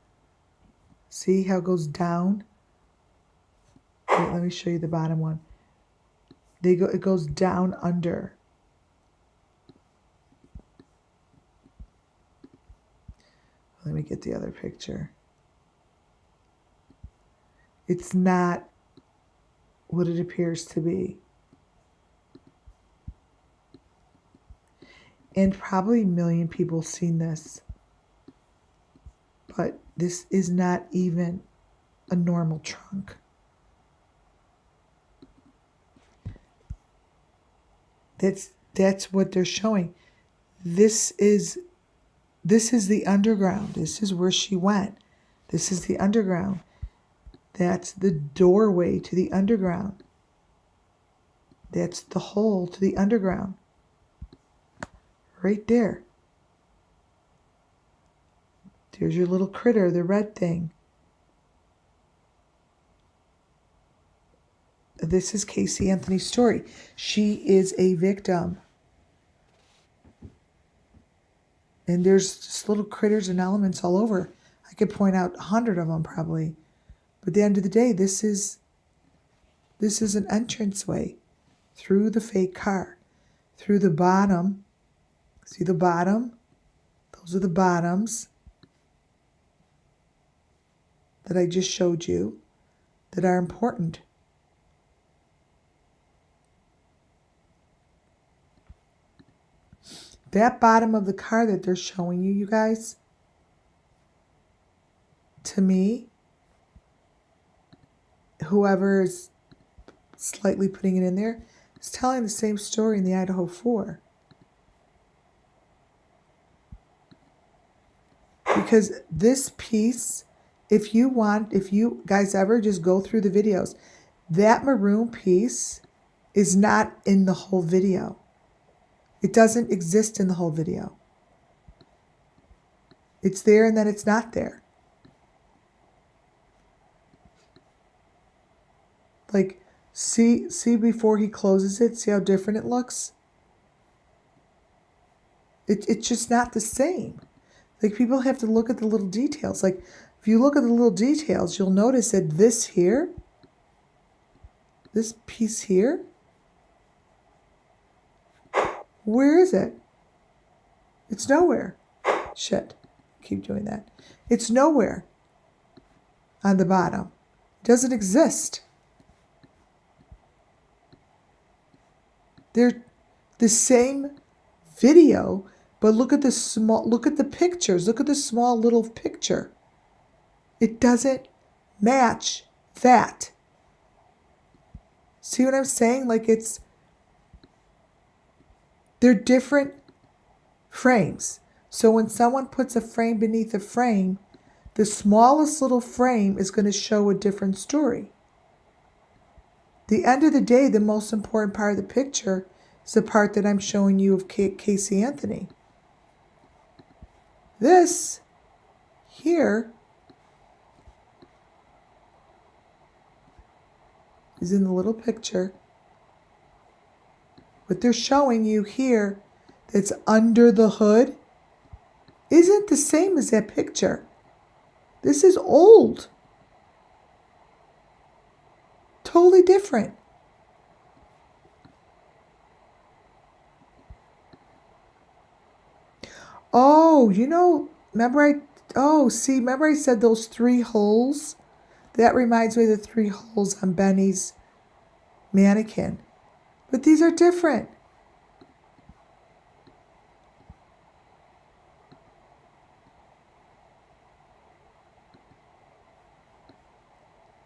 See how it goes down? Wait, let me show you the bottom one. It goes down under. Let me get the other picture. It's not what it appears to be. And probably a million people have seen this. But this is not even a normal trunk. That's what they're showing. This is the underground. This is where she went. This is the underground. That's the doorway to the underground. That's the hole to the underground. Right there. There's your little critter, the red thing. This is Casey Anthony's story. She is a victim. And there's just little critters and elements all over. I could point out 100 of them probably. But at the end of the day, this is an entranceway through the fake car. Through the bottom. See the bottom? Those are the bottoms that I just showed you that are important. That bottom of the car that they're showing you, you guys, to me, whoever is slightly putting it in there, is telling the same story in the Idaho 4. Because this piece, if you guys ever just go through the videos, that maroon piece is not in the whole video. It doesn't exist in the whole video. It's there and then it's not there. Like, see before he closes it, see how different it looks? It's just not the same. Like, people have to look at the little details. Like, if you look at the little details, you'll notice that this here, this piece here, where is it? It's nowhere. Shit. Keep doing that. It's nowhere on the bottom. It doesn't exist. They're the same video, but look at the pictures. Look at the small little picture. It doesn't match that. See what I'm saying? Like, they're different frames. So when someone puts a frame beneath a frame, the smallest little frame is going to show a different story. The end of the day, the most important part of the picture is the part that I'm showing you of Casey Anthony. This here is in the little picture. What they're showing you here that's under the hood isn't the same as that picture. This is old. Totally different. Oh, remember I said those 3 holes? That reminds me of the 3 holes on Benny's mannequin. But these are different.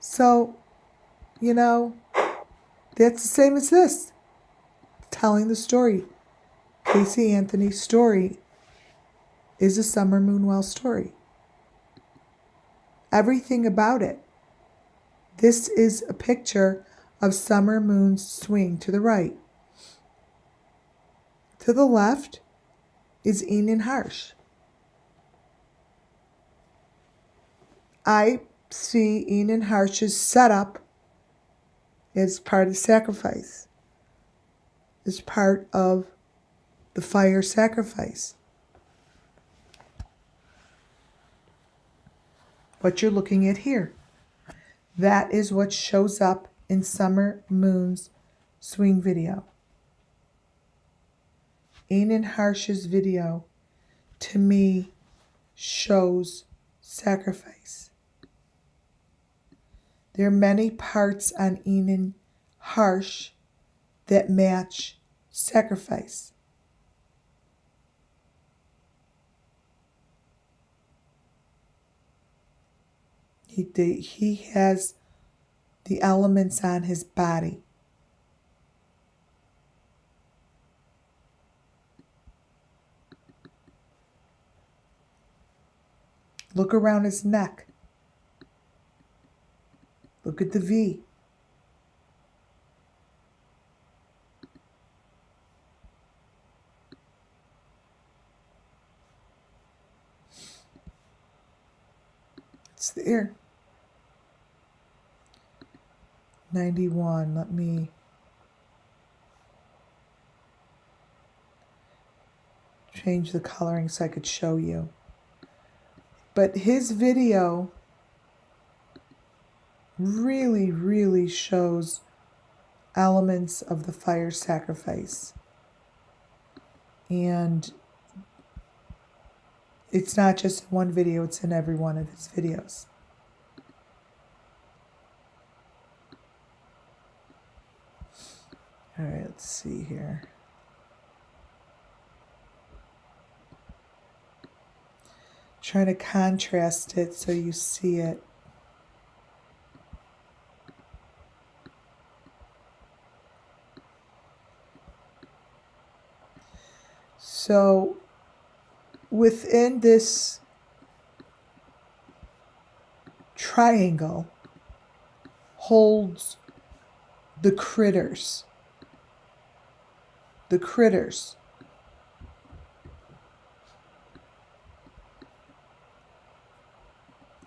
So, that's the same as this. Telling the story. Casey Anthony's story is a Summer Moonwell story. Everything about it. This is a picture of Summer Moon's swing to the right. To the left is Enan Harsh. I see Enan Harsh's setup as part of sacrifice, as part of the fire sacrifice. What you're looking at here. That is what shows up in Summer Moon's swing video. Enan Harsh's video, to me, shows sacrifice. There are many parts on Enan harsh that match sacrifice. He has the elements on his body. Look around his neck. Look at the V. It's there. 91. Let me change the coloring so I could show you. But his video really, really shows elements of the fire sacrifice. And it's not just in one video, it's in every one of his videos. All right, let's see here. Trying to contrast it so you see it. So within this triangle holds the critters. The critters.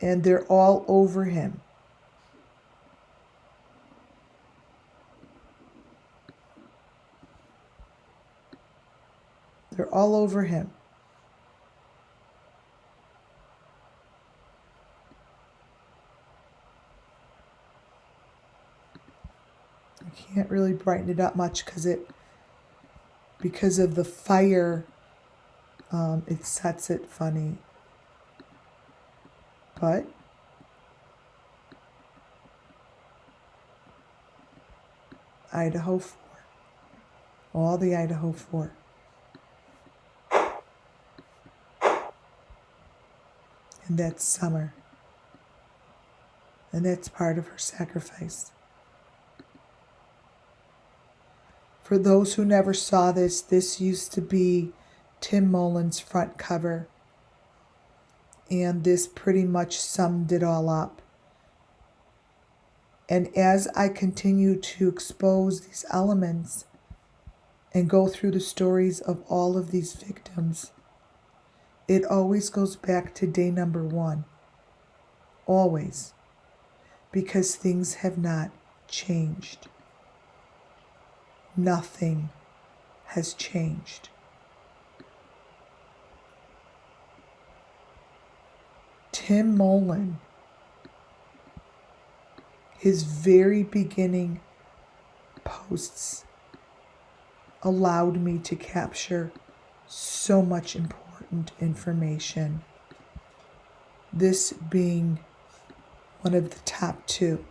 And they're all over him. They're all over him. I can't really brighten it up much because of the fire. It sets it funny. But Idaho 4. All the Idaho 4. And that's Summer. And that's part of her sacrifice. For those who never saw this used to be Tim Mullen's front cover. And this pretty much summed it all up. And as I continue to expose these elements and go through the stories of all of these victims, it always goes back to day number 1. Always. Because things have not changed. Nothing has changed. Tim Mullen, his very beginning posts allowed me to capture so much important information. This being one of the top 2.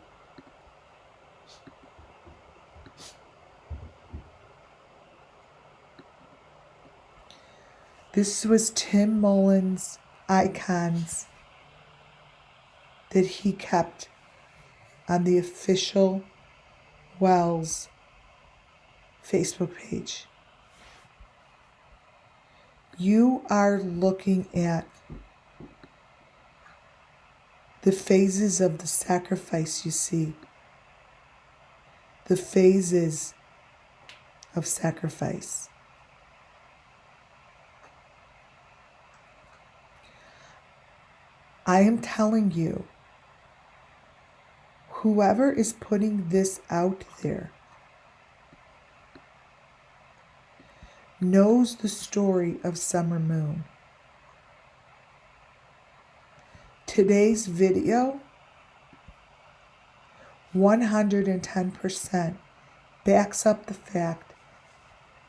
This was Tim Mullen's icons that he kept on the official Wells Facebook page. You are looking at the phases of the sacrifice, you see. The phases of sacrifice. I am telling you, whoever is putting this out there knows the story of Summer Moon. Today's video 110% backs up the fact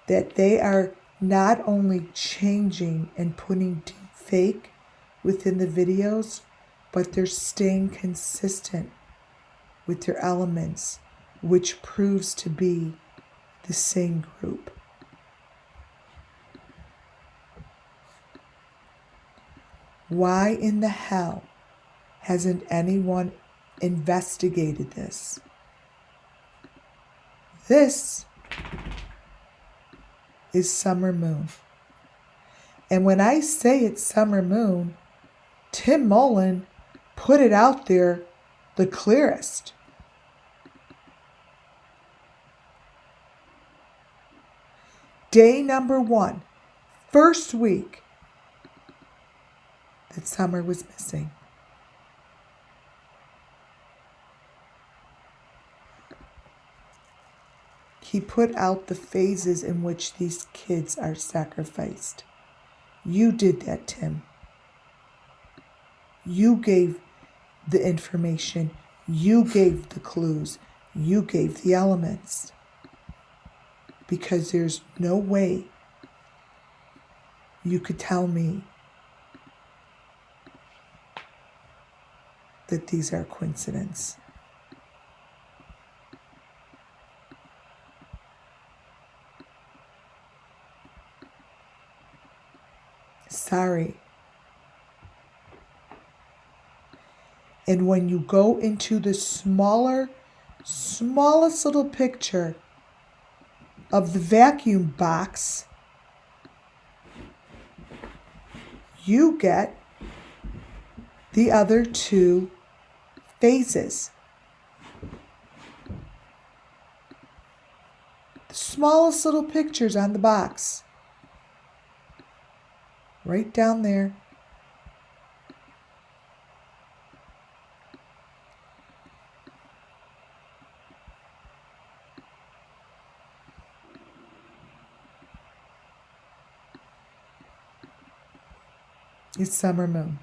that they are not only changing and putting deep fake within the videos, but they're staying consistent with their elements which proves to be the same group. Why in the hell hasn't anyone investigated this? This is Summer Moon. And when I say it's Summer Moon, Tim Mullen put it out there the clearest. Day number 1, first week that Summer was missing. He put out the phases in which these kids are sacrificed. You did that, Tim. You gave the information. You gave the clues. You gave the elements. Because there's no way you could tell me that these are coincidence. Sorry. And when you go into the smallest little picture of the vacuum box, you get the other 2 phases. The smallest little pictures on the box. Right down there. It's Summer Moon.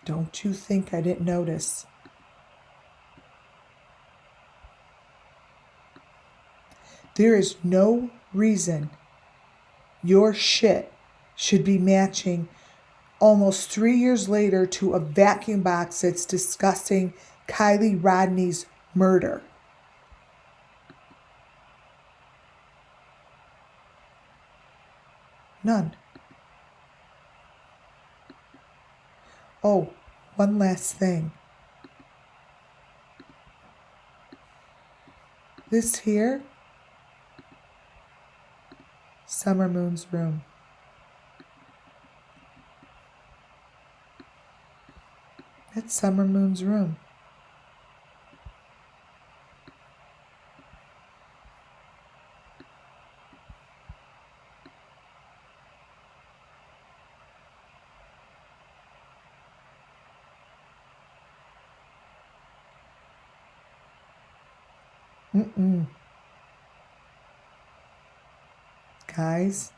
Don't you think I didn't notice? There is no reason your shit should be matching almost 3 years later to a vacuum box that's discussing Kiely Rodni's murder. None. Oh, one last thing. This here, Summer Moon's room. That's Summer Moon's room. Guys,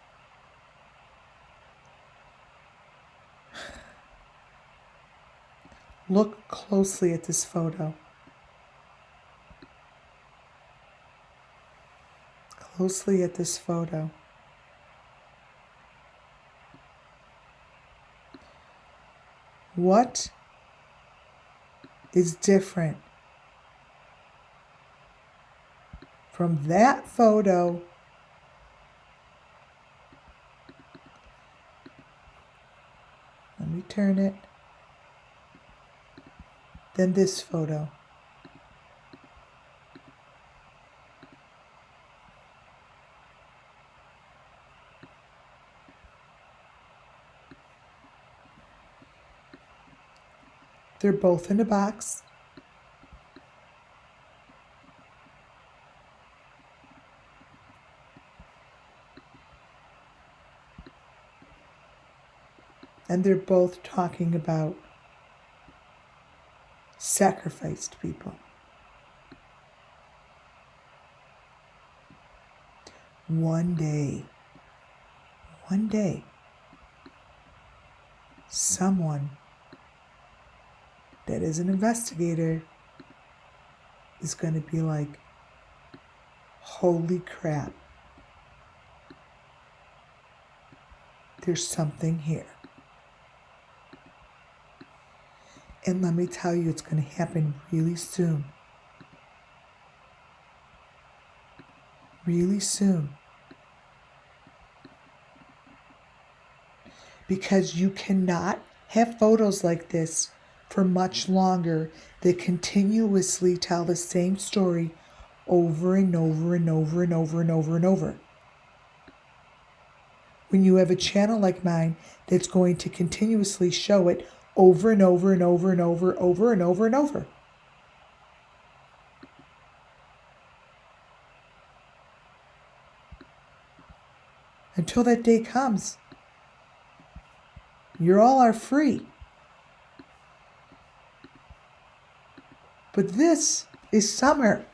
look closely at this photo. Closely at this photo. What is different from that photo let me turn it, than this photo? They're both in a box. And they're both talking about sacrificed people. One day, someone that is an investigator is going to be like, holy crap, there's something here. And let me tell you, it's going to happen really soon. Really soon. Because you cannot have photos like this for much longer that continuously tell the same story over and over and over and over and over and over. When you have a channel like mine that's going to continuously show it over and over and over and over, over and over and over. Until that day comes, you all are free. But this is summer.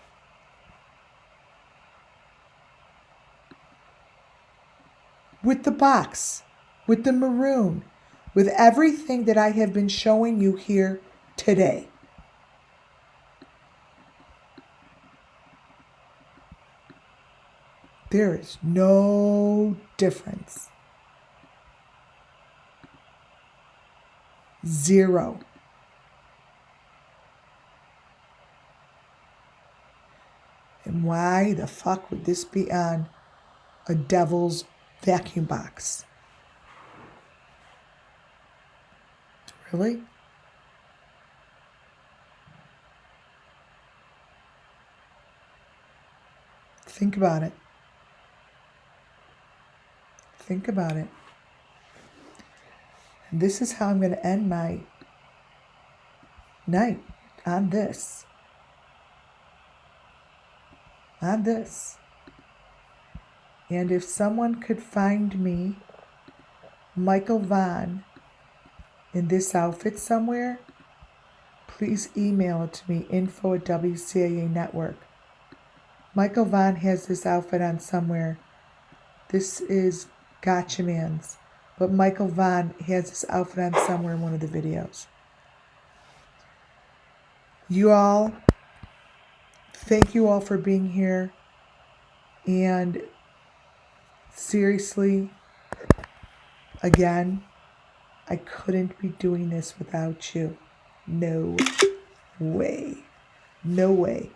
With the box, with the maroon, with everything that I have been showing you here today. There is no difference. Zero. And why the fuck would this be on a devil's vacuum box? Really? Think about it. Think about it. And this is how I'm going to end my night, on this. On this. And if someone could find me Michael Vaughn in this outfit somewhere, please email it to me, info@WCAA Network. Michael Vaughn has this outfit on somewhere. This is Gotcha Man's. But Michael Vaughn has this outfit on somewhere in one of the videos. You all, thank you all for being here. And seriously, again, I couldn't be doing this without you. No way. No way.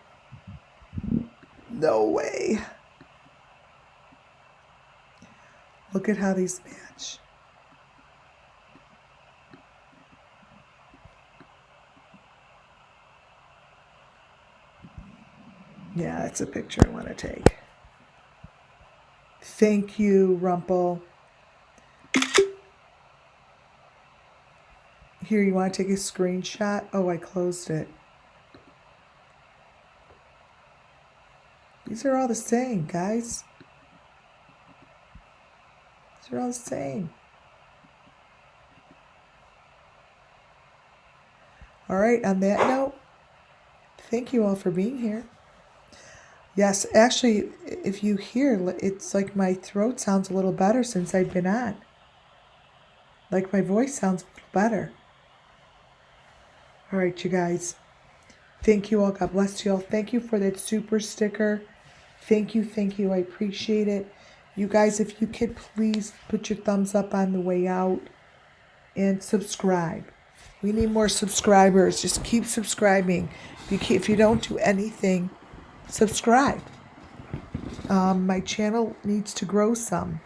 No way. Look at how these match. Yeah, that's a picture I want to take. Thank you, Rumpel. Here, you want to take a screenshot? Oh, I closed it. These are all the same, guys. These are all the same. All right, on that note, thank you all for being here. Yes, actually, if you hear, it's like my throat sounds a little better since I've been on. Like my voice sounds a little better. All right, you guys. Thank you all. God bless you all. Thank you for that super sticker. Thank you. Thank you. I appreciate it. You guys, if you could please put your thumbs up on the way out and subscribe. We need more subscribers. Just keep subscribing. If you don't do anything, subscribe. My channel needs to grow some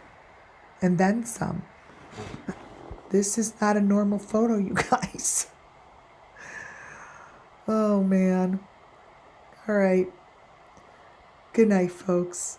and then some. This is not a normal photo, you guys. Oh, man. All right. Good night, folks.